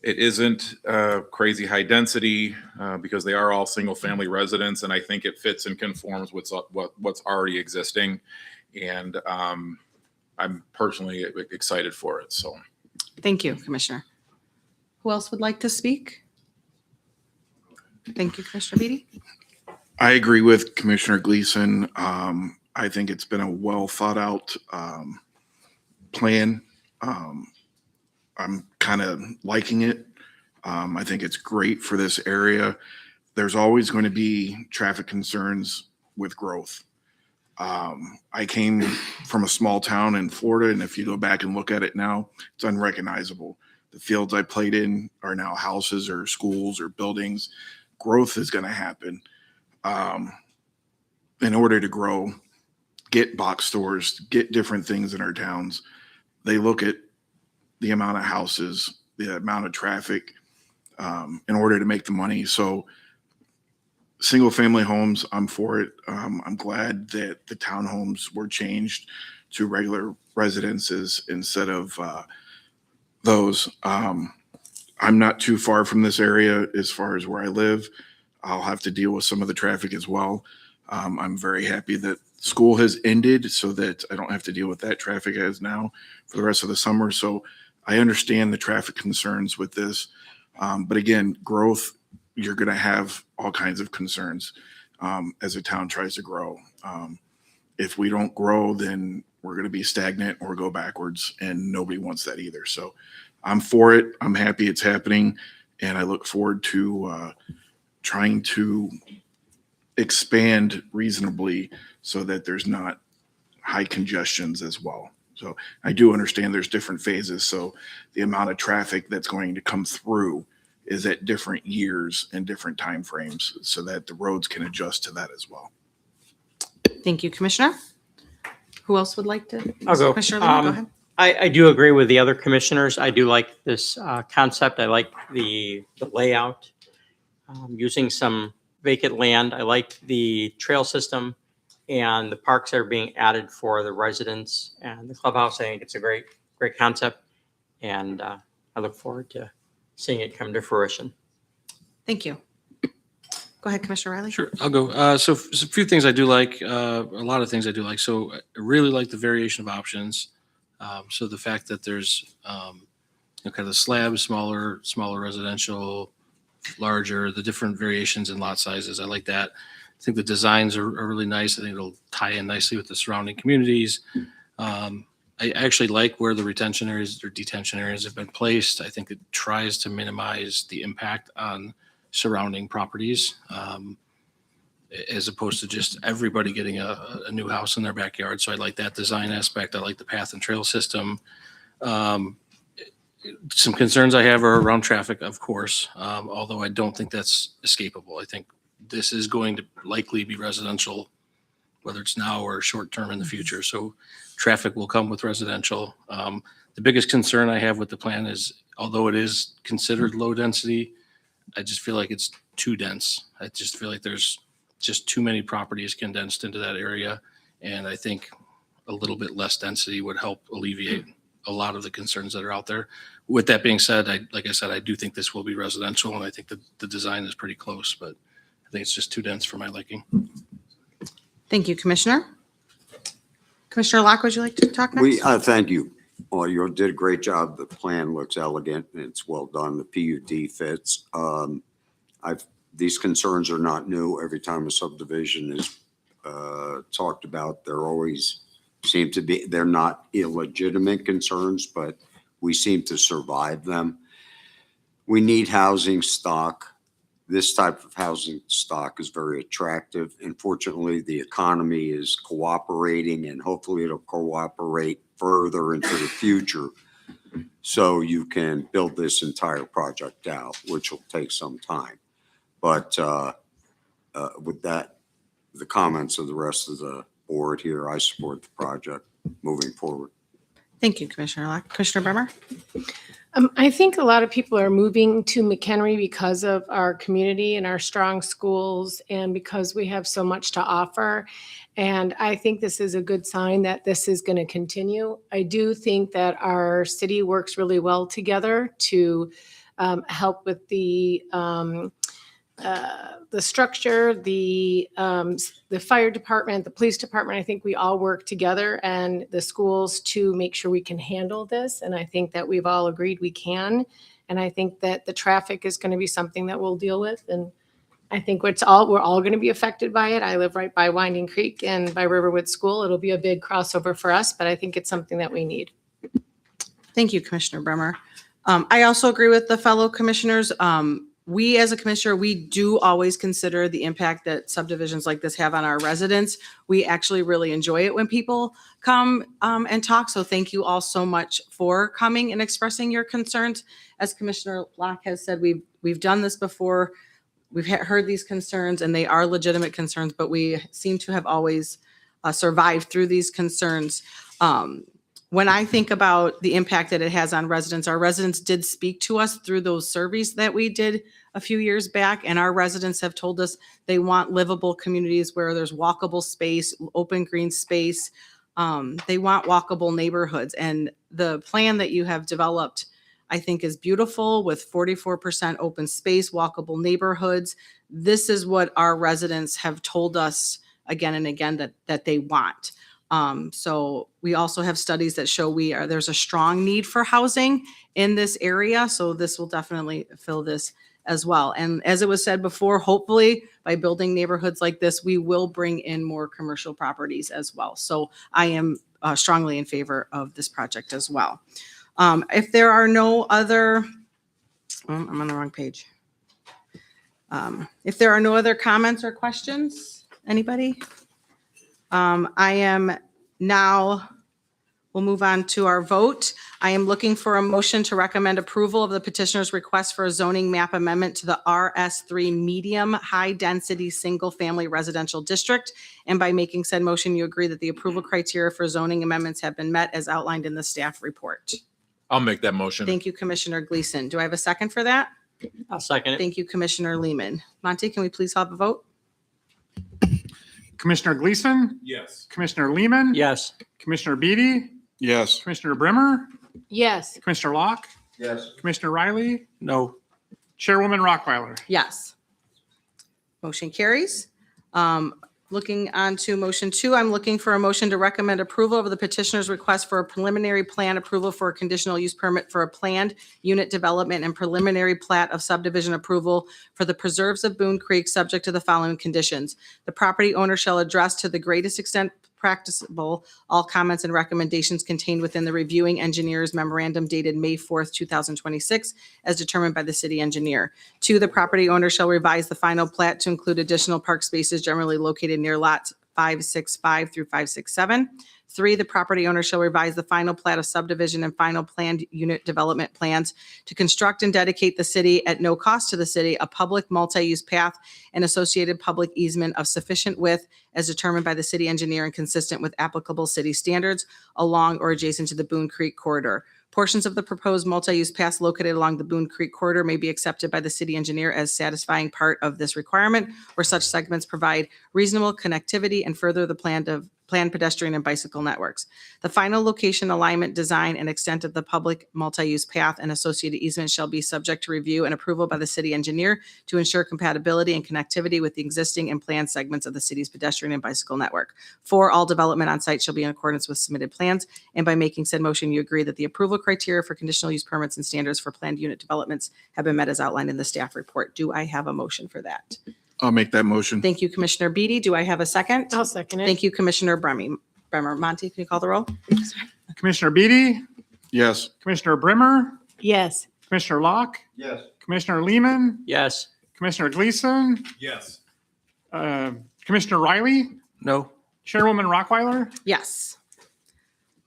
It isn't crazy high density because they are all single family residents, and I think it fits and conforms with what's already existing. And I'm personally excited for it. So, Thank you, Commissioner. Who else would like to speak? Thank you, Commissioner Beatty. I agree with Commissioner Gleason. I think it's been a well thought out plan. I'm kind of liking it. I think it's great for this area. There's always going to be traffic concerns with growth. I came from a small town in Florida. And if you go back and look at it now, it's unrecognizable. The fields I played in are now houses or schools or buildings. Growth is going to happen. In order to grow, get box stores, get different things in our towns, they look at the amount of houses, the amount of traffic, in order to make the money. So single family homes, I'm for it. I'm glad that the townhomes were changed to regular residences instead of those. I'm not too far from this area as far as where I live. I'll have to deal with some of the traffic as well. I'm very happy that school has ended so that I don't have to deal with that traffic as now for the rest of the summer. So I understand the traffic concerns with this. But again, growth, you're going to have all kinds of concerns as a town tries to grow. If we don't grow, then we're going to be stagnant or go backwards, and nobody wants that either. So I'm for it. I'm happy it's happening, and I look forward to trying to expand reasonably so that there's not high congestions as well. So I do understand there's different phases. So the amount of traffic that's going to come through is at different years and different timeframes so that the roads can adjust to that as well. Thank you, Commissioner. Who else would like to? I'll go. Commissioner Lehman, go ahead. I do agree with the other commissioners. I do like this concept. I like the layout, using some vacant land. I like the trail system and the parks that are being added for the residents and the clubhouse. I think it's a great concept. And I look forward to seeing it come to fruition. Thank you. Go ahead, Commissioner Riley. Sure, I'll go. So a few things I do like, a lot of things I do like. So I really like the variation of options. So the fact that there's kind of the slab, smaller residential, larger, the different variations in lot sizes. I like that. I think the designs are really nice. I think it'll tie in nicely with the surrounding communities. I actually like where the retention areas or detention areas have been placed. I think it tries to minimize the impact on surrounding properties, as opposed to just everybody getting a new house in their backyard. So I like that design aspect. I like the path and trail system. Some concerns I have are around traffic, of course, although I don't think that's escapable. I think this is going to likely be residential, whether it's now or short term in the future. So traffic will come with residential. The biggest concern I have with the plan is, although it is considered low density, I just feel like it's too dense. I just feel like there's just too many properties condensed into that area. And I think a little bit less density would help alleviate a lot of the concerns that are out there. With that being said, like I said, I do think this will be residential, and I think that the design is pretty close, but I think it's just too dense for my liking. Thank you, Commissioner. Commissioner Locke, would you like to talk next? Thank you. Well, you did a great job. The plan looks elegant and it's well done. The PUD fits. These concerns are not new. Every time a subdivision is talked about, there always seem to be, they're not illegitimate concerns, but we seem to survive them. We need housing stock. This type of housing stock is very attractive. Unfortunately, the economy is cooperating, and hopefully it'll cooperate further into the future so you can build this entire project out, which will take some time. But with that, the comments of the rest of the board here, I support the project moving forward. Thank you, Commissioner Locke. Commissioner Bremer? I think a lot of people are moving to McHenry because of our community and our strong schools and because we have so much to offer. And I think this is a good sign that this is going to continue. I do think that our city works really well together to help with the structure, the fire department, the police department. I think we all work together, and the schools to make sure we can handle this. And I think that we've all agreed we can. And I think that the traffic is going to be something that we'll deal with. And I think we're all going to be affected by it. I live right by Winding Creek and by Riverwood School. It'll be a big crossover for us, but I think it's something that we need. Thank you, Commissioner Bremer. I also agree with the fellow commissioners. we as a commissioner, we do always consider the impact that subdivisions like this have on our residents. We actually really enjoy it when people come and talk. So thank you all so much for coming and expressing your concerns. As Commissioner Locke has said, we've done this before. We've heard these concerns and they are legitimate concerns, but we seem to have always survived through these concerns. When I think about the impact that it has on residents, our residents did speak to us through those surveys that we did a few years back, and our residents have told us they want livable communities where there's walkable space, open green space. They want walkable neighborhoods, and the plan that you have developed, I think, is beautiful with 44% open space, walkable neighborhoods. This is what our residents have told us again and again that they want. So we also have studies that show there's a strong need for housing in this area. So this will definitely fill this as well. And as it was said before, hopefully by building neighborhoods like this, we will bring in more commercial properties as well. So I am strongly in favor of this project as well. If there are no other, I'm on the wrong page. If there are no other comments or questions, anybody? I am now, we'll move on to our vote. I am looking for a motion to recommend approval of the petitioner's request for a zoning map amendment to the RS3 medium high density single family residential district. And by making said motion, you agree that the approval criteria for zoning amendments have been met as outlined in the staff report. I'll make that motion. Thank you, Commissioner Gleason. Do I have a second for that? I'll second it. Thank you, Commissioner Lehman. Monty, can we please have a vote? Commissioner Gleason, Yes. Commissioner Lehman, Yes. Commissioner Beatty, Yes. Commissioner Brimmer, Yes. Commissioner Locke, Yes. Commissioner Riley, No. Chairwoman Rockweiler. Yes. Motion carries. Looking on to motion 2, I'm looking for a motion to recommend approval of the petitioner's request for a preliminary plan approval for a conditional use permit for a planned unit development and preliminary plat of subdivision approval for the preserves of Boone Creek, subject to the following conditions. The property owner shall address to the greatest extent practicable all comments and recommendations contained within the reviewing engineer's memorandum dated May 4th, 2026, as determined by the city engineer. 2, the property owner shall revise the final plat to include additional park spaces generally located near lots 565 through 567. 3, the property owner shall revise the final plat of subdivision and final planned unit development plans to construct and dedicate the city at no cost to the city a public multi-use path and associated public easement of sufficient width as determined by the city engineer and consistent with applicable city standards along or adjacent to the Boone Creek corridor. Portions of the proposed multi-use paths located along the Boone Creek corridor may be accepted by the city engineer as satisfying part of this requirement, where such segments provide reasonable connectivity and further the planned pedestrian and bicycle networks. The final location, alignment, design, and extent of the public multi-use path and associated easement shall be subject to review and approval by the city engineer to ensure compatibility and connectivity with the existing and planned segments of the city's pedestrian and bicycle network. 4, all development on site shall be in accordance with submitted plans. And by making said motion, you agree that the approval criteria for conditional use permits and standards for planned unit developments have been met as outlined in the staff report. Do I have a motion for that? I'll make that motion. Thank you, Commissioner Beatty. Do I have a second? I'll second it. Thank you, Commissioner Bremer. Monty, can you call the roll? Commissioner Beatty, Yes. Commissioner Brimmer, Yes. Commissioner Locke, Yes. Commissioner Lehman, Yes. Commissioner Gleason, Yes. Commissioner Riley, No. Chairwoman Rockweiler. Yes.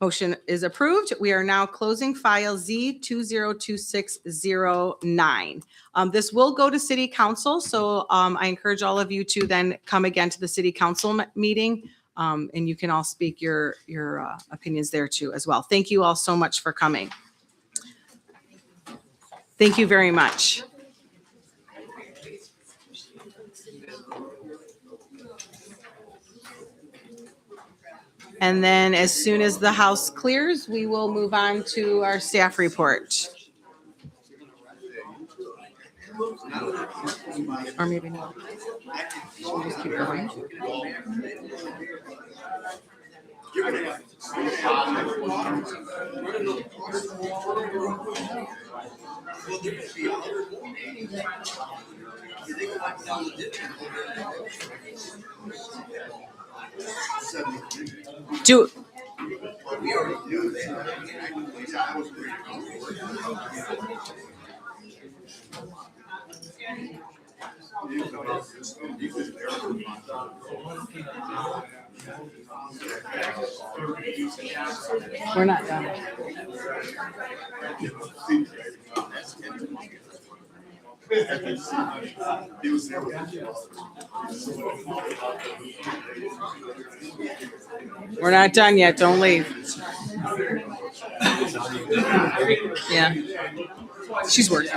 Motion is approved. We are now closing file Z202609. This will go to city council, so I encourage all of you to then come again to the city council meeting, and you can all speak your opinions there too as well. Thank you all so much for coming. Thank you very much. And then as soon as the house clears, we will move on to our staff report. Or maybe not. Should we just keep going? Do. We're not done. We're not done yet. Don't leave. Yeah. She's working.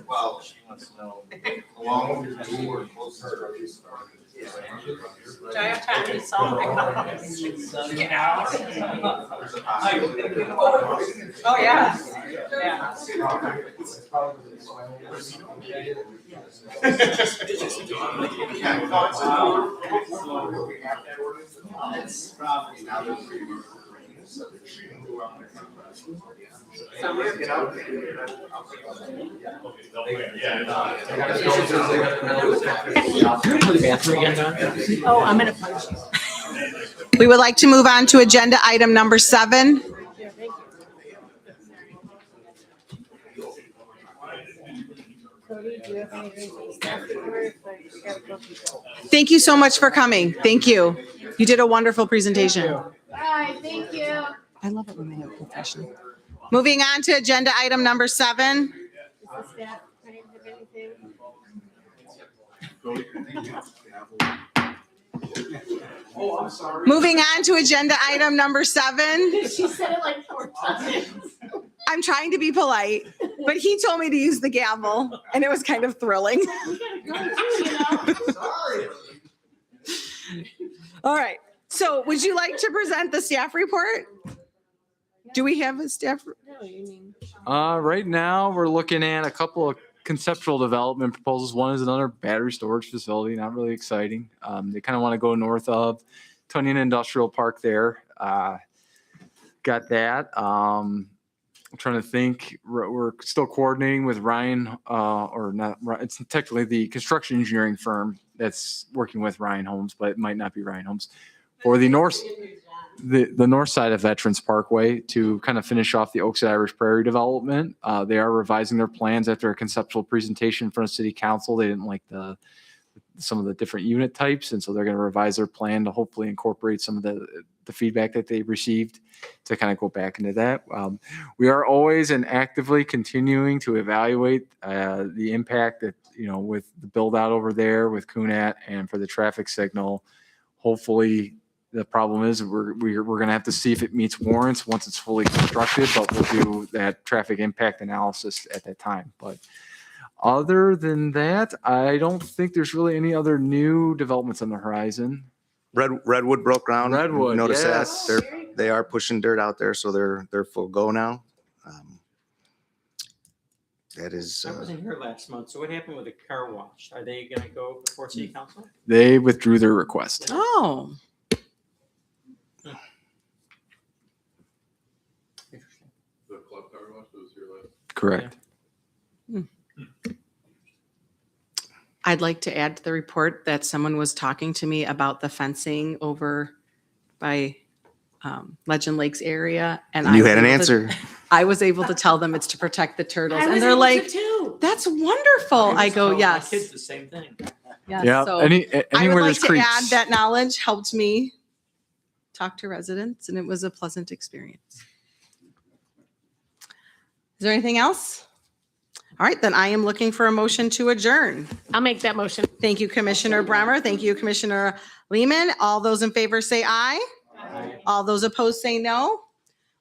Well, she wants to know along with the board, Do I have time to solve Oh, yeah. Oh, I'm gonna punch you. We would like to move on to agenda item number 7. Thank you so much for coming. Thank you. You did a wonderful presentation. Bye, thank you. I love it when they have professional. Moving on to agenda item number 7. Moving on to agenda item number 7. She said it like 4 times. I'm trying to be polite, but he told me to use the gavel, and it was kind of thrilling. All right. So would you like to present the staff report? Do we have a staff? Right now, we're looking at a couple of conceptual development proposals. One is another battery storage facility, not really exciting. They kind of want to go north of Tunyon Industrial Park there. Got that. I'm trying to think. We're still coordinating with Ryan, or not. It's technically the construction engineering firm that's working with Ryan Homes, but it might not be Ryan Homes, for the north side of Veterans Parkway to kind of finish off the Oakside Irish Prairie development. They are revising their plans after a conceptual presentation in front of City Council. They didn't like some of the different unit types, and so they're going to revise their plan to hopefully incorporate some of the feedback that they received to kind of go back into that. We are always and actively continuing to evaluate the impact that, with the build out over there with Kunat and for the traffic signal. Hopefully, the problem is we're going to have to see if it meets warrants once it's fully constructed, but we'll do that traffic impact analysis at that time. But other than that, I don't think there's really any other new developments on the horizon. Redwood broke ground. Redwood, Notice yes. that they are pushing dirt out there, so they're full go now. That is. I wasn't here last month, so what happened with the car wash? Are they gonna go before city council? They withdrew their request. Oh. The club car wash was here last. Correct. I'd like to add to the report that someone was talking to me about the fencing over by Legend Lakes area. And You I had was an able to- answer. I was able to tell them it's to protect the turtles. And they're like, that's wonderful. I go, yes. My kids the same thing. Yes. Yeah, So I I would would like to add that knowledge helped me talk to residents, and it was a pleasant experience. Is there anything else? All right, then I am looking for a motion to adjourn. I'll make that motion. Thank you, Commissioner Bremer. Thank you, Commissioner Lehman. All those in favor say aye. All those opposed say no.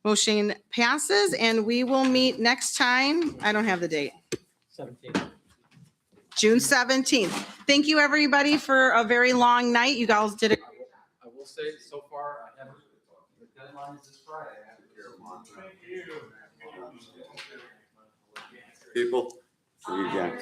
Motion passes, and we will meet next time. I don't have the date. 17. June 17th. Thank you, everybody, for a very long night. You guys did it. I will say so far, I haven't, the deadline is this Friday. I have to hear a lot. People, see you again.